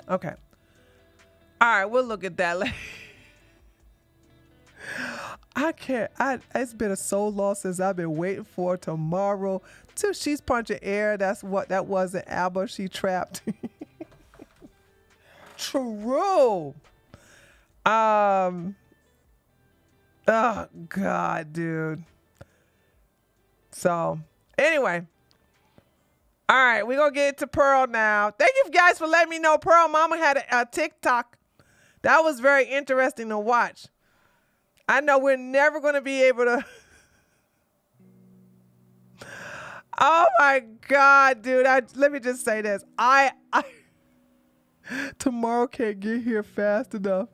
Okay. All right, we'll look at that later. I can't. It's been so long since I've been waiting for tomorrow till she's punching air. That wasn't Alba. She trapped. True. Oh God, dude. So anyway. All right, we're going to get to Pearl now. Thank you guys for letting me know Pearl Mama had a TikTok. That was very interesting to watch. I know we're never going to be able to. Oh my God, dude. Let me just say this. Tomorrow can't get here fast enough.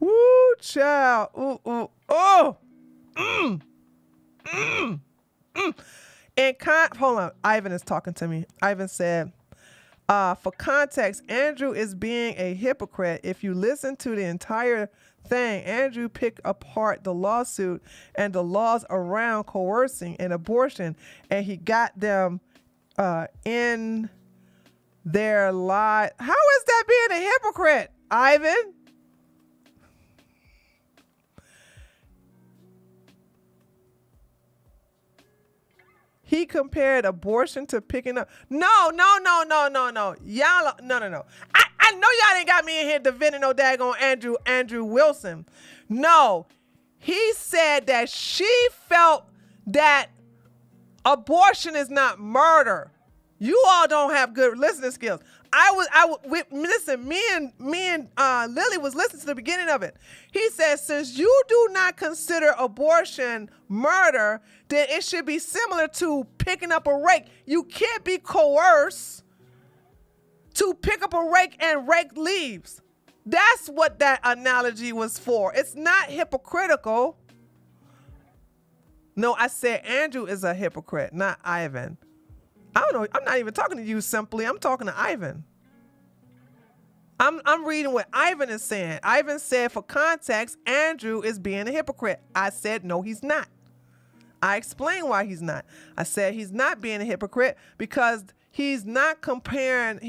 Woo, child. Ooh, ooh. Oh. Hold on. Ivan is talking to me. Ivan said, for context, Andrew is being a hypocrite. If you listen to the entire thing, Andrew picked apart the lawsuit and the laws around coercing and abortion, and he got them in their lie. How is that being a hypocrite, Ivan? He compared abortion to picking up. No. Y'all, no. I know y'all ain't got me in here defending no daggone Andrew Wilson. No. He said that she felt that abortion is not murder. You all don't have good listening skills. Listen, me and Lily was listening to the beginning of it. He said, since you do not consider abortion murder, then it should be similar to picking up a rake. You can't be coerced to pick up a rake and rake leaves. That's what that analogy was for. It's not hypocritical. No, I said Andrew is a hypocrite, not Ivan. I don't know. I'm not even talking to you simply. I'm talking to Ivan. I'm reading what Ivan is saying. Ivan said, for context, Andrew is being a hypocrite. I said, no, he's not. I explained why he's not. I said he's not being a hypocrite because he's not downplaying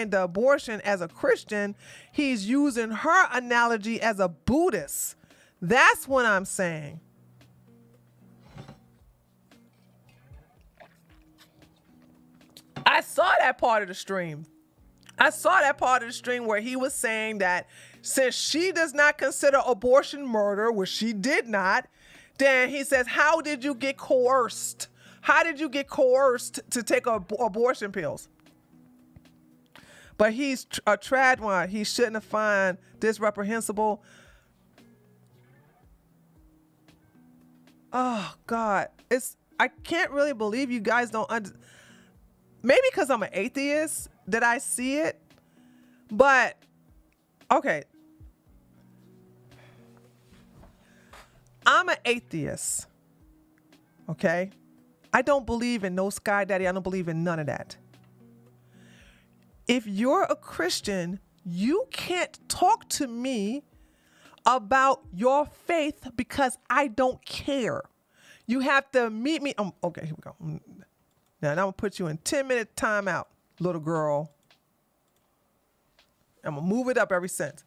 the abortion as a Christian. He's using her analogy as a Buddhist. That's what I'm saying. I saw that part of the stream. Where he was saying that since she does not consider abortion murder, which she did not, then he says, how did you get coerced? How did you get coerced to take abortion pills? But he's a trad one. He shouldn't have found this reprehensible. Oh, God. I can't really believe you guys don't understand. Maybe because I'm an atheist that I see it, but okay. I'm an atheist, okay? I don't believe in no sky daddy. I don't believe in none of that. If you're a Christian, you can't talk to me about your faith because I don't care. You have to meet me. Okay, here we go. Now, I'm going to put you in 10-minute timeout, little girl. I'm going to move it up every sentence.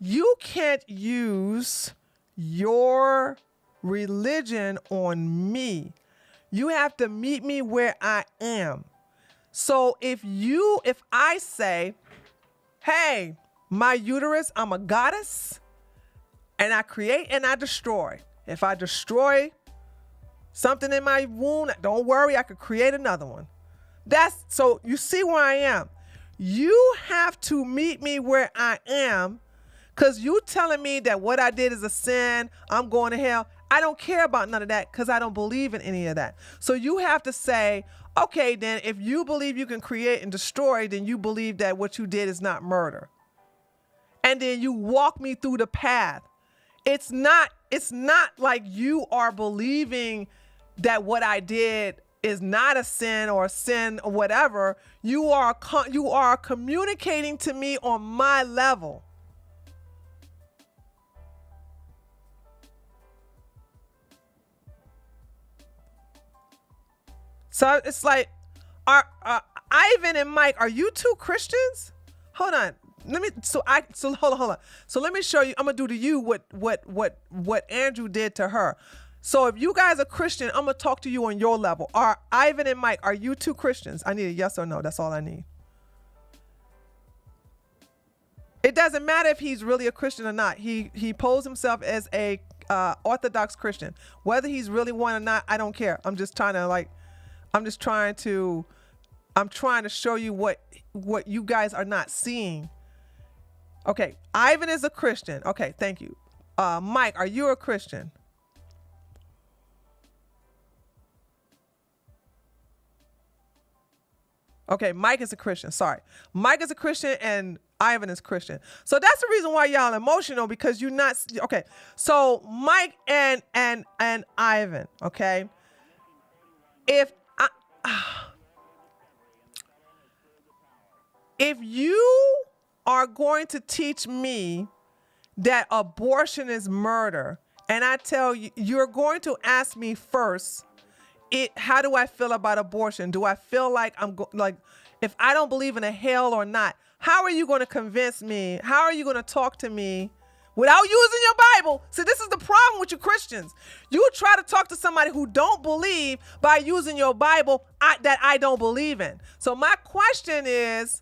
You can't use your religion on me. You have to meet me where I am. So if I say, hey, my uterus, I'm a goddess, and I create and I destroy. If I destroy something in my womb, don't worry, I could create another one. So you see where I am. You have to meet me where I am, because you telling me that what I did is a sin, I'm going to hell. I don't care about none of that because I don't believe in any of that. So you have to say, okay, then if you believe you can create and destroy, then you believe that what you did is not murder. And then you walk me through the path. It's not like you are believing that what I did is not a sin or whatever. You are communicating to me on my level. So it's like, Ivan and Mike, are you two Christians? Hold on. Hold on. So let me show you. I'm gonna do to you what Andrew did to her. So if you guys are Christian, I'm gonna talk to you on your level. Are Ivan and Mike, are you two Christians? I need a yes or no. That's all I need. It doesn't matter if he's really a Christian or not. He posed himself as a Orthodox Christian. Whether he's really one or not, I don't care. I'm trying to show you what you guys are not seeing. Okay, Ivan is a Christian. Okay, thank you. Mike, are you a Christian? Okay, Mike is a Christian. Sorry. Mike is a Christian and Ivan is Christian. So that's the reason why y'all emotional, because you're not okay. So Mike and Ivan, okay? If you are going to teach me that abortion is murder, and I tell you, you're going to ask me first, how do I feel about abortion? Do I feel like if I don't believe in a hell or not? How are you going to convince me? How are you going to talk to me without using your Bible? See, this is the problem with you Christians. You try to talk to somebody who don't believe by using your Bible that I don't believe in. So my question is,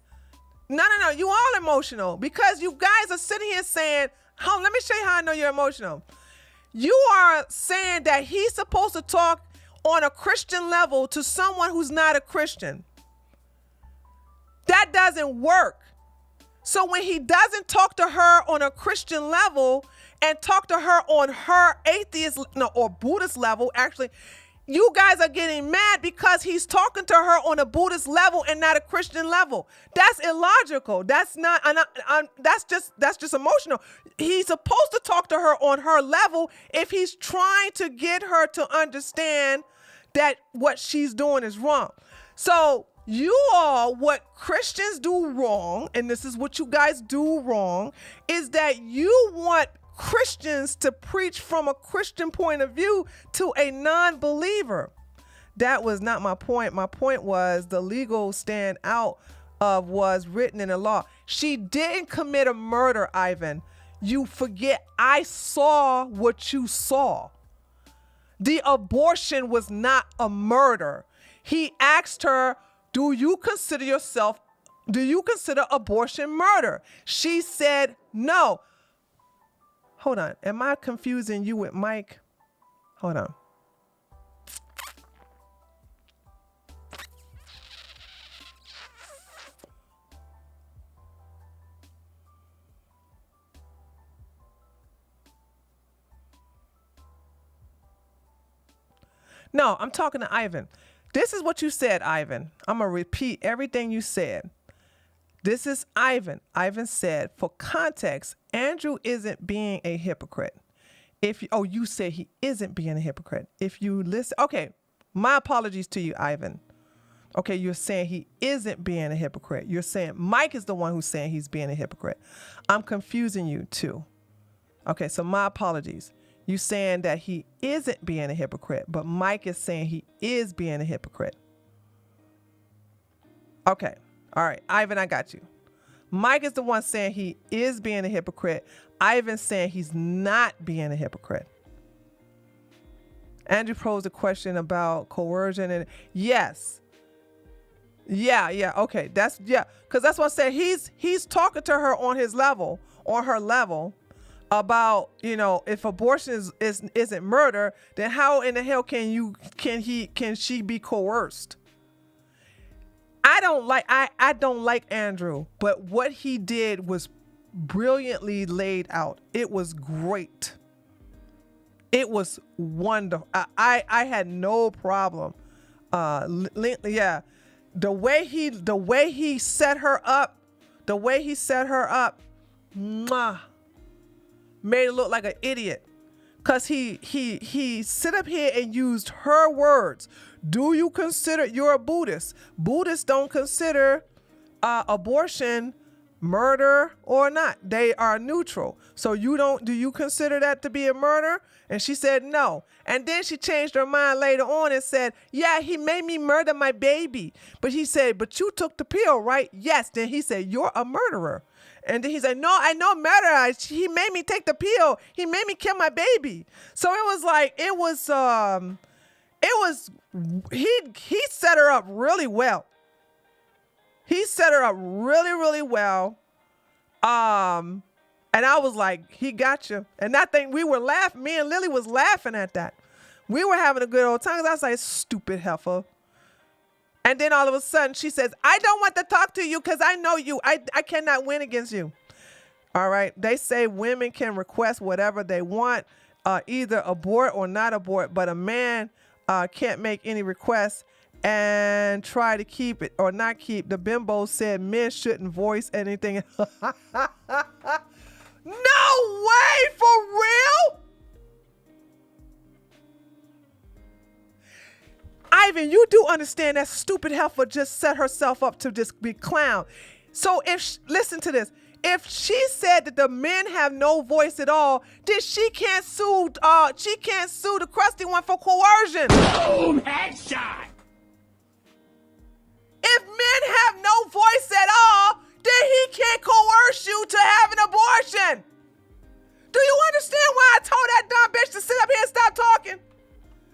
no, you all emotional because you guys are sitting here saying, let me show you how I know you're emotional. You are saying that he's supposed to talk on a Christian level to someone who's not a Christian. That doesn't work. So when he doesn't talk to her on a Christian level and talk to her on her atheist or Buddhist level, actually, you guys are getting mad because he's talking to her on a Buddhist level and not a Christian level. That's illogical. That's not. That's just emotional. He's supposed to talk to her on her level if he's trying to get her to understand that what she's doing is wrong. So what Christians do wrong, and this is what you guys do wrong, is that you want Christians to preach from a Christian point of view to a non-believer. That was not my point. My point was the legal stand out of was written in the law. She didn't commit a murder, Ivan. You forget, I saw what you saw. The abortion was not a murder. He asked her, do you consider abortion murder? She said no. Hold on. Am I confusing you with Mike? Hold on. No, I'm talking to Ivan. This is what you said, Ivan. I'm going to repeat everything you said. This is Ivan. Ivan said, for context, Andrew isn't being a hypocrite. You said he isn't being a hypocrite. If you listen, okay, my apologies to you, Ivan. Okay, you're saying he isn't being a hypocrite. You're saying Mike is the one who's saying he's being a hypocrite. I'm confusing you too. Okay, so my apologies. You saying that he isn't being a hypocrite, but Mike is saying he is being a hypocrite. Okay. All right. Ivan, I got you. Mike is the one saying he is being a hypocrite. Ivan's saying he's not being a hypocrite. Andrew posed a question about coercion and yes. Yeah. Okay. Because that's what I said. He's talking to her on his level, on her level, about, if abortion isn't murder, then how in the hell can she be coerced? I don't like Andrew, but what he did was brilliantly laid out. It was great. It was wonderful. I had no problem. The way he set her up, mwah, made it look like an idiot. Cause he sit up here and used her words. Do you consider, you're a Buddhist? Buddhists don't consider abortion murder or not. They are neutral. So do you consider that to be a murder? And she said no. And then she changed her mind later on and said, yeah, he made me murder my baby. But he said, but you took the pill, right? Yes. Then he said, you're a murderer. And then he said, no, I know murder. He made me take the pill. He made me kill my baby. So it was like, he set her up really well. He set her up really, really well. And I was like, he got you. And that thing, we were laughing. Me and Lily was laughing at that. We were having a good old time. I was like, stupid heifer. And then all of a sudden she says, I don't want to talk to you because I know you. I cannot win against you. All right. They say women can request whatever they want, either abort or not abort, but a man can't make any requests. and try to keep it or not keep. The bimbo said men shouldn't voice anything. No way, for real? Ivan, you do understand that stupid heifer just set herself up to just be clown. So listen to this. If she said that the men have no voice at all, then she can't sue the crusty one for coercion. Boom, headshot. If men have no voice at all, then he can't coerce you to have an abortion. Do you understand why I told that dumb bitch to sit up here and stop talking?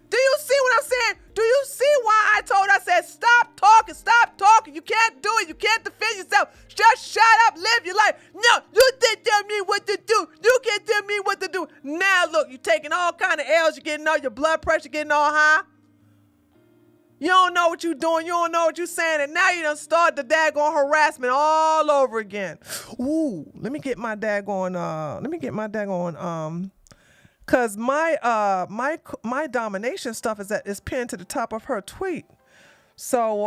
Do you see what I'm saying? Do you see why I told her, I said, stop talking, you can't do it, you can't defend yourself, just shut up, live your life. No, you didn't tell me what to do, you can't tell me what to do. Now look, you're taking all kind of L's, you're getting all your blood pressure getting all high. You don't know what you're doing, you don't know what you're saying, and now you done start the daggone harassment all over again. Ooh, let me get my daggone, cause my domination stuff is pinned to the top of her tweet. So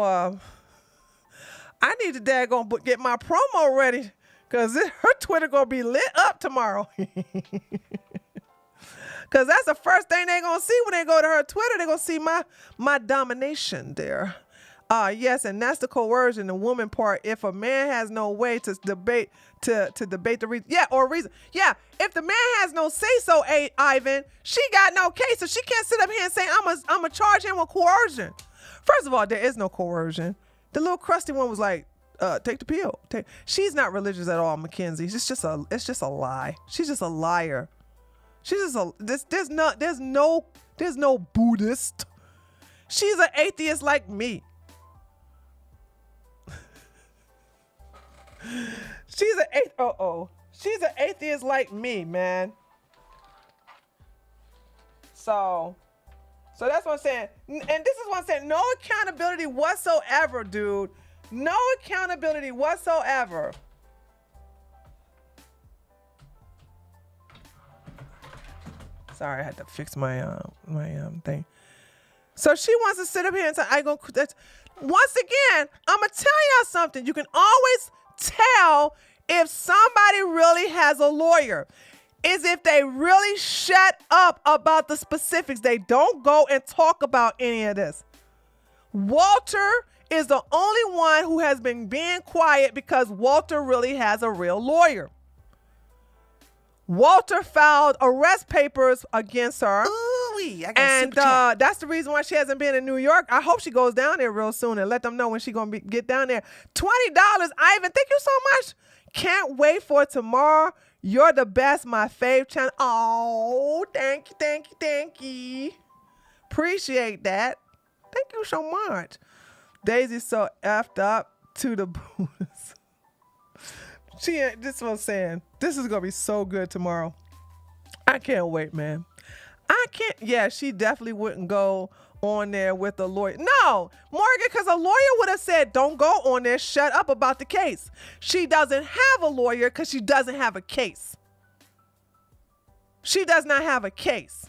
I need to daggone get my promo ready, cause her Twitter gonna be lit up tomorrow. Cause that's the first thing they gonna see when they go to her Twitter. They gonna see my domination there. Yes, and that's the coercion, the woman part. If a man has no way to debate the reason, reason. Yeah, if the man has no say so, Ivan, she got no case, so she can't sit up here and say I'm gonna charge him with coercion. First of all, there is no coercion. The little crusty one was like, take the pill. She's not religious at all, Mackenzie. It's just a lie. She's just a liar. She's just there's no Buddhist. She's an atheist like me. She's an atheist like me, man. So that's what I'm saying. And this is what I'm saying. No accountability whatsoever, dude. No accountability whatsoever. Sorry, I had to fix my thing. So she wants to sit up here and say, once again, I'm going to tell y'all something. You can always tell if somebody really has a lawyer is if they really shut up about the specifics. They don't go and talk about any of this. Walter is the only one who has been being quiet because Walter really has a real lawyer. Walter filed arrest papers against her. And that's the reason why she hasn't been in New York. I hope she goes down there real soon and let them know when she's going to get down there. $20, Ivan. Thank you so much. Can't wait for tomorrow. You're the best, my fave channel. Oh, thank you. Appreciate that. Thank you so much. Daisy's so effed up to the booze. This is what I'm saying. This is going to be so good tomorrow. I can't wait, man. She definitely wouldn't go on there with a lawyer. No, Morgan, because a lawyer would have said, don't go on there, shut up about the case. She doesn't have a lawyer because she doesn't have a case. She does not have a case.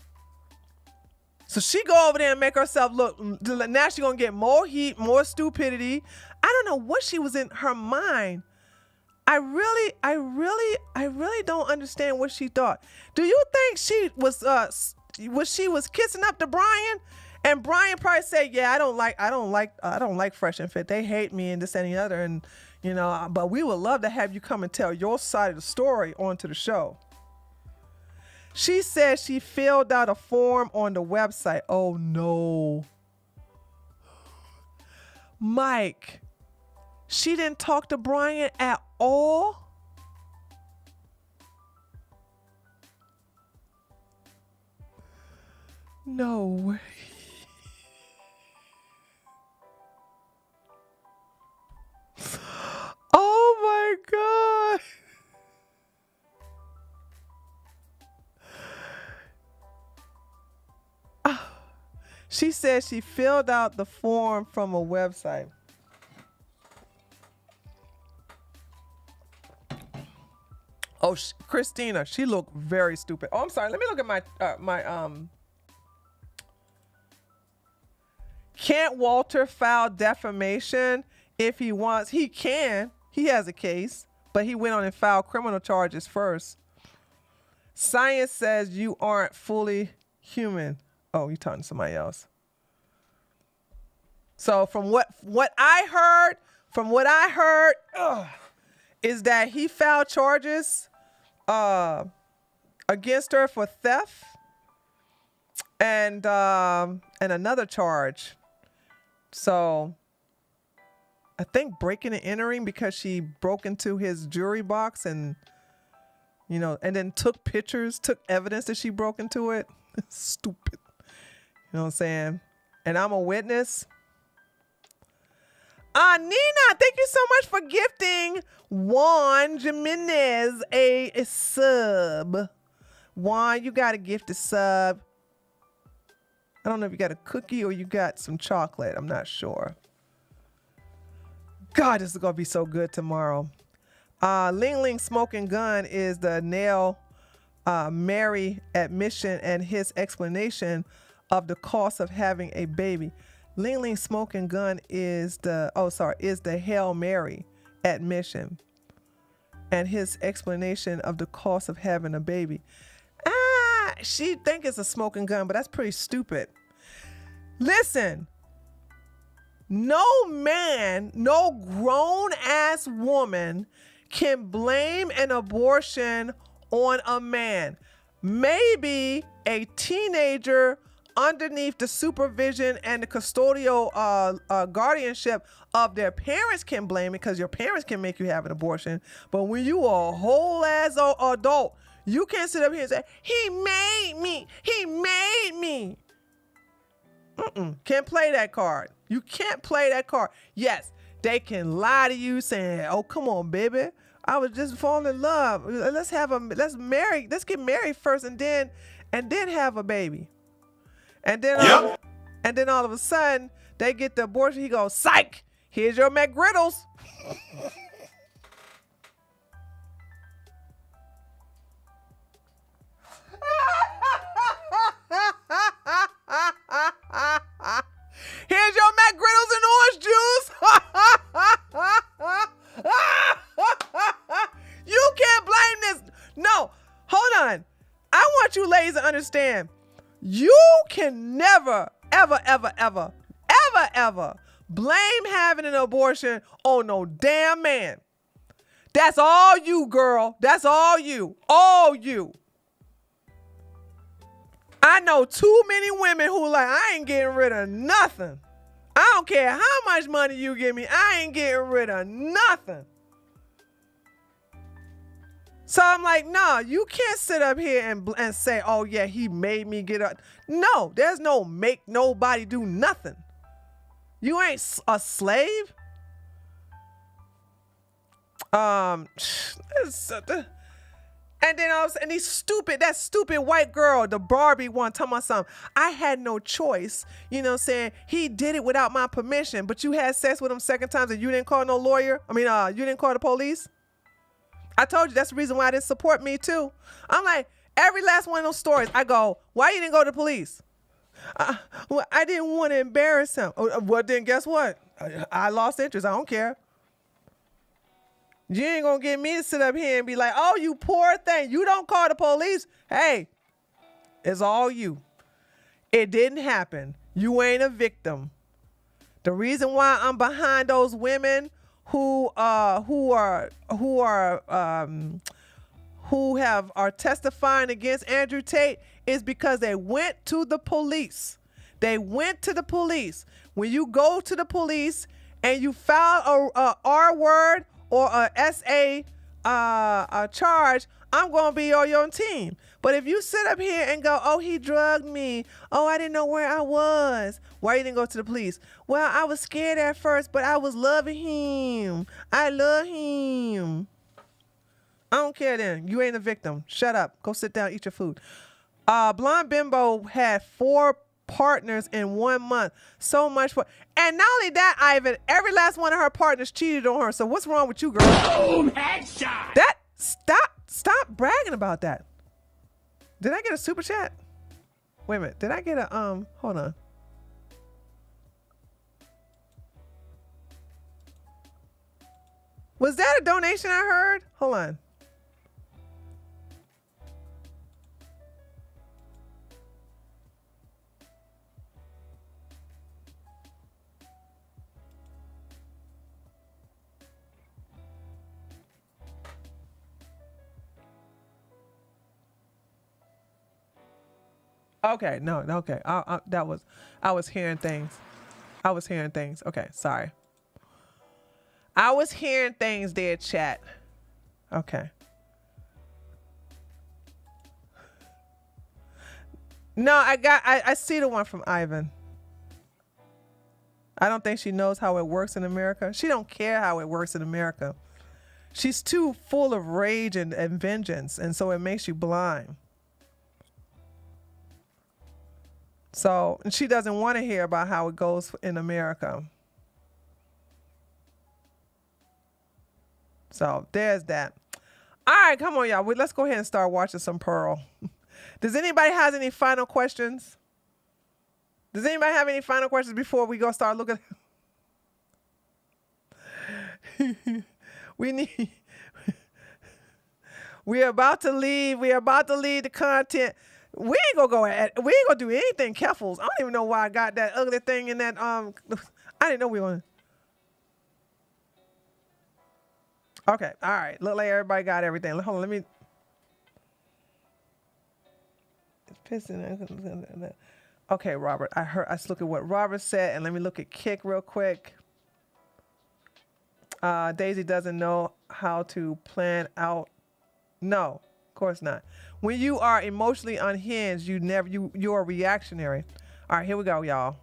So she go over there and make herself look, now she's going to get more heat, more stupidity. I don't know what she was in her mind. I really don't understand what she thought. Do you think she was kissing up to Brian? And Brian probably said, yeah, I don't like Fresh and Fit. They hate me and this and the other. And, but we would love to have you come and tell your side of the story onto the show. She said she filled out a form on the website. Oh no. Mike, she didn't talk to Brian at all? No way. Oh my God. She said she filled out the form from a website. Oh, Christina, she looked very stupid. Oh, I'm sorry. Let me look at my Can't Walter file defamation if he wants? He can. He has a case, but he went on and filed criminal charges first. Science says you aren't fully human. Oh, you're talking to somebody else. So from what I heard, is that he filed charges against her for theft and another charge. So I think breaking and entering because she broke into his jewelry box and and then took pictures, took evidence that she broke into it. Stupid. You know what I'm saying? And I'm a witness. Nina, thank you so much for gifting Juan Jimenez a sub. Juan, you got a gifted sub. I don't know if you got a cookie or you got some chocolate. I'm not sure. God, this is going to be so good tomorrow. Ling Ling Smoking Gun is the Nail Mary admission and his explanation of the cost of having a baby. Ling Ling Smoking Gun is the Hail Mary admission and his explanation of the cost of having a baby. She think it's a smoking gun, but that's pretty stupid. Listen, no man, no grown ass woman can blame an abortion on a man. Maybe a teenager underneath the supervision and the custodial guardianship of their parents can blame it, because your parents can make you have an abortion. But when you are a whole ass adult, you can't sit up here and say, he made me. Can't play that card. You can't play that card. Yes, they can lie to you saying, oh, come on, baby, I was just falling in love. Let's get married first and then have a baby. And then all of a sudden they get the abortion. He goes, psych, here's your McGriddles. Here's your McGriddles and orange juice. You can't blame this. No, hold on. I want you ladies to understand. You can never, ever blame having an abortion on no damn man. That's all you, girl. That's all you. All you. I know too many women who like, I ain't getting rid of nothing. I don't care how much money you give me. I ain't getting rid of nothing. So I'm like, no, you can't sit up here and say, oh yeah, he made me get up. No, there's no make nobody do nothing. You ain't a slave. And then that stupid white girl, the Barbie one, talking about something. I had no choice. You know what I'm saying? He did it without my permission, but you had sex with him second times and you didn't call no lawyer? you didn't call the police? I told you that's the reason why I didn't support Me Too. I'm like, every last one of those stories, I go, why you didn't go to the police? Well, I didn't want to embarrass him. Well, then guess what? I lost interest. I don't care. You ain't gonna get me to sit up here and be like, oh, you poor thing. You don't call the police. Hey, it's all you. It didn't happen. You ain't a victim. The reason why I'm behind those women who are testifying against Andrew Tate is because they went to the police. They went to the police. When you go to the police and you file a R word or a SA a charge, I'm gonna be on your team. But if you sit up here and go, oh, he drugged me. Oh, I didn't know where I was. Why you didn't go to the police? Well, I was scared at first, but I was loving him. I love him. I don't care then. You ain't a victim. Shut up. Go sit down, eat your food. Blonde Bimbo had 4 partners in 1 month. So much for, and not only that, Ivan, every last one of her partners cheated on her. So what's wrong with you, girl? Boom, headshot. Stop bragging about that. Did I get a super chat? Wait a minute. Did I get a hold on. Was that a donation I heard? Hold on. Okay, no, okay. I was hearing things. Okay, sorry. I was hearing things there, chat. Okay. No, I see the one from Ivan. I don't think she knows how it works in America. She don't care how it works in America. She's too full of rage and vengeance, and so it makes you blind. So she doesn't want to hear about how it goes in America. So there's that. All right, come on, y'all. Let's go ahead and start watching some Pearl. Does anybody have any final questions? Does anybody have any final questions before we go start looking? We're about to leave. We're about to leave the content. We ain't gonna do anything Keffals. I don't even know why I got that ugly thing in that I didn't know we were Okay, all right. Look like everybody got everything. Hold on, let me it's pissing. Okay, Robert. Let's look at what Robert said and let me look at Kick real quick. Daisy doesn't know how to plan out. No, of course not. When you are emotionally unhinged, you're reactionary. All right, here we go, y'all.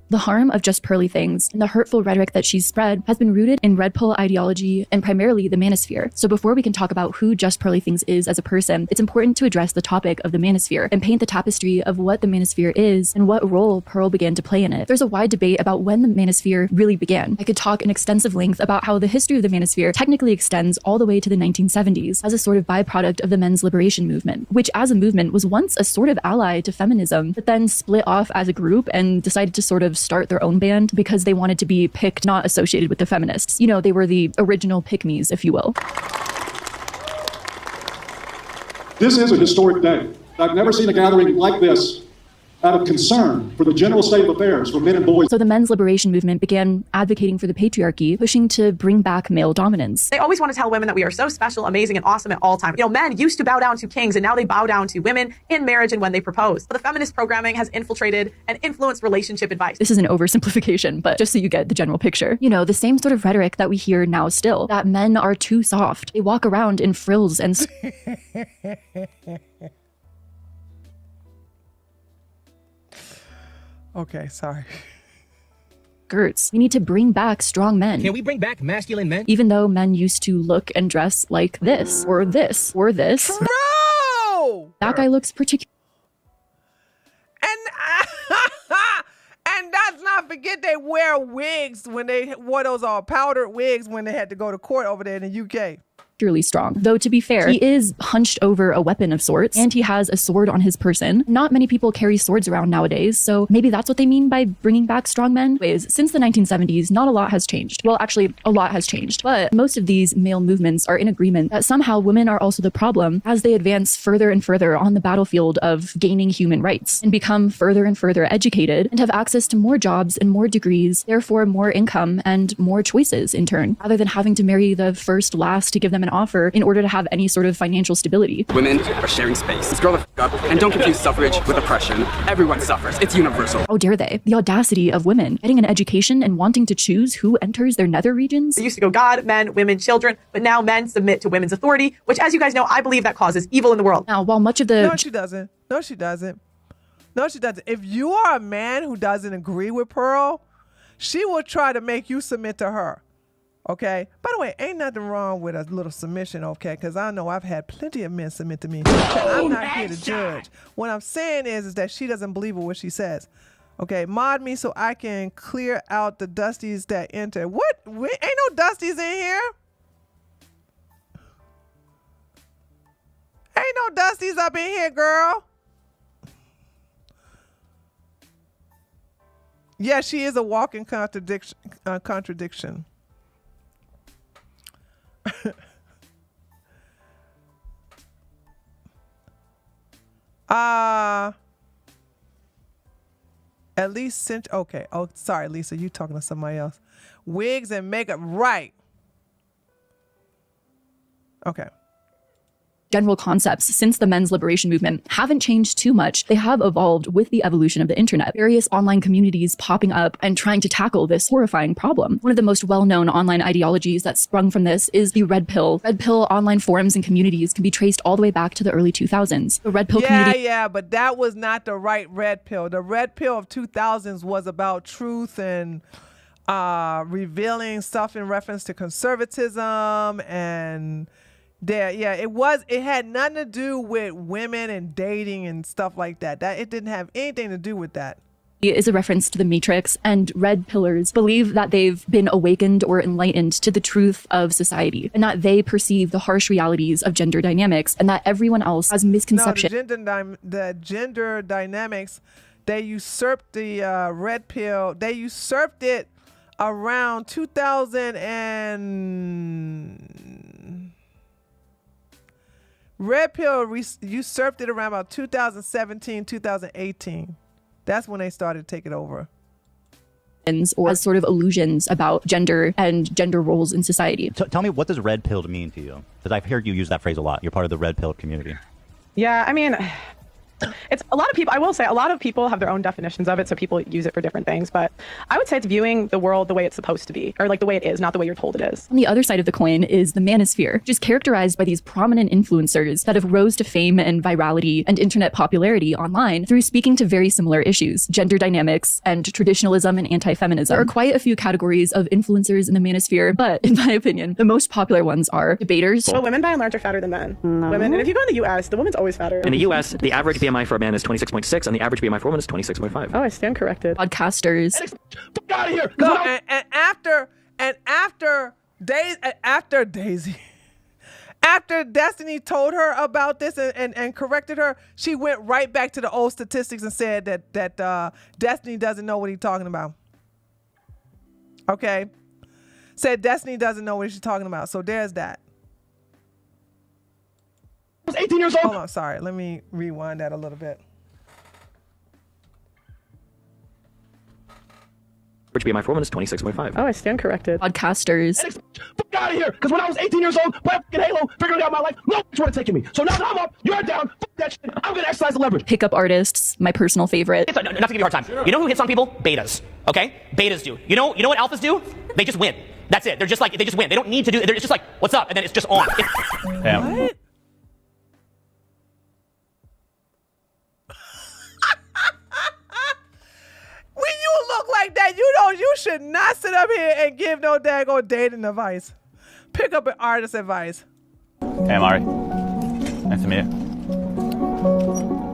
The harm of just pearly things and the hurtful rhetoric that she's spread has been rooted in red pill ideology and primarily the manosphere. So before we can talk about who Just Pearly Things is as a person, it's important to address the topic of the manosphere and paint the tapestry of what the manosphere is and what role Pearl began to play in it. There's a wide debate about when the manosphere really began. I could talk in extensive length about how the history of the manosphere technically extends all the way to the 1970s as a sort of byproduct of the men's liberation movement, which as a movement was once a sort of ally to feminism, but then split off as a group and decided to sort of start their own band because they wanted to be picked, not associated with the feminists. You know, they were the original pick-me's, if you will. This is a historic day. I've never seen a gathering like this out of concern for the general state of affairs for men and boys. So the men's liberation movement began advocating for the patriarchy, pushing to bring back male dominance. They always want to tell women that we are so special, amazing, and awesome at all times. You know, men used to bow down to kings, and now they bow down to women in marriage and when they propose. But the feminist programming has infiltrated and influenced relationship advice. This is an oversimplification, but just so you get the general picture. You know, the same sort of rhetoric that we hear now still, that men are too soft. They walk around in frills and Okay, sorry. skirts. We need to bring back strong men. Can we bring back masculine men? Even though men used to look and dress like this, or this, or this. True! That guy looks particular. And let's not forget they wear wigs when they wore those powdered wigs when they had to go to court over there in the UK. Particularly strong. Though to be fair, he is hunched over a weapon of sorts, and he has a sword on his person. Not many people carry swords around nowadays, so maybe that's what they mean by bringing back strong men. Anyways, since the 1970s, not a lot has changed. Well, actually, a lot has changed, but most of these male movements are in agreement that somehow women are also the problem as they advance further and further on the battlefield of gaining human rights and become further and further educated and have access to more jobs and more degrees, therefore more income and more choices in turn, rather than having to marry the first last to give them an offer in order to have any sort of financial stability. Women are sharing space. Let's grow the up and don't confuse suffrage with oppression. Everyone suffers. It's universal. How dare they? The audacity of women getting an education and wanting to choose who enters their nether regions. It used to go God, men, women, children, but now men submit to women's authority, which, as you guys know, I believe that causes evil in the world. Now, while much of the... No, she doesn't. No, she doesn't. No, she doesn't. If you are a man who doesn't agree with Pearl, she will try to make you submit to her. Okay. By the way, ain't nothing wrong with a little submission, okay? Because I know I've had plenty of men submit to me. I'm not here to judge. What I'm saying is that she doesn't believe in what she says. Okay. Mod me so I can clear out the dusties that enter. What? Ain't no dusties in here. Ain't no dusties up in here, girl. Yeah, she is a walking contradiction. At least okay. Oh, sorry, Lisa, you talking to somebody else. Wigs and makeup, right? Okay. General concepts since the men's liberation movement haven't changed too much. They have evolved with the evolution of the internet. Various online communities popping up and trying to tackle this horrifying problem. One of the most well-known online ideologies that sprung from this is the Red Pill. Red Pill online forums and communities can be traced all the way back to the early 2000s. The Red Pill community... Yeah, but that was not the right Red Pill. The Red Pill of 2000s was about truth and revealing stuff in reference to conservatism and... it had nothing to do with women and dating and stuff like that. It didn't have anything to do with that. Is a reference to the Matrix, and Red Pillars believe that they've been awakened or enlightened to the truth of society, and that they perceive the harsh realities of gender dynamics, and that everyone else has misconceptions. No, the gender dynamics, they usurped the Red Pill. They usurped it around 2000 and... Red Pill usurped it around about 2017, 2018. That's when they started taking over. Or as sort of illusions about gender and gender roles in society. Tell me, what does red pill mean to you? Because I've heard you use that phrase a lot. You're part of the red pill community. Yeah, I mean, it's a lot of people, I will say, a lot of people have their own definitions of it, so people use it for different things. But I would say it's viewing the world the way it's supposed to be, or like the way it is, not the way you're told it is. On the other side of the coin is the manosphere, which is characterized by these prominent influencers that have rose to fame and virality and internet popularity online through speaking to very similar issues, gender dynamics and traditionalism and anti-feminism. There are quite a few categories of influencers in the manosphere, but in my opinion, the most popular ones are debaters. Well, women by and large are fatter than men. No. Women, and if you go in the US, the woman's always fatter. In the US, the average BMI for a man is 26.6, and the average BMI for a woman is 26.5. Oh, I stand corrected. Podcasters. Fuck out of here! No, after Destiny told her about this and corrected her, she went right back to the old statistics and said that Destiny doesn't know what he's talking about. Okay? Said Destiny doesn't know what she's talking about. So there's that. I was 18 years old. Hold on, sorry. Let me rewind that a little bit. Average BMI for a woman is 26.5. Oh, I stand corrected. Podcasters. Fuck out of here! Because when I was 18 years old, playing Halo, figuring out my life, no one's want to take me. So now that I'm up, you're down. Fuck that shit. I'm gonna exercise the leverage. Pickup artists, my personal favorite. Not to give you a hard time. You know who hits on people? Betas. Okay? Betas do. You know what alphas do? They just win. That's it. They're just like, they just win. They don't need to do. It's just like, what's up? And then it's just on. What? When you look like that, you should not sit up here and give no daggone dating advice. Pick up an artist advice. Hey, Mari. Nice to meet you.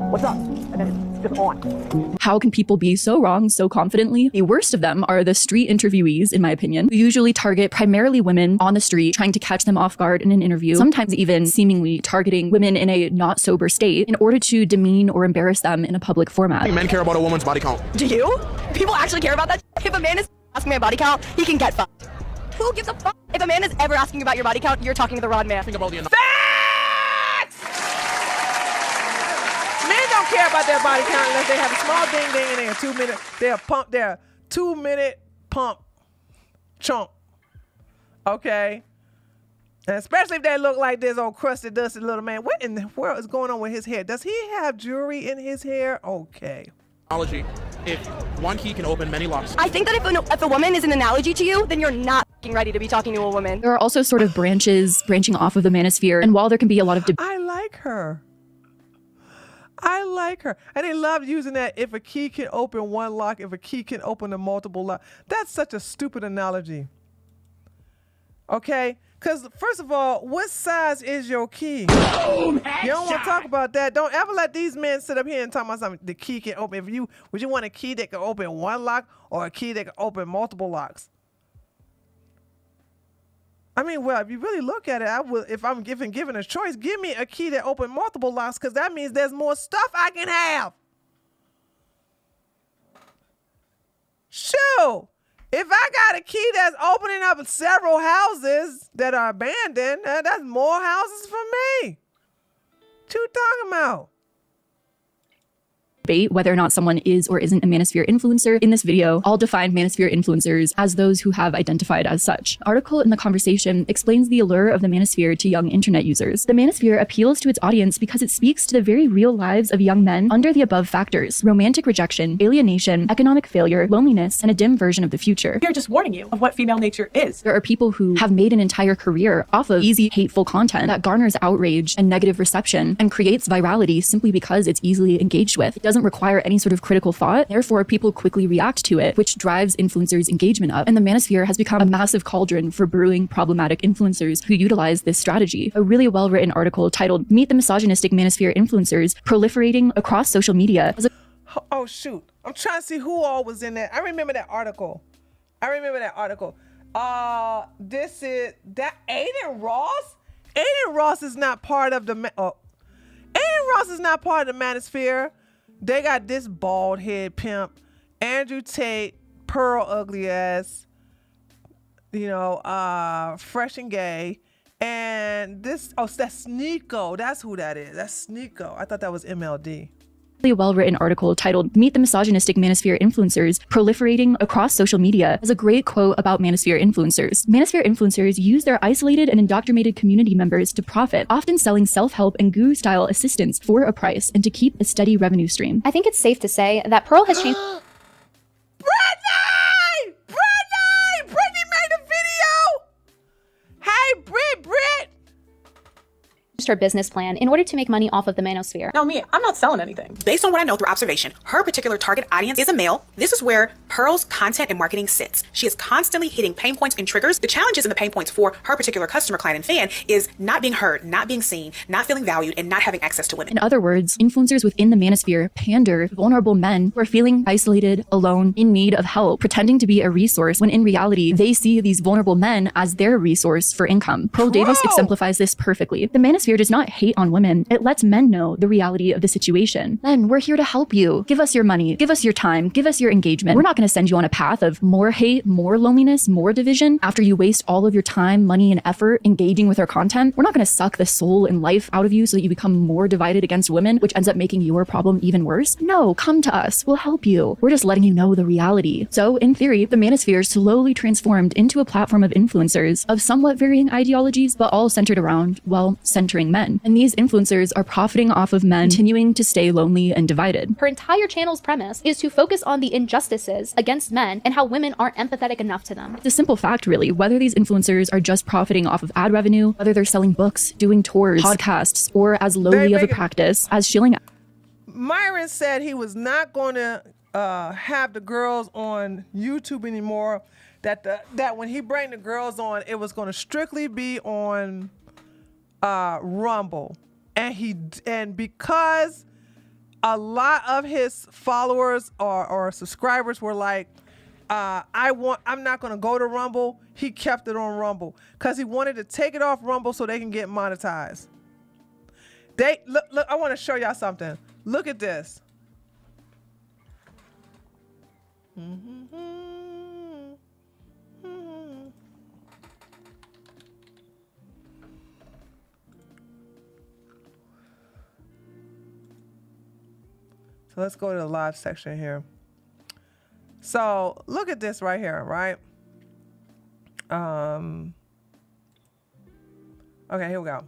What's up? And then it's just on. How can people be so wrong so confidently? The worst of them are the street interviewees, in my opinion, who usually target primarily women on the street, trying to catch them off guard in an interview, sometimes even seemingly targeting women in a not sober state in order to demean or embarrass them in a public format. Men care about a woman's body count. Do you? People actually care about that? If a man is asking my body count, he can get fucked. Who gives a fuck? If a man is ever asking about your body count, you're talking to the wrong man. Think about the Men don't care about their body count unless they have a small ding ding and they're 2 minute pump chunk. Okay? And especially if they look like this old crusty, dusty little man. What in the world is going on with his hair? Does he have jewelry in his hair? Okay. If one key can open many locks. I think that if a woman is an analogy to you, then you're not ready to be talking to a woman. There are also sort of branching off of the manosphere, and while there can be a lot of I like her. And they love using that, if a key can open one lock, if a key can open a multiple lock. That's such a stupid analogy. Okay? Because, first of all, what size is your key? You don't want to talk about that. Don't ever let these men sit up here and talk about something. The key can open. Would you want a key that can open one lock or a key that can open multiple locks? I mean, well, if you really look at it, I would. If I'm given a choice, give me a key that opens multiple locks, because that means there's more stuff I can have. Shoot. If I got a key that's opening up several houses that are abandoned, that's more houses for me. What you talking about? debate whether or not someone is or isn't a manosphere influencer. In this video, I'll define manosphere influencers as those who have identified as such. The article in the conversation explains the allure of the manosphere to young internet users. The manosphere appeals to its audience because it speaks to the very real lives of young men under the above factors: romantic rejection, alienation, economic failure, loneliness, and a dim version of the future. We're just warning you of what female nature is. There are people who have made an entire career off of easy, hateful content that garners outrage and negative reception and creates virality simply because it's easily engaged with. It doesn't require any sort of critical thought. Therefore, people quickly react to it, which drives influencers' engagement up. And the manosphere has become a massive cauldron for brewing problematic influencers who utilize this strategy. A really well-written article titled "Meet the Misogynistic Manosphere Influencers Proliferating Across Social Media." Oh, shoot. I'm trying to see who all was in that. I remember that article. This is that Aiden Ross. Aiden Ross is not part of the manosphere. They got this bald head pimp, Andrew Tate, Pearl ugly ass, fresh and gay, and this. Oh, that's Sneeko. That's who that is. That's Sneeko. I thought that was MLD. A well-written article titled "Meet the Misogynistic Manosphere Influencers Proliferating Across Social Media" has a great quote about manosphere influencers. Manosphere influencers use their isolated and indoctrinated community members to profit, often selling self-help and guru-style assistance for a price and to keep a steady revenue stream. I think it's safe to say that Pearl has changed. Brittany made a video. Hey, Brit. Her business plan in order to make money off of the manosphere. No, me, I'm not selling anything. Based on what I know through observation, her particular target audience is a male. This is where Pearl's content and marketing sits. She is constantly hitting pain points and triggers. The challenges and the pain points for her particular customer, client, and fan is not being heard, not being seen, not feeling valued, and not having access to women. In other words, influencers within the manosphere pander to vulnerable men who are feeling isolated, alone, in need of help, pretending to be a resource when in reality, they see these vulnerable men as their resource for income. Pearl Davis exemplifies this perfectly. The manosphere does not hate on women. It lets men know the reality of the situation. Men, we're here to help you. Give us your money. Give us your time. Give us your engagement. We're not going to send you on a path of more hate, more loneliness, more division after you waste all of your time, money, and effort engaging with our content. We're not going to suck the soul and life out of you so that you become more divided against women, which ends up making your problem even worse. No, come to us. We'll help you. We're just letting you know the reality. So, in theory, the manosphere slowly transformed into a platform of influencers of somewhat varying ideologies, but all centered around, well, centering men. And these influencers are profiting off of men continuing to stay lonely and divided. Her entire channel's premise is to focus on the injustices against men and how women aren't empathetic enough to them. It's a simple fact, really. Whether these influencers are just profiting off of ad revenue, whether they're selling books, doing tours, podcasts, or as lowly of a practice as shilling. Myron said he was not going to have the girls on YouTube anymore. That when he bring the girls on, it was going to strictly be on Rumble, and because a lot of his followers or subscribers were like, I'm not gonna go to Rumble. He kept it on Rumble because he wanted to take it off Rumble so they can get monetized. Look, I want to show y'all something. Look at this. So let's go to the live section here. So look at this right here, right? Okay, here we go.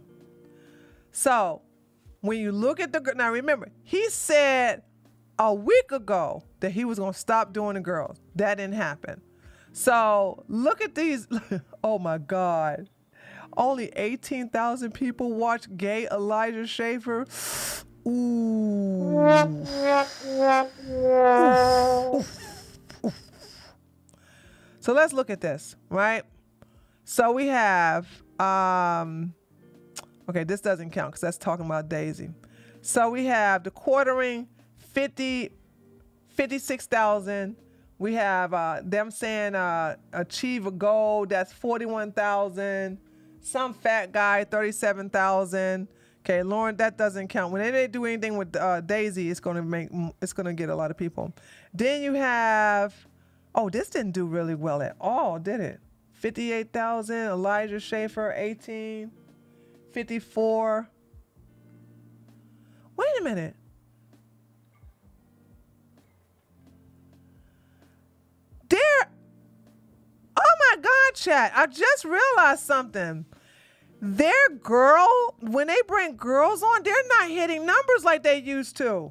So when you look at now remember, he said a week ago that he was going to stop doing the girls. That didn't happen. So look at these. Oh my God. Only 18,000 people watch gay Elijah Schaefer. Ooh. So let's look at this, right? So we have, okay, this doesn't count because that's talking about Daisy. So we have the quartering, 56,000. We have them saying achieve a goal, that's 41,000. Some fat guy, 37,000. Okay, Lauren, that doesn't count. When they do anything with Daisy, it's gonna get a lot of people. Then you have, oh, this didn't do really well at all, did it? 58,000. Elijah Schaefer, 18. 54. Wait a minute. chat. I just realized something. When they bring girls on, they're not hitting numbers like they used to.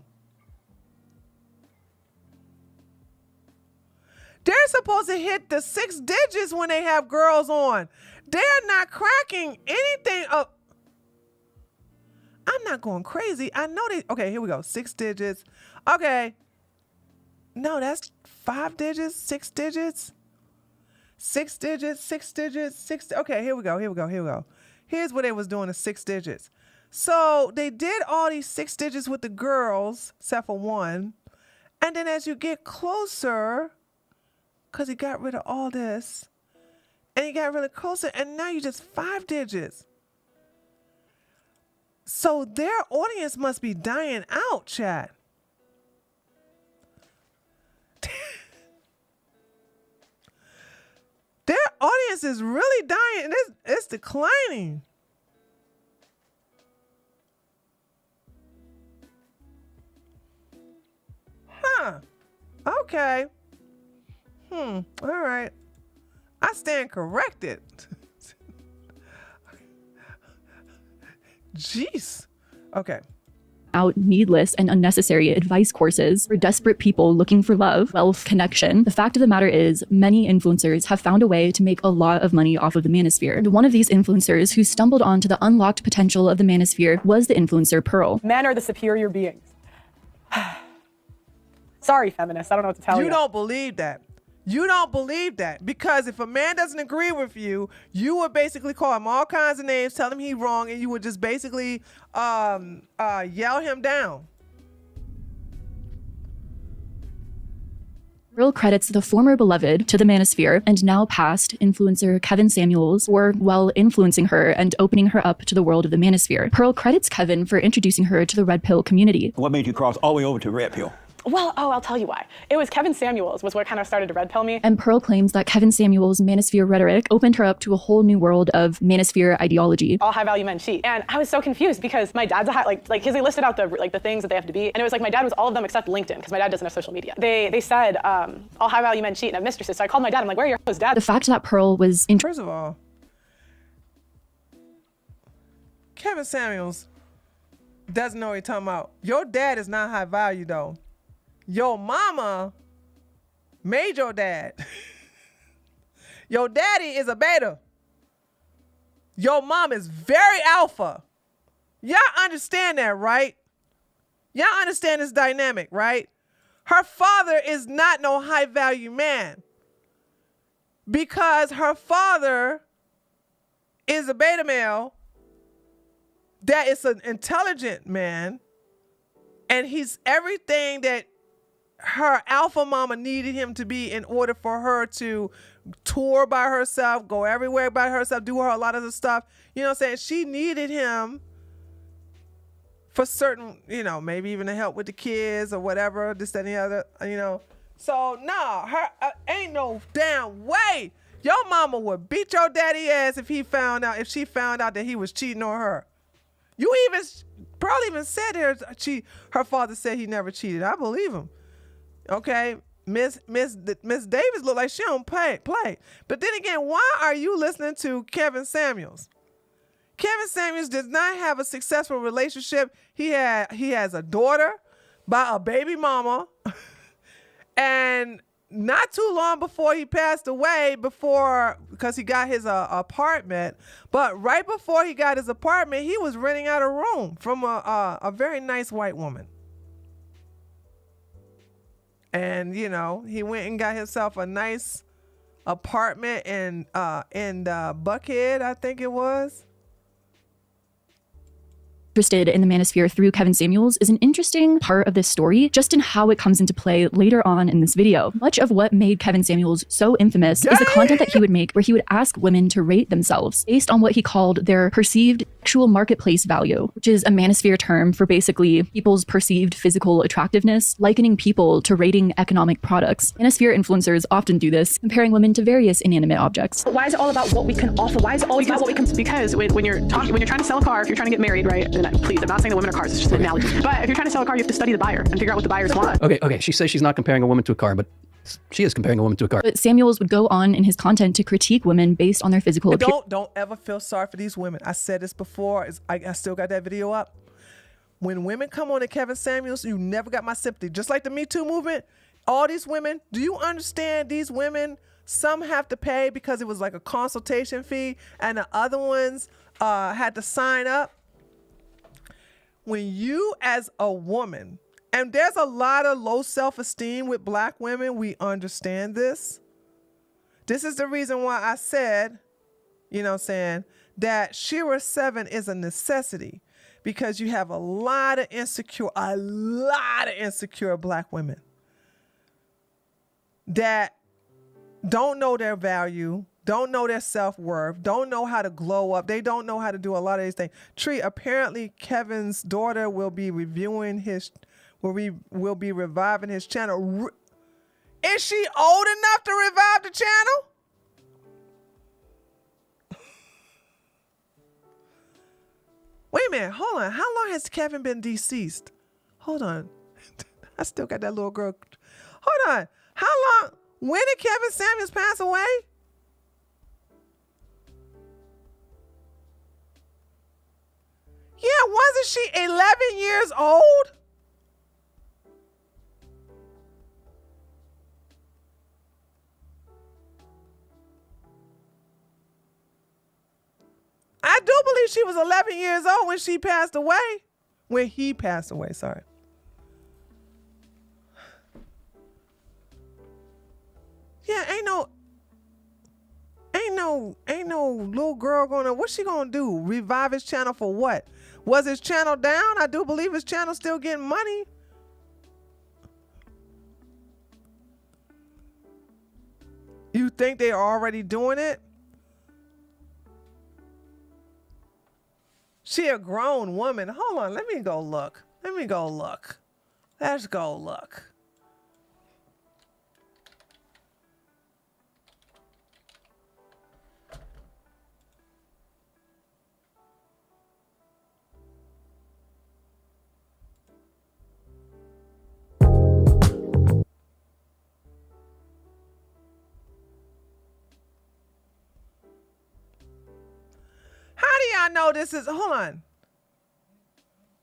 They're supposed to hit the 6 digits when they have girls on. They're not cracking anything up. I'm not going crazy. I know they. Okay, here we go. 6 digits. Okay. No, that's 5 digits, 6 digits. 6 digits, 6 digits, 6. Okay, here we go. Here's what they was doing, the 6 digits. So they did all these 6 digits with the girls, except for one. And then as you get closer, because he got rid of all this, and he got really closer, and now you just 5 digits. So their audience must be dying out, chat. Their audience is really dying. It's declining. Huh. Okay. All right. I stand corrected. Jeez. Okay. Out needless and unnecessary advice courses for desperate people looking for love, wealth, connection. The fact of the matter is, many influencers have found a way to make a lot of money off of the manosphere. And one of these influencers who stumbled onto the unlocked potential of the manosphere was the influencer Pearl. Men are the superior beings. Sorry, feminists. I don't know what to tell you. You don't believe that. You don't believe that, because if a man doesn't agree with you, you would basically call him all kinds of names, tell him he's wrong, and you would just basically yell him down. Pearl credits the former beloved to the manosphere and now past influencer Kevin Samuels for, well, influencing her and opening her up to the world of the manosphere. Pearl credits Kevin for introducing her to the Red Pill community. What made you cross all the way over to Red Pill? Well, I'll tell you why. It was Kevin Samuels was what kind of started to red pill me. And Pearl claims that Kevin Samuels' manosphere rhetoric opened her up to a whole new world of manosphere ideology. All high value men cheat. And I was so confused because my dad's a high, like because they listed out the things that they have to be. And it was like my dad was all of them except LinkedIn, because my dad doesn't have social media. They said all high value men cheat and have mistresses. So I called my dad. I'm like, where are your hoes, dad? The fact that Pearl was First of all, Kevin Samuels doesn't know what he's talking about. Your dad is not high value though. Your mama made your dad. Your daddy is a beta. Your mom is very alpha. Y'all understand that, right? Y'all understand this dynamic, right? Her father is not no high value man, because her father is a beta male that is an intelligent man, and he's everything that her alpha mama needed him to be in order for her to tour by herself, go everywhere by herself, do her a lot of the stuff. You know what I'm saying? She needed him for certain, maybe even to help with the kids or whatever, this, that, and the other, So, no, ain't no damn way your mama would beat your daddy ass if she found out that he was cheating on her. Pearl even said her father said he never cheated. I believe him. Okay, Miss Davis look like she don't play. But then again, why are you listening to Kevin Samuels? Kevin Samuels does not have a successful relationship. He has a daughter by a baby mama, and not too long before he passed away, because he got his apartment, but right before he got his apartment, he was renting out a room from a very nice white woman. And, he went and got himself a nice apartment in Buckhead, I think it was. Interested in the manosphere through Kevin Samuels is an interesting part of this story, just in how it comes into play later on in this video. Much of what made Kevin Samuels so infamous is the content that he would make where he would ask women to rate themselves based on what he called their perceived sexual marketplace value, which is a manosphere term for basically people's perceived physical attractiveness, likening people to rating economic products. Manosphere influencers often do this, comparing women to various inanimate objects. Why is it all about what we can offer? Why is it always about what we can? Because when you're trying to sell a car, if you're trying to get married, right? Please, I'm not saying that women are cars, it's just an analogy. But if you're trying to sell a car, you have to study the buyer and figure out what the buyers want. Okay. She says she's not comparing a woman to a car, but she is comparing a woman to a car. But Samuels would go on in his content to critique women based on their physical appearance. Don't ever feel sorry for these women. I said this before. I still got that video up. When women come on to Kevin Samuels, you never got my sympathy. Just like the Me Too movement, all these women, do you understand these women, some have to pay because it was like a consultation fee, and the other ones had to sign up? When you as a woman, and there's a lot of low self-esteem with black women, we understand this. This is the reason why I said, you know what I'm saying, that Shira 7 is a necessity, because you have a lot of insecure black women that don't know their value, don't know their self-worth, don't know how to glow up. They don't know how to do a lot of these things. Tree, apparently Kevin's daughter will be reviving his channel. Is she old enough to revive the channel? Wait a minute, hold on. How long has Kevin been deceased? Hold on. I still got that little girl. Hold on. How long? When did Kevin Samuels pass away? Yeah, wasn't she 11 years old? I do believe she was 11 years old when she passed away. When he passed away, sorry. Yeah, ain't no little girl what's she gonna do? Revive his channel for what? Was his channel down? I do believe his channel's still getting money. You think they're already doing it? She a grown woman. Hold on, let me go look. Let's go look. How do y'all know this is, hold on.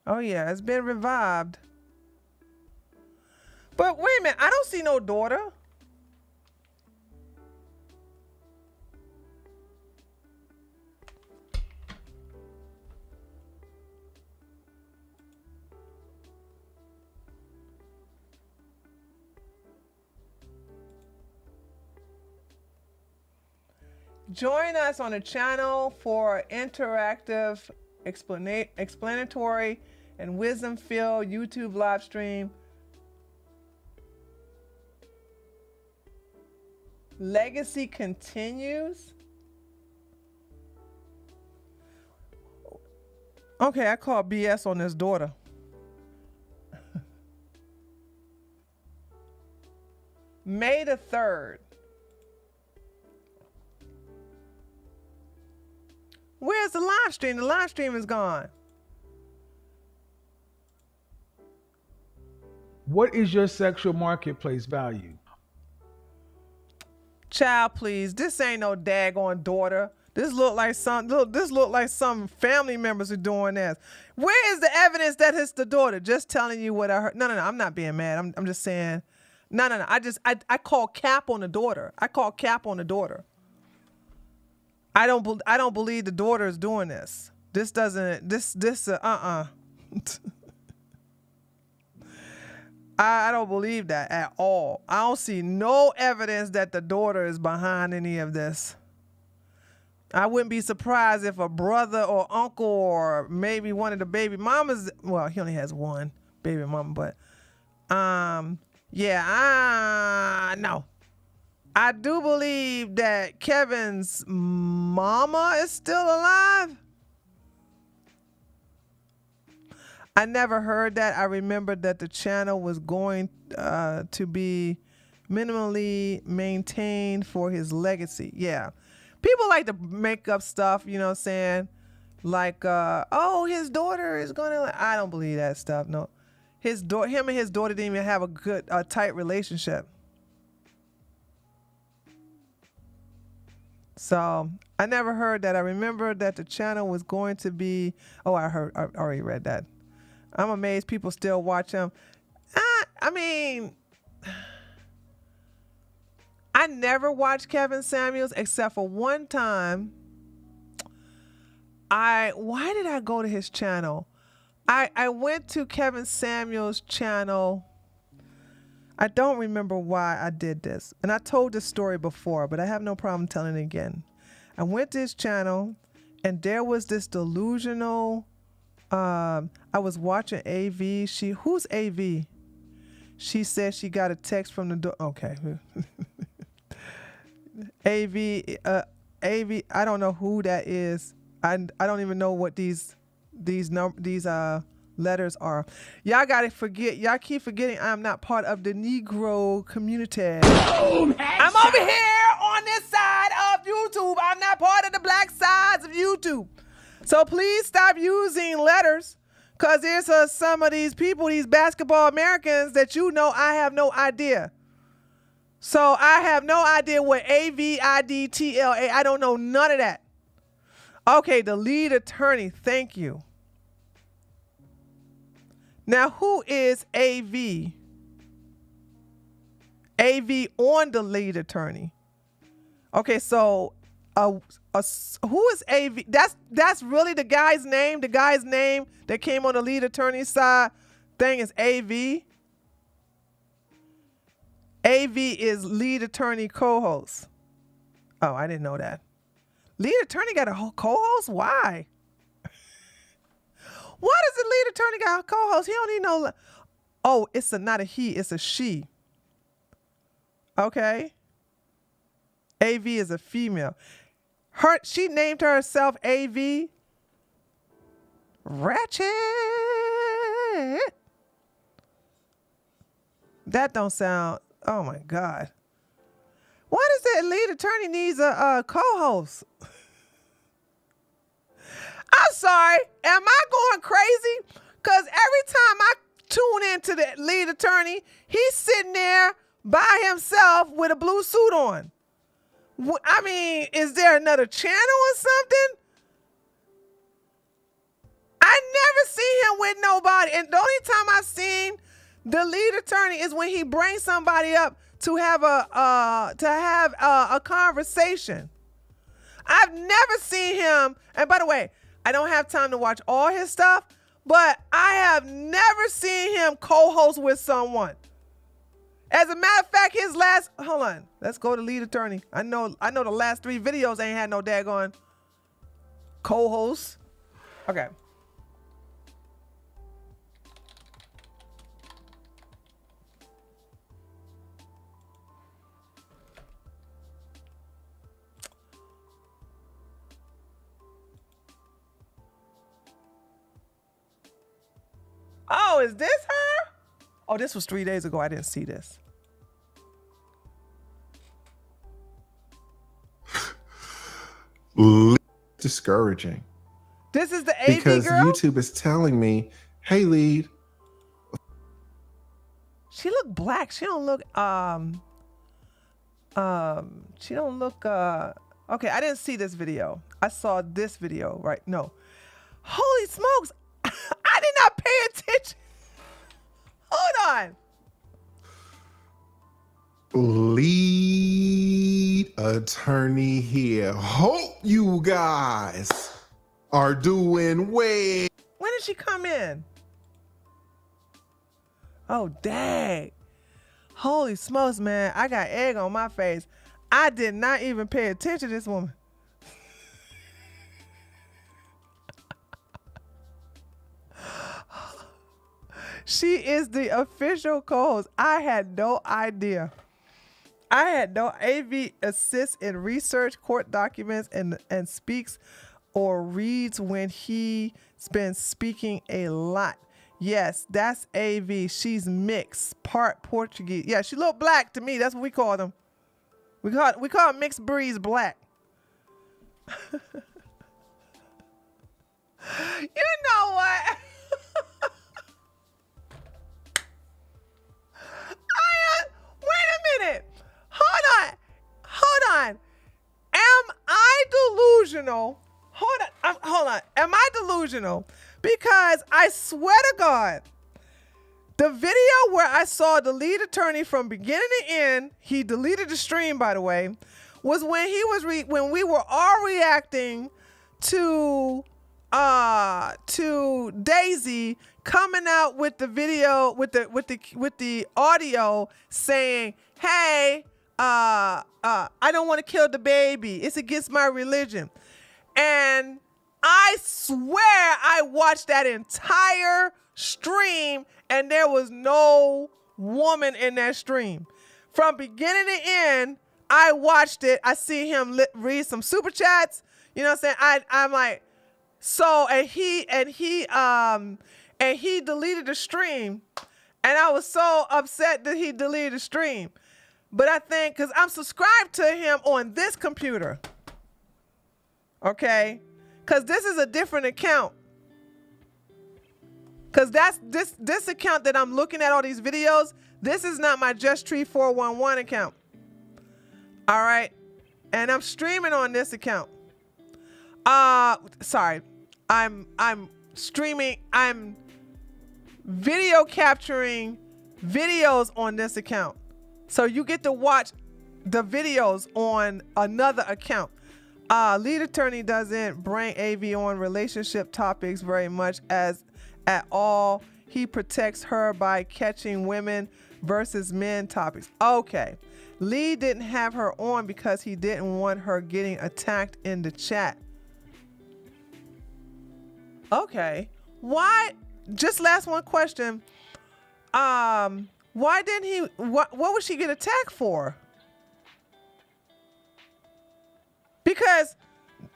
Oh yeah, it's been revived. But wait a minute, I don't see no daughter. Join us on the channel for interactive, explanatory, and wisdom-filled YouTube live stream. Legacy continues. Okay, I call BS on this daughter. May the 3rd. Where's the live stream? The live stream is gone. What is your sexual marketplace value? Child, please. This ain't no daggone daughter. This look like some family members are doing this. Where is the evidence that it's the daughter? Just telling you what I heard. No, I'm not being mad. I'm just saying. No. I call cap on the daughter. I don't believe the daughter is doing this. I don't believe that at all. I don't see no evidence that the daughter is behind any of this. I wouldn't be surprised if a brother or uncle or maybe one of the baby mamas, well, he only has one baby mama, but no. I do believe that Kevin's mama is still alive. I never heard that. I remember that the channel was going to be minimally maintained for his legacy. Yeah. People like to make up stuff, you know what I'm saying? Like, his daughter is going to... I don't believe that stuff, no. Him and his daughter didn't even have a tight relationship. So I never heard that. I remember that the channel was going to be. Oh, I already read that. I'm amazed people still watch him. I mean, I never watched Kevin Samuels except for one time. Why did I go to his channel? I went to Kevin Samuels' channel. I don't remember why I did this. And I told this story before, but I have no problem telling it again. I went to his channel, and there was this delusional, I was watching AV. Who's AV? She said she got a text from the door. Okay. AV, I don't know who that is. I don't even know what these letters are. Y'all gotta forget. Y'all keep forgetting I'm not part of the Negro community. Boom, I'm over here on this side of YouTube. I'm not part of the black sides of YouTube. So please stop using letters, because there's some of these people, these basketball Americans that I have no idea. So I have no idea what AVIDTLA. I don't know none of that. Okay, the lead attorney. Thank you. Now, who is AV? AV on the lead attorney. Okay, so who is AV? That's really the guy's name. The guy's name that came on the lead attorney side thing is AV. AV is lead attorney co-host. Oh, I didn't know that. Lead attorney got a co-host? Why? Why does the lead attorney got a co-host? He don't need no. Oh, it's not a he, it's a she. Okay. AV is a female. She named herself AV. Ratchet. That don't sound. Oh my God. Why does that lead attorney needs a co-host? I'm sorry. Am I going crazy? Because every time I tune into the lead attorney, he's sitting there by himself with a blue suit on. I mean, is there another channel or something? I never see him with nobody. And the only time I've seen the lead attorney is when he brings somebody up to have a conversation. I've never seen him. And by the way, I don't have time to watch all his stuff, but I have never seen him co-host with someone. As a matter of fact, hold on, let's go to lead attorney. I know the last 3 videos ain't had no daggone co-host. Okay. Oh, is this her? Oh, this was 3 days ago. I didn't see this. Discouraging. This is the AV because girl? YouTube is telling me, hey, lead. She look black. She don't look, she don't look, okay, I didn't see this video. I saw this video, right? No. Holy smokes. I did not pay attention. Hold on. Lead attorney here. Hope you guys are doing well. When did she come in? Oh, dang. Holy smokes, man. I got egg on my face. I did not even pay attention to this woman. She is the official co-host. I had no idea. AV assists in research court documents and speaks or reads when he's been speaking a lot. Yes, that's AV. She's mixed, part Portuguese. Yeah, she look black to me. That's what we call them. We call mixed breeds black. You know what? Wait a minute. Hold on. Am I delusional? Hold on. Am I delusional? Because I swear to God, the video where I saw the lead attorney from beginning to end, he deleted the stream, by the way, was when he was when we were all reacting to Daisy coming out with the video with the audio saying, "Hey, I don't want to kill the baby. It's against my religion." And I swear I watched that entire stream and there was no woman in that stream. From beginning to end, I watched it. I see him read some super chats. You know what I'm saying? I'm like, so, and he deleted the stream. And I was so upset that he deleted the stream. But I think, because I'm subscribed to him on this computer. Okay? Because this is a different account. Because that's this account that I'm looking at all these videos, this is not my Just Tree 411 account. All right? And I'm streaming on this account. Sorry. I'm video capturing videos on this account. So you get to watch the videos on another account. Lead attorney doesn't bring AV on relationship topics very much at all. He protects her by catching women versus men topics. Okay. Lee didn't have her on because he didn't want her getting attacked in the chat. Okay. Why? Just last one question. Why didn't he? What would she get attacked for? Because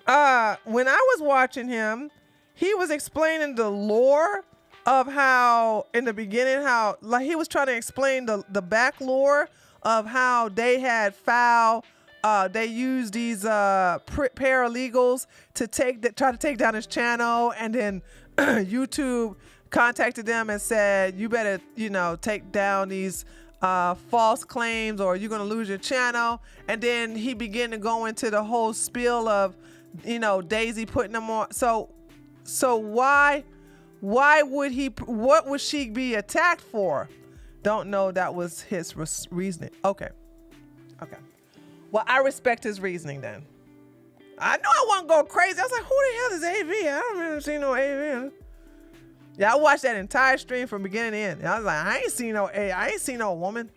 when I was watching him, he was explaining the lore of how, in the beginning, how like he was trying to explain the back lore of how they had they used these paralegals to try to take down his channel, and then YouTube contacted them and said, you better, take down these false claims or you're going to lose your channel. And then he began to go into the whole spiel of, Daisy putting them on. So why what would she be attacked for? Don't know. That was his reasoning. Okay. Well, I respect his reasoning then. I know I wasn't going crazy. I was like, who the hell is AV? I don't really see no AV. Yeah, I watched that entire stream from beginning to end. I was like, I ain't seen no woman.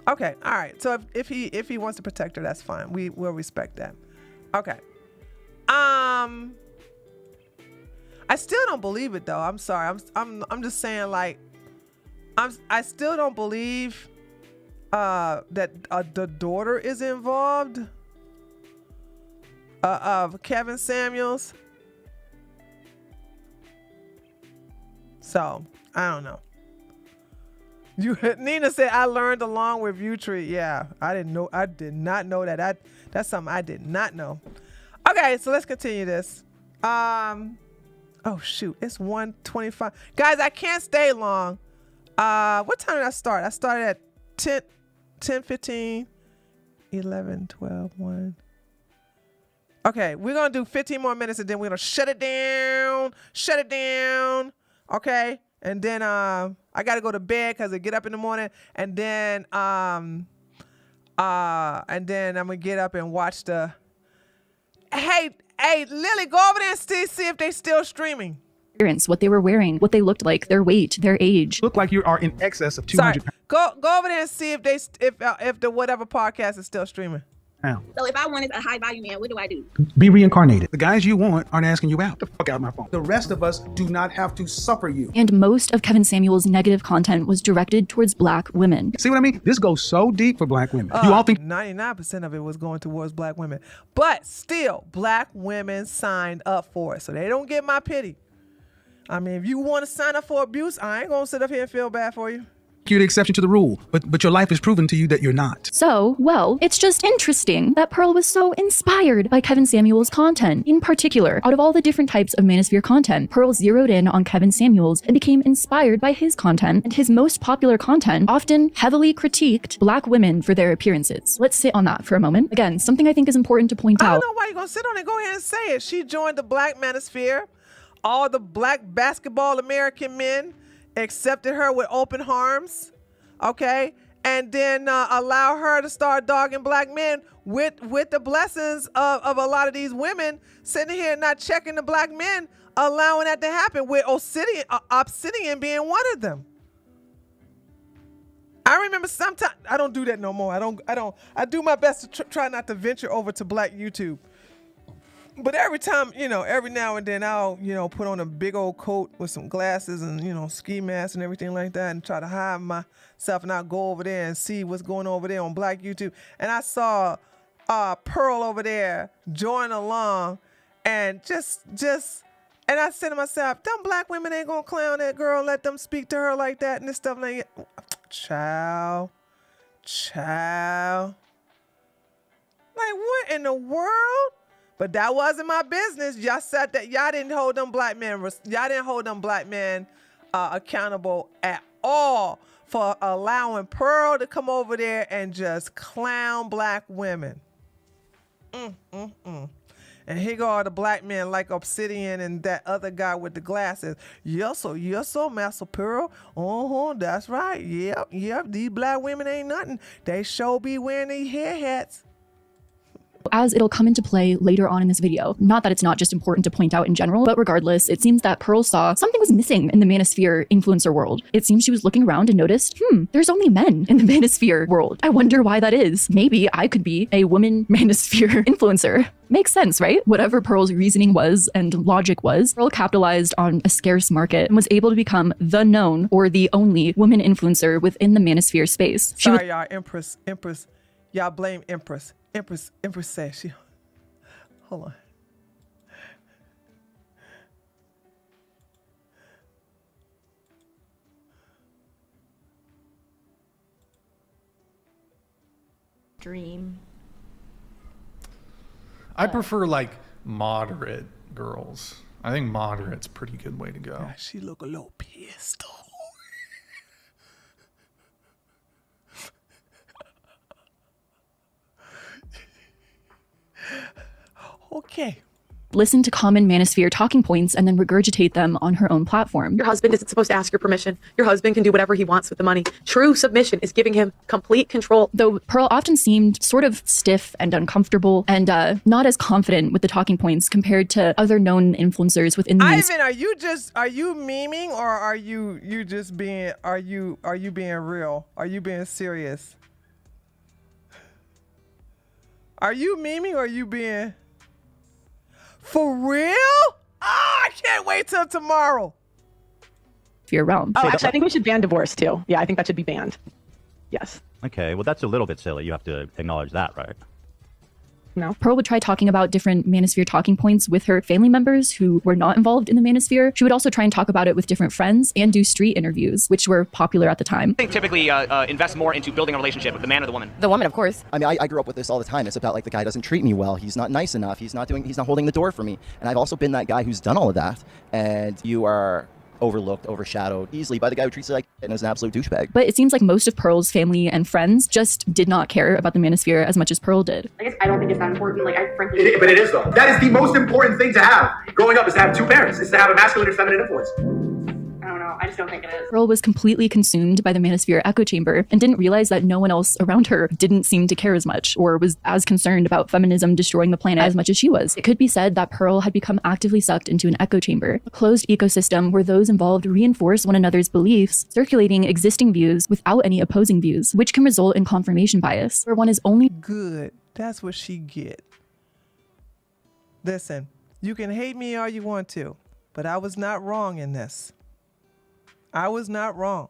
Okay, all right. So if he wants to protect her, that's fine. We'll respect that. Okay. I still don't believe it though. I'm sorry. I'm just saying, like, I still don't believe that the daughter is involved of Kevin Samuels. So I don't know. Nina said, I learned along with Viewtree. Yeah, I did not know that. That's something I did not know. Okay, so let's continue this. Oh shoot, it's 1:25. Guys, I can't stay long. What time did I start? I started at 10:15, 11, 12, 1. Okay, we're gonna do 15 more minutes and then we're gonna shut it down. Okay, and then I gotta go to bed because I get up in the morning, and then I'm gonna get up and watch the. Hey, Lily, go over there and see if they still streaming. What they were wearing, what they looked like, their weight, their age. Look like you are in excess of 200 pounds. Go over there and see if the whatever podcast is still streaming. Now, So if I wanted a high value man, what do I do? be reincarnated. The guys you want aren't asking you out. Get the fuck out of my phone. The rest of us do not have to suffer you. And most of Kevin Samuels' negative content was directed towards black women. See what I mean? This goes so deep for black women. You all think 99% of it was going towards black women, but still, black women signed up for it, so they don't get my pity. I mean, if you want to sign up for abuse, I ain't gonna sit up here and feel bad for you. You're the exception to the rule, but your life has proven to you that you're not. So, well, it's just interesting that Pearl was so inspired by Kevin Samuels' content. In particular, out of all the different types of Manosphere content, Pearl zeroed in on Kevin Samuels and became inspired by his content, and his most popular content often heavily critiqued Black women for their appearances. Let's sit on that for a moment. Again, something I think is important to point out. I don't know why you're going to sit on it. Go ahead and say it. She joined the Black Manosphere. All the Black basketball American men accepted her with open arms, okay? And then allow her to start dogging Black men with the blessings of a lot of these women sitting here not checking the Black men, allowing that to happen, with Obsidian being one of them. I remember sometimes, I don't do that no more. I do my best to try not to venture over to Black YouTube. But every time, every now and then I'll, put on a big old coat with some glasses and, ski mask and everything like that and try to hide myself, and I'll go over there and see what's going on over there on Black YouTube. And I saw Pearl over there join along and and I said to myself, them Black women ain't gonna clown that girl, let them speak to her like that and this stuff like that. Child. Like, what in the world? But that wasn't my business. Y'all said that y'all didn't hold them black men accountable at all for allowing Pearl to come over there and just clown Black women. And here go all the Black men like Obsidian and that other guy with the glasses. Yes, so, Master Pearl. That's right. Yep. These Black women ain't nothing. They sure be wearing these hair hats. As it'll come into play later on in this video. Not that it's not just important to point out in general, but regardless, it seems that Pearl saw something was missing in the Manosphere influencer world. It seems she was looking around and noticed, there's only men in the Manosphere world. I wonder why that is. Maybe I could be a woman Manosphere influencer. Makes sense, right? Whatever Pearl's reasoning was and logic was, Pearl capitalized on a scarce market and was able to become the known or the only woman influencer within the Manosphere space. Sorry, y'all, Empress. Y'all blame Empress. Empress says she. Hold on. Dream. I prefer like moderate girls. I think moderate's a pretty good way to go. God, she look a little pissed off. Okay. Listen to common Manosphere talking points and then regurgitate them on her own platform. Your husband isn't supposed to ask your permission. Your husband can do whatever he wants with the money. True submission is giving him complete control. Though Pearl often seemed sort of stiff and uncomfortable and not as confident with the talking points compared to other known influencers within the Ivan, are you memeing, or are you just being being real? Are you being serious? Are you memeing, or are you being for real? I can't wait till tomorrow. Your realm. Oh, actually, I think we should ban divorce too. Yeah, I think that should be banned. Yes. Okay, well, that's a little bit silly. You have to acknowledge that, right? No. Pearl would try talking about different Manosphere talking points with her family members who were not involved in the Manosphere. She would also try and talk about it with different friends and do street interviews, which were popular at the time. They typically invest more into building a relationship with the man or the woman. The woman, of course. I mean, I grew up with this all the time. It's about like the guy doesn't treat me well. He's not nice enough. He's not holding the door for me. And I've also been that guy who's done all of that. And you are overlooked, overshadowed easily by the guy who treats you like and is an absolute douchebag. But it seems like most of Pearl's family and friends just did not care about the Manosphere as much as Pearl did. I guess I don't think it's that important. Like, I frankly... But it is, though. That is the most important thing to have growing up, is to have two parents, is to have a masculine and feminine influence. I don't know. I just don't think it is. Pearl was completely consumed by the Manosphere echo chamber and didn't realize that no one else around her didn't seem to care as much or was as concerned about feminism destroying the planet as much as she was. It could be said that Pearl had become actively sucked into an echo chamber, a closed ecosystem where those involved reinforce one another's beliefs, circulating existing views without any opposing views, which can result in confirmation bias, where one is only good. That's what she get. Listen, you can hate me all you want to, but I was not wrong in this. I was not wrong.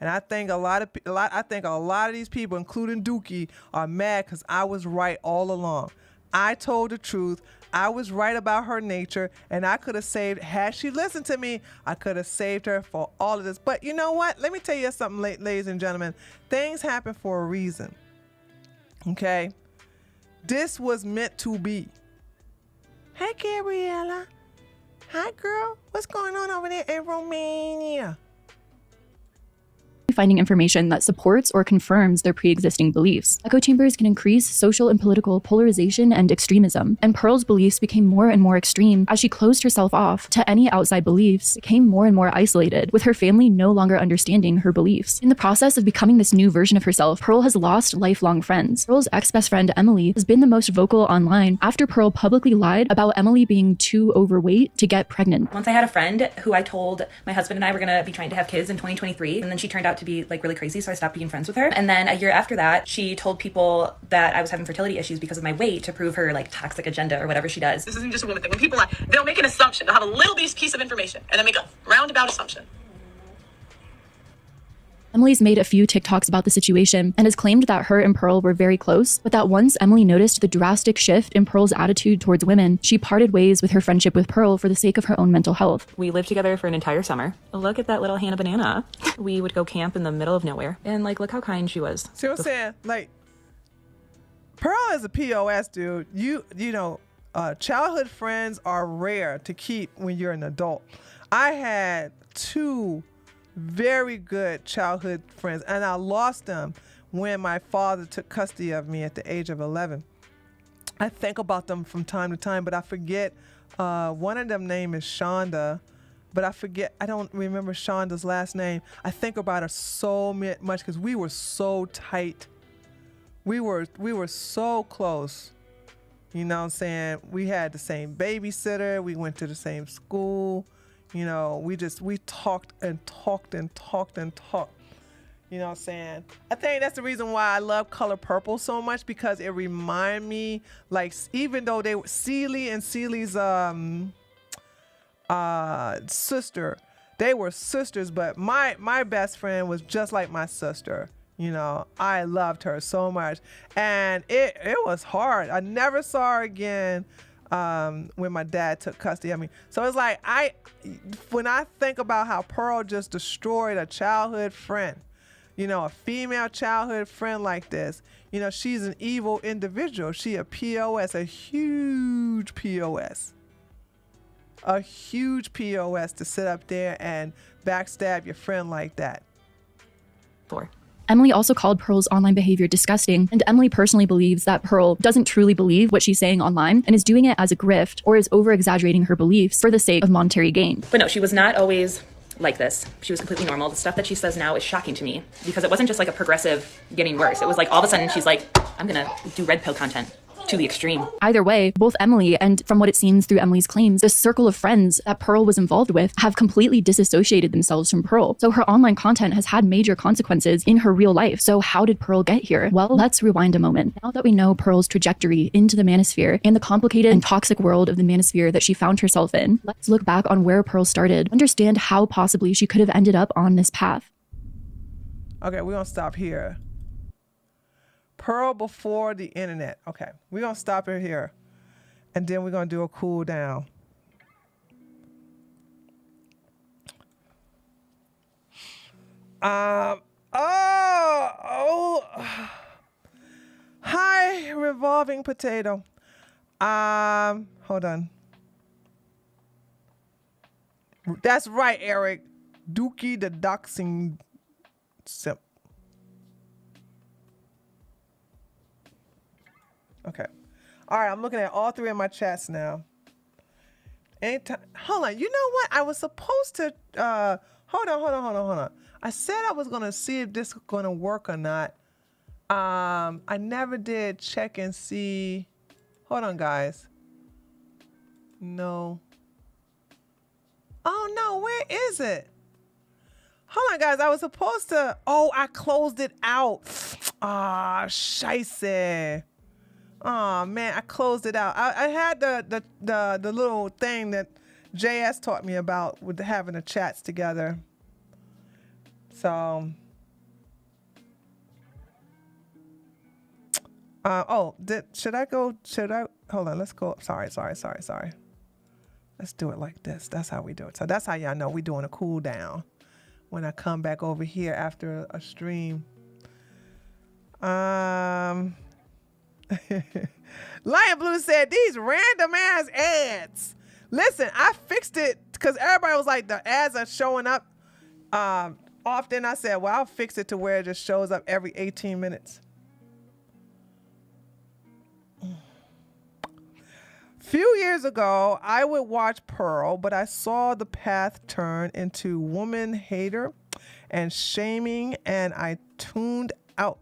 And I think a lot of these people, including Dookie, are mad because I was right all along. I told the truth. I was right about her nature, and I could have saved, had she listened to me, I could have saved her for all of this. But you know what? Let me tell you something, ladies and gentlemen. Things happen for a reason. Okay? This was meant to be. Hey, Gabriella. Hi, girl. What's going on over there in Romania? Finding information that supports or confirms their pre-existing beliefs. Echo chambers can increase social and political polarization and extremism, and Pearl's beliefs became more and more extreme as she closed herself off to any outside beliefs, became more and more isolated, with her family no longer understanding her beliefs. In the process of becoming this new version of herself, Pearl has lost lifelong friends. Pearl's ex-best friend Emily has been the most vocal online after Pearl publicly lied about Emily being too overweight to get pregnant. Once I had a friend who I told my husband and I were going to be trying to have kids in 2023, and then she turned out to be like really crazy, so I stopped being friends with her. And then a year after that, she told people that I was having fertility issues because of my weight to prove her like toxic agenda or whatever she does. This isn't just a woman thing. When people lie, they'll make an assumption. They'll have a little piece of information and then make a roundabout assumption. Emily's made a few TikToks about the situation and has claimed that her and Pearl were very close, but that once Emily noticed the drastic shift in Pearl's attitude towards women, she parted ways with her friendship with Pearl for the sake of her own mental health. We lived together for an entire summer. Look at that little Hannah banana. We would go camp in the middle of nowhere, and like, look how kind she was. See what I'm saying? Like, Pearl is a POS, dude. You know, childhood friends are rare to keep when you're an adult. I had 2 very good childhood friends, and I lost them when my father took custody of me at the age of 11. I think about them from time to time, but I forget. One of them name is Shonda, but I don't remember Shonda's last name. I think about her so much because we were so tight. We were so close. You know what I'm saying? We had the same babysitter. We went to the same school. You know, we talked and talked and talked and talked. You know what I'm saying? I think that's the reason why I love Color Purple so much, because it reminds me, like, even though they were Celie and Celie's sister, they were sisters, but my best friend was just like my sister. You know, I loved her so much. And it was hard. I never saw her again when my dad took custody of me. So it's like, when I think about how Pearl just destroyed a childhood friend, you know, a female childhood friend like this, you know, she's an evil individual. She a POS, a huge POS. A huge POS to sit up there and backstab your friend like that. Emily also called Pearl's online behavior disgusting, and Emily personally believes that Pearl doesn't truly believe what she's saying online and is doing it as a grift or is over-exaggerating her beliefs for the sake of monetary gain. But no, she was not always like this. She was completely normal. The stuff that she says now is shocking to me because it wasn't just like a progressive getting worse. It was like all of a sudden she's like, I'm gonna do red pill content. To the extreme. Either way, both Emily and, from what it seems through Emily's claims, the circle of friends that Pearl was involved with have completely disassociated themselves from Pearl. So her online content has had major consequences in her real life. So how did Pearl get here? Well, let's rewind a moment. Now that we know Pearl's trajectory into the manosphere and the complicated and toxic world of the manosphere that she found herself in, let's look back on where Pearl started, understand how possibly she could have ended up on this path. Okay, we're gonna stop here. Pearl before the internet. Okay, we're gonna stop it here, and then we're gonna do a cool down. Hi, revolving potato. Hold on. That's right, Eric. Dookie the doxing simp. Okay. All right, I'm looking at all 3 of my chats now. Anytime, hold on. You know what? I was supposed to, hold on. I said I was going to see if this is going to work or not. I never did check and see. Hold on, guys. No. Oh, no. Where is it? Hold on, guys. I was supposed to, I closed it out. Scheisse. Oh man, I closed it out. I had the little thing that JS taught me about with having the chats together. So Should I hold on, let's go. Sorry. Let's do it like this. That's how we do it. So that's how y'all know we doing a cool down when I come back over here after a stream. Lion Blue said, these random ass ads. Listen, I fixed it because everybody was like, the ads are showing up often. I said, well, I'll fix it to where it just shows up every 18 minutes. Few years ago, I would watch Pearl, but I saw the path turn into woman hater and shaming, and I tuned out.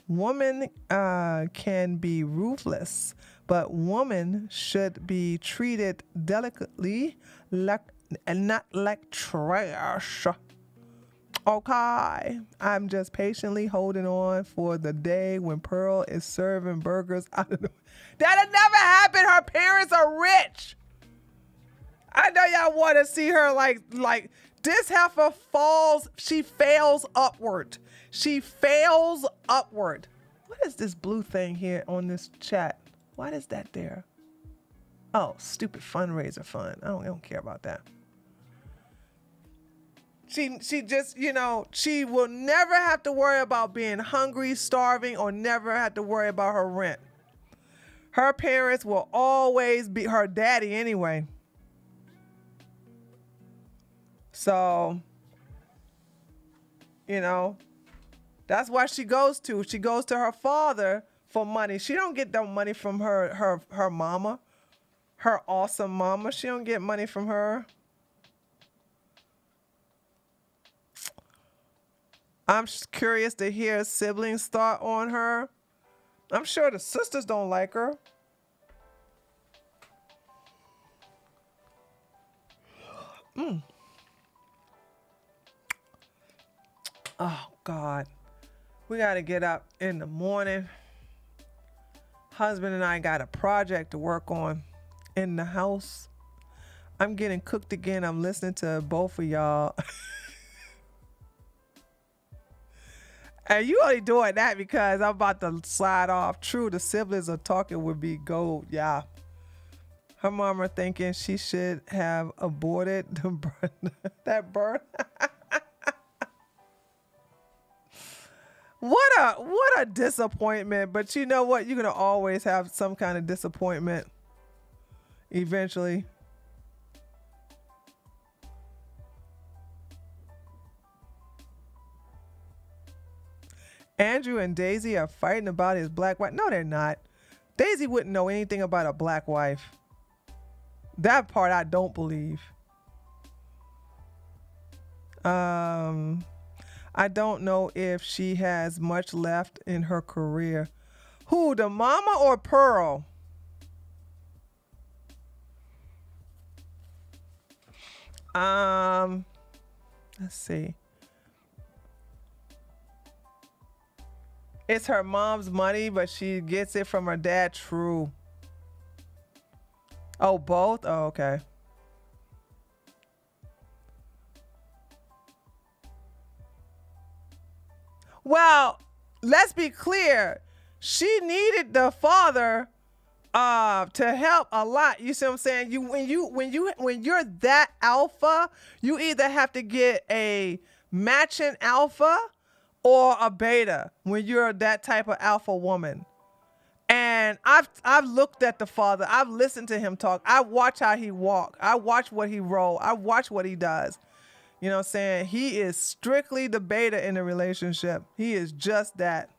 Woman can be ruthless, but woman should be treated delicately and not like trash. Okay, I'm just patiently holding on for the day when Pearl is serving burgers out of the... That'll never happen. Her parents are rich. I know y'all want to see her like this heifer falls. She fails upward. She fails upward. What is this blue thing here on this chat? Why is that there? Oh, stupid fundraiser fund. I don't care about that. She just, she will never have to worry about being hungry, starving, or never have to worry about her rent. Her parents will always be her daddy anyway. So, that's why she goes to. She goes to her father for money. She don't get no money from her mama, her awesome mama. She don't get money from her. I'm just curious to hear siblings' thought on her. I'm sure the sisters don't like her. Oh, God. We got to get up in the morning. Husband and I got a project to work on in the house. I'm getting cooked again. I'm listening to both of y'all. And you only doing that because I'm about to slide off. True, the siblings are talking would be gold. Yeah. Her mama thinking she should have aborted that birth. What a disappointment. But you know what? You're going to always have some kind of disappointment eventually. Andrew and Daisy are fighting about his black wife. No, they're not. Daisy wouldn't know anything about a black wife. That part I don't believe. I don't know if she has much left in her career. Who, the mama or Pearl? Let's see. It's her mom's money, but she gets it from her dad. True. Oh, both? Oh, okay. Well, let's be clear. She needed the father to help a lot. You see what I'm saying? When you're that alpha, you either have to get a matching alpha or a beta when you're that type of alpha woman. And I've looked at the father. I've listened to him talk. I watch how he walk. I watch what he roll. I watch what he does. You know what I'm saying? He is strictly the beta in the relationship. He is just that.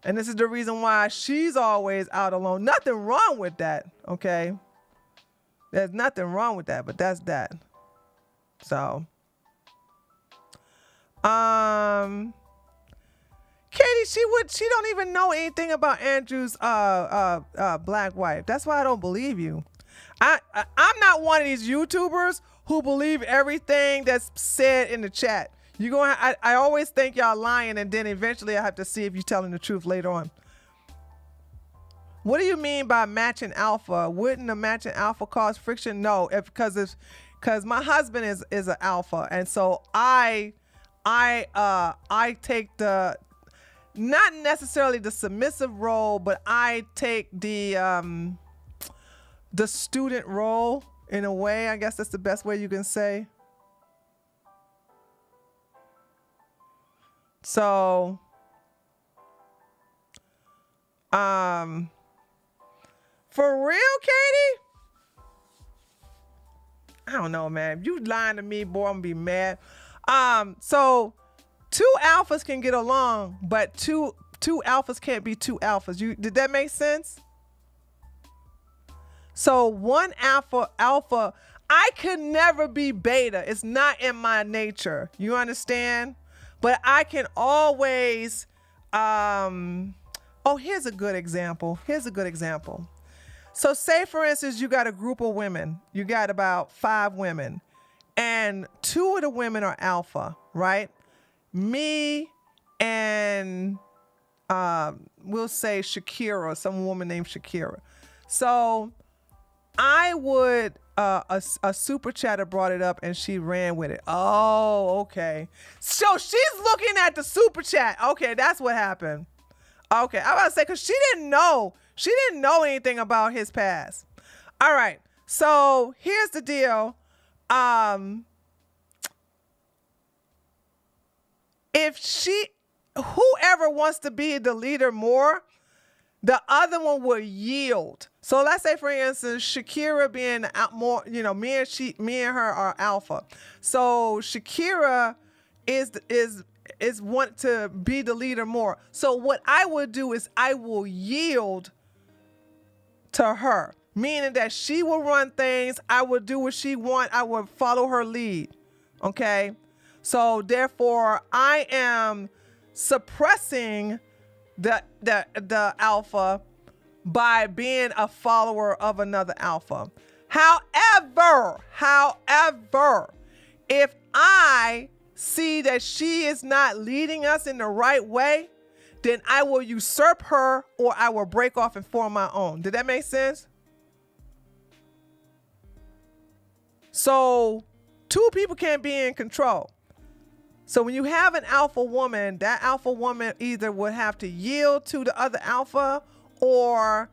And this is the reason why she's always out alone. Nothing wrong with that, okay? There's nothing wrong with that, but that's that. So, Katie, she don't even know anything about Andrew's black wife. That's why I don't believe you. I'm not one of these YouTubers who believe everything that's said in the chat. I always think y'all lying, and then eventually I have to see if you're telling the truth later on. What do you mean by matching alpha? Wouldn't a matching alpha cause friction? No, because my husband is an alpha, and so I take the not necessarily the submissive role, but I take the student role in a way. I guess that's the best way you can say. So, for real, Katie? I don't know, man. If you lying to me, boy, I'm gonna be mad. So two alphas can get along, but two alphas can't be two alphas. Did that make sense? So one alpha, I could never be beta. It's not in my nature. You understand? But I can always, here's a good example. So say, for instance, you got a group of women. You got about 5 women. And 2 of the women are alpha, right? Me and, we'll say Shakira, some woman named Shakira. So I would, a super chatter brought it up and she ran with it. Oh, okay. So she's looking at the super chat. Okay, that's what happened. Okay, I was about to say, because she didn't know anything about his past. All right, so here's the deal. Whoever wants to be the leader more, the other one will yield. So let's say, for instance, Shakira being more, me and her are alpha. So Shakira is want to be the leader more. So what I would do is I will yield to her, meaning that she will run things. I will do what she want. I will follow her lead. Okay. So therefore I am suppressing the alpha by being a follower of another alpha. However, if I see that she is not leading us in the right way, then I will usurp her or I will break off and form my own. Did that make sense? So 2 people can't be in control. So when you have an alpha woman, that alpha woman either would have to yield to the other alpha or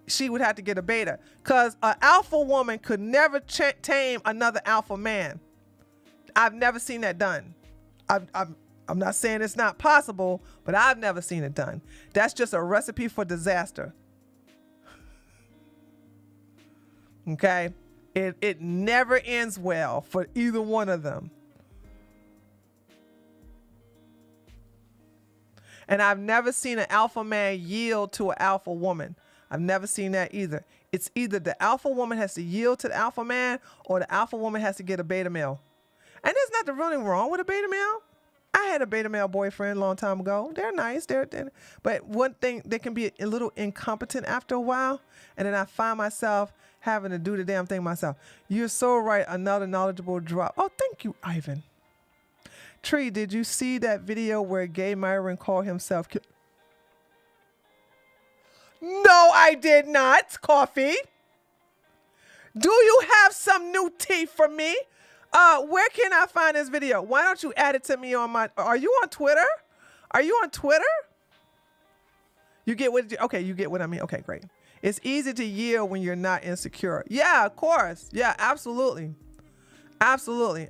she would have to get a beta. Because an alpha woman could never tame another alpha man. I've never seen that done. I'm not saying it's not possible, but I've never seen it done. That's just a recipe for disaster. Okay? It never ends well for either one of them. And I've never seen an alpha man yield to an alpha woman. I've never seen that either. It's either the alpha woman has to yield to the alpha man or the alpha woman has to get a beta male. And there's nothing really wrong with a beta male. I had a beta male boyfriend a long time ago. They're nice. But one thing, they can be a little incompetent after a while. And then I find myself having to do the damn thing myself. You're so right. Another knowledgeable drop. Oh, thank you, Ivan. Tree, did you see that video where Gay Myron called himself? No, I did not. Coffee. Do you have some new tea for me? Where can I find this video? Why don't you add it to me on my... Are you on Twitter? You get what I mean. Okay, great. It's easy to yield when you're not insecure. Yeah, of course. Yeah, absolutely. Absolutely.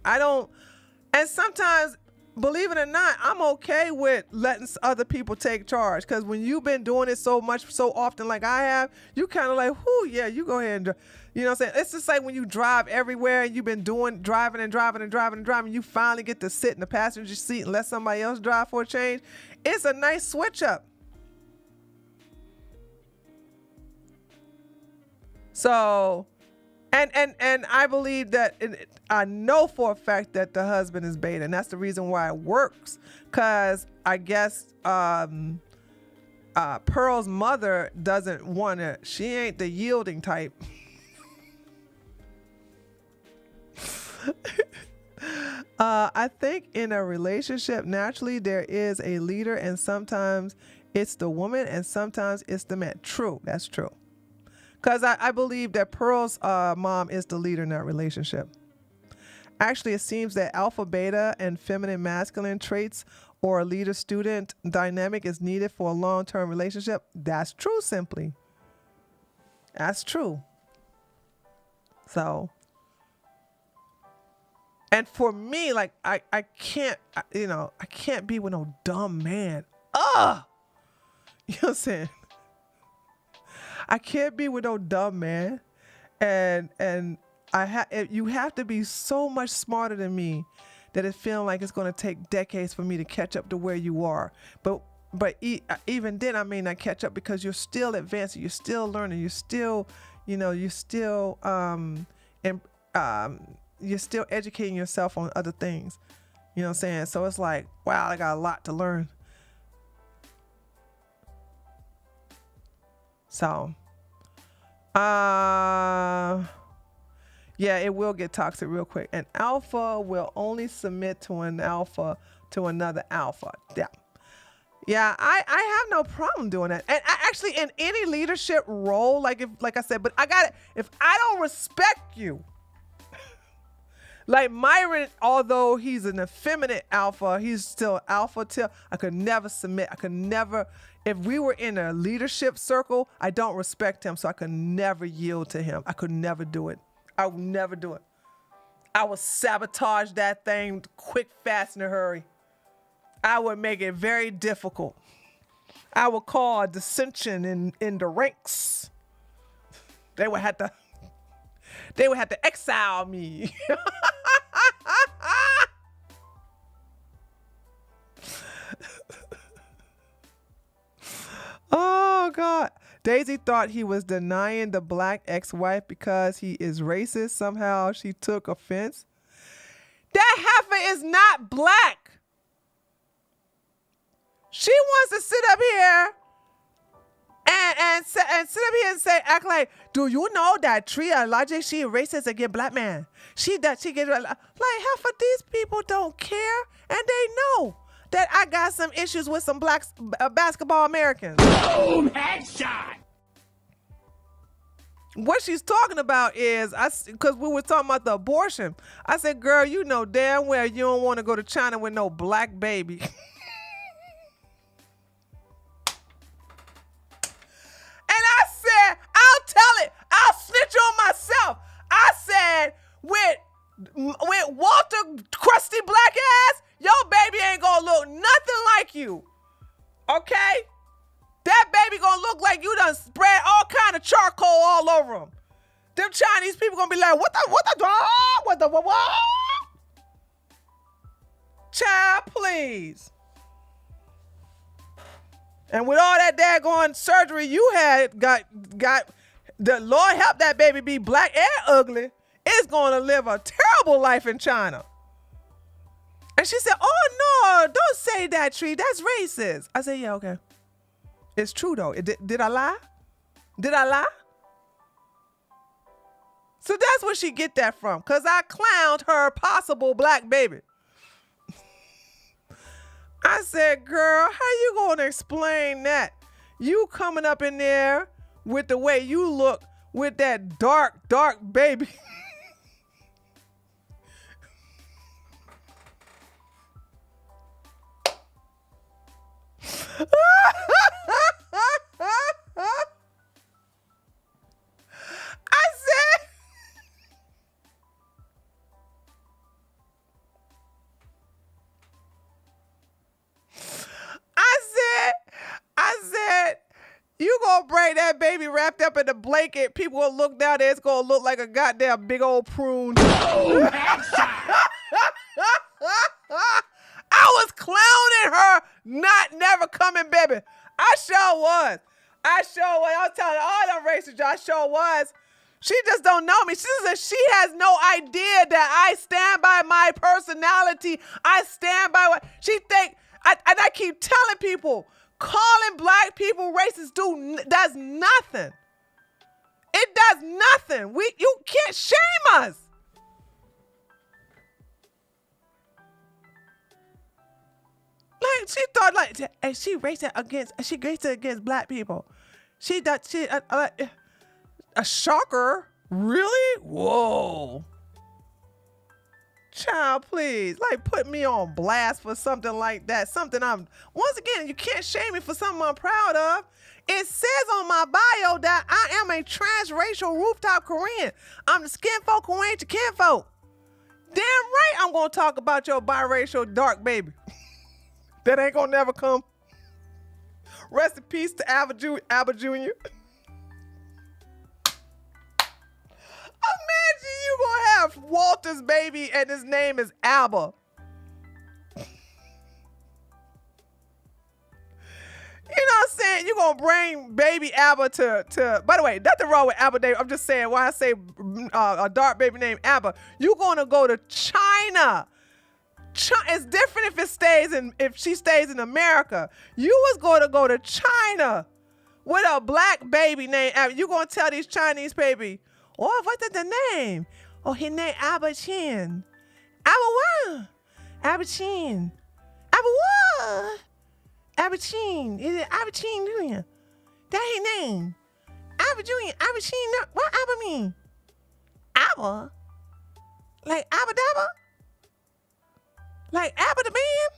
And sometimes, believe it or not, I'm okay with letting other people take charge. Because when you've been doing it so often like I have, you kind of like, whoo, yeah, you go ahead and, you know what I'm saying? It's just like when you drive everywhere and you've been driving, you finally get to sit in the passenger seat and let somebody else drive for a change. It's a nice switch up. So... And I believe that I know for a fact that the husband is beta, and that's the reason why it works. Because I guess Pearl's mother doesn't want to. She ain't the yielding type. I think in a relationship, naturally there is a leader, and sometimes it's the woman, and sometimes it's the man. True, that's true. Because I believe that Pearl's mom is the leader in that relationship. Actually, it seems that alpha, beta, and feminine masculine traits or a leader-student dynamic is needed for a long-term relationship. That's true, simply. That's true. So, and for me, like, I can't, I can't be with no dumb man. Ugh! You know what I'm saying? I can't be with no dumb man. And you have to be so much smarter than me that it feels like it's going to take decades for me to catch up to where you are. But even then, I may not catch up because you're still advancing, you're still learning, you're still, you're still educating yourself on other things. You know what I'm saying? So it's like, wow, I got a lot to learn. So, yeah, it will get toxic real quick. An alpha will only submit to another alpha. Yeah. Yeah, I have no problem doing that. And I actually, in any leadership role, like I said, but if I don't respect you, like Myron, although he's an effeminate alpha, he's still alpha till I could never submit. I could never, if we were in a leadership circle, I don't respect him, so I could never yield to him. I could never do it. I would never do it. I would sabotage that thing quick, fast, in a hurry. I would make it very difficult. I would cause dissension in the ranks. They would have to exile me. Oh God. Daisy thought he was denying the black ex-wife because he is racist. Somehow she took offense. That heifer is not black. She wants to sit up here and sit up here and act like, do you know that Tria Logic, she racist against black man? She get like half of these people don't care, and they know that I got some issues with some black basketball Americans. Boom, headshot. What she's talking about is, because we were talking about the abortion. I said, girl, you know damn well you don't want to go to China with no black baby. And I said, I'll tell it. I'll snitch on myself. I said, with Walter crusty black ass, your baby ain't gonna look nothing like you. Okay? That baby gonna look like you done spread all kind of charcoal all over him. Them Chinese people gonna be like, what? Child, please. And with all that daggone surgery you had, got the Lord help that baby be black and ugly, it's gonna live a terrible life in China. And she said, oh no, don't say that, Tree. That's racist. I said, yeah, okay. It's true though. Did I lie? Did I lie? So that's where she get that from. Cause I clowned her possible black baby. I said, girl, how you gonna explain that? You coming up in there with the way you look with that dark baby. I said, you gonna bring that baby wrapped up in a blanket. People gonna look down there. It's gonna look like a goddamn big old prune. I was clowning her, never coming, baby. I sure was. I was telling all them racist, I sure was. She just don't know me. She has no idea that I stand by my personality. I stand by what she think. And I keep telling people, calling black people racist does nothing. It does nothing. You can't shame us. Like she thought, like, and she racist against black people. A shocker, really? Whoa. Child, please, like put me on blast for something like that. Something once again, you can't shame me for something I'm proud of. It says on my bio that I am a transracial rooftop Korean. I'm the skin folk who ain't your kinfolk. Damn right I'm gonna talk about your biracial dark baby. That ain't gonna never come. Rest in peace to Abba Jr. Imagine you gonna have Walter's baby and his name is Abba. You know what I'm saying? You're going to bring baby Abba to, by the way, nothing wrong with Abba Dave. I'm just saying, when I say a dark baby named Abba, you're going to go to China. It's different if she stays in America. You was going to go to China with a black baby named Abba. You're going to tell these Chinese baby, oh, what's the name? Oh, his name Abba Chin. Abba what? Abba Chin. Abba what? Abba Chin. Is it Abba Chin Jr.? That his name. Abba Jr. Abba Chin. What Abba mean? Abba? Like Abba Dabba? Like Abba the man?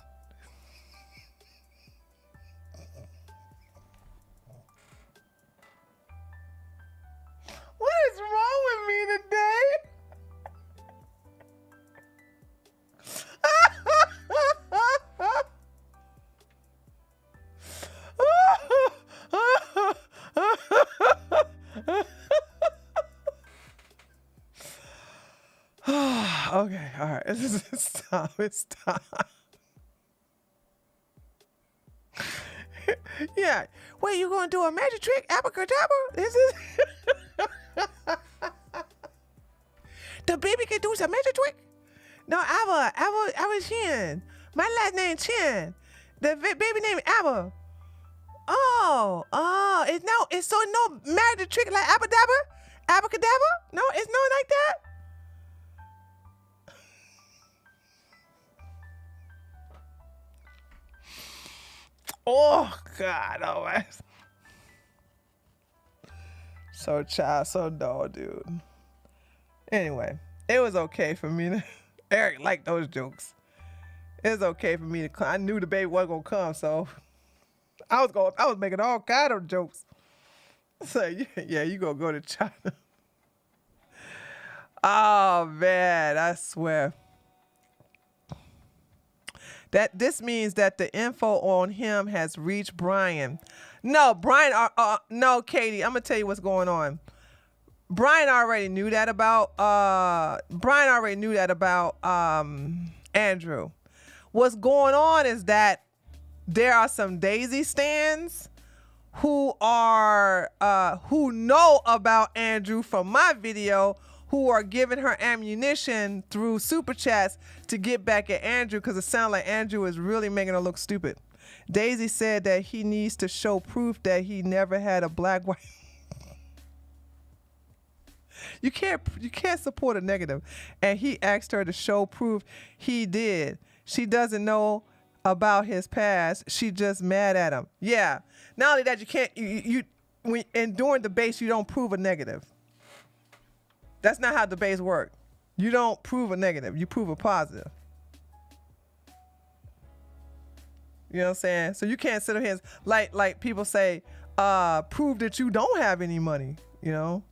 What is wrong with me today? Okay, all right. It's time. Yeah. Wait, you gonna do a magic trick? Abracadabra? This is the baby can do some magic trick? No, Abba Chin. My last name Chin. The baby name Abba. Oh, it's no magic trick like Abracadabra? No, it's no like that. Oh God, oh man. So child, so dull, dude. Anyway, it was okay for me to Eric liked those jokes. It was okay for me to I knew the baby wasn't gonna come, so I was making all kind of jokes. So yeah, you gonna go to China. Oh man, I swear. That this means that the info on him has reached Brian. No, Brian, no, Katie, I'm gonna tell you what's going on. Brian already knew that about Andrew. What's going on is that there are some Daisy stans who know about Andrew from my video, who are giving her ammunition through super chats to get back at Andrew because it sounds like Andrew is really making her look stupid. Daisy said that he needs to show proof that he never had a black wife. You can't support a negative. And he asked her to show proof he did. She doesn't know about his past. She just mad at him. Yeah. Not only that, you can't during debates you don't prove a negative. That's not how debates work. You don't prove a negative. You prove a positive. You know what I'm saying? So you can't sit here like people say, prove that you don't have any money. You know?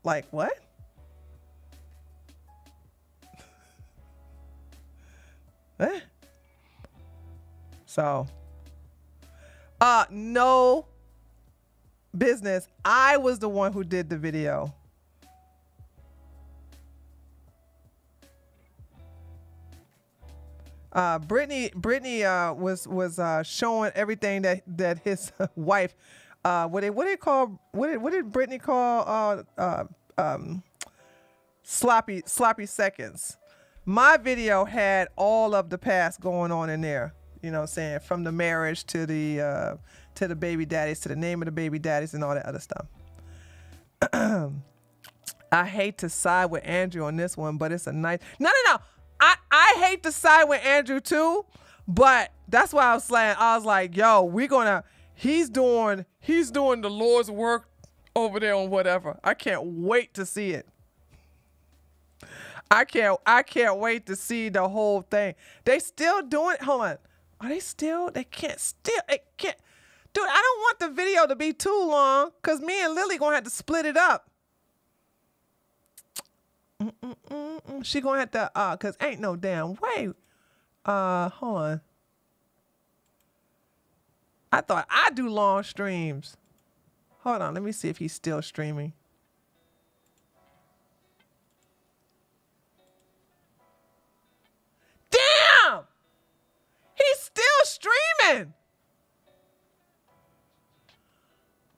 Like what? What? So, no business. I was the one who did the video. Brittany was showing everything that his wife, what did Brittany call sloppy seconds. My video had all of the past going on in there. You know what I'm saying? From the marriage to the baby daddies, to the name of the baby daddies and all that other stuff. I hate to side with Andrew on this one, but it's a nice, no. I hate to side with Andrew too, but that's why I was like, yo, he's doing the Lord's work over there on whatever. I can't wait to see it. I can't wait to see the whole thing. They still doing, hold on. Are they still, they can't. Dude, I don't want the video to be too long because me and Lily gonna have to split it up. She gonna have to, cause ain't no damn way. Hold on. I thought I do long streams. Hold on, let me see if he's still streaming. Damn! He's still streaming.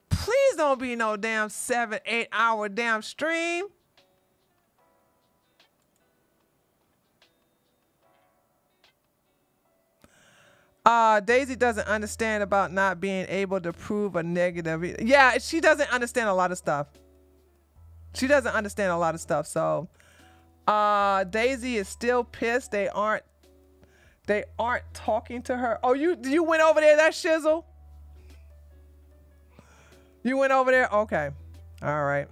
Please don't be no damn 7-8 hour damn stream. Daisy doesn't understand about not being able to prove a negative. Yeah, she doesn't understand a lot of stuff. She doesn't understand a lot of stuff. So, Daisy is still pissed. They aren't talking to her. Oh, you went over there, that shizzle? You went over there? Okay. All right.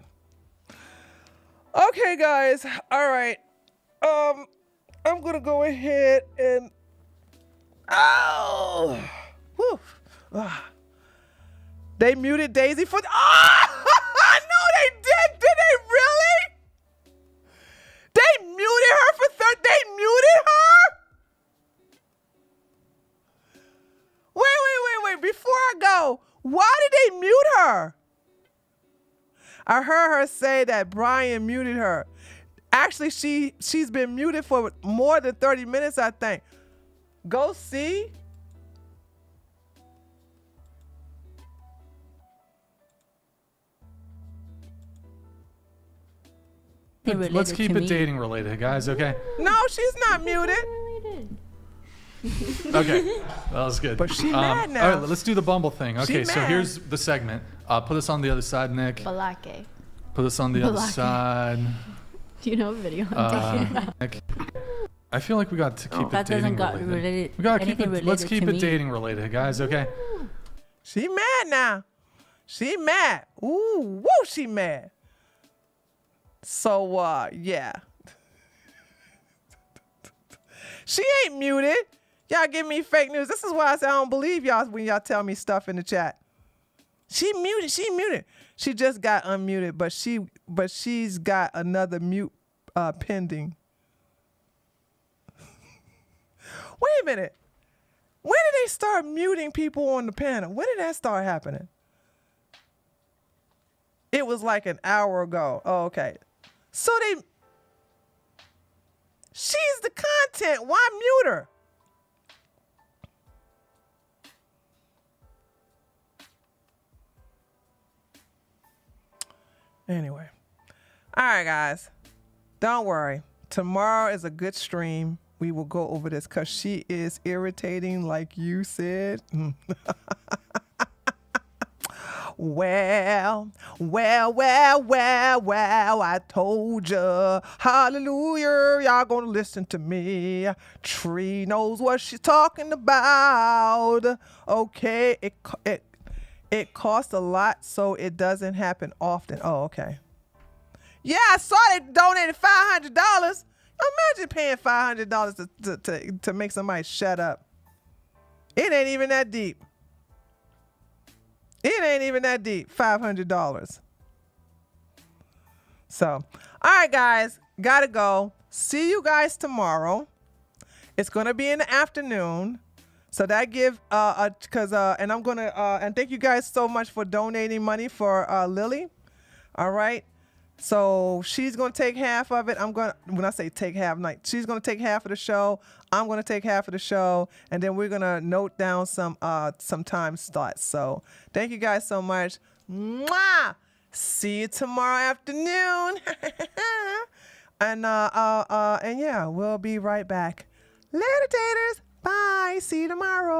Okay, guys. All right. I'm gonna go ahead and whew. They muted Daisy for no, they did. Did they really? They muted her for they muted her? Wait. Before I go, why did they mute her? I heard her say that Brian muted her. Actually, she's been muted for more than 30 minutes, I think. Go see. Let's keep it dating related, guys, okay? No, she's not muted. Okay, that was good. But she's mad now. All right, let's do the Bumble thing. Okay, so here's the segment. Put us on the other side, Nick. Balake. Put us on the other side. Do you know a video I'm talking about? Nick. I feel like we got to keep it dating related. We gotta keep it. Let's keep it dating related, guys. Okay. She mad now. She mad. Ooh, woo, she mad. So yeah. She ain't muted. Y'all give me fake news. This is why I say I don't believe y'all when y'all tell me stuff in the chat. She muted. She just got unmuted, but she's got another mute pending. Wait a minute. When did they start muting people on the panel? When did that start happening? It was like an hour ago. Oh, okay. So she's the content. Why mute her? Anyway. All right, guys. Don't worry. Tomorrow is a good stream. We will go over this because she is irritating, like you said. Well, I told you. Hallelujah, y'all gonna listen to me. Tree knows what she's talking about. Okay, it costs a lot, so it doesn't happen often. Oh, okay. Yeah, I saw they donated $500. Imagine paying $500 to make somebody shut up. It ain't even that deep. It ain't even that deep. $500. So, all right, guys, gotta go. See you guys tomorrow. It's gonna be in the afternoon. So that give and I'm gonna and thank you guys so much for donating money for Lily. All right. So she's gonna take half of it. When I say take half, she's gonna take half of the show. I'm gonna take half of the show, and then we're gonna note down some time slots. So thank you guys so much. Mwah! See you tomorrow afternoon. and yeah, we'll be right back. Later, taters. Bye. See you tomorrow.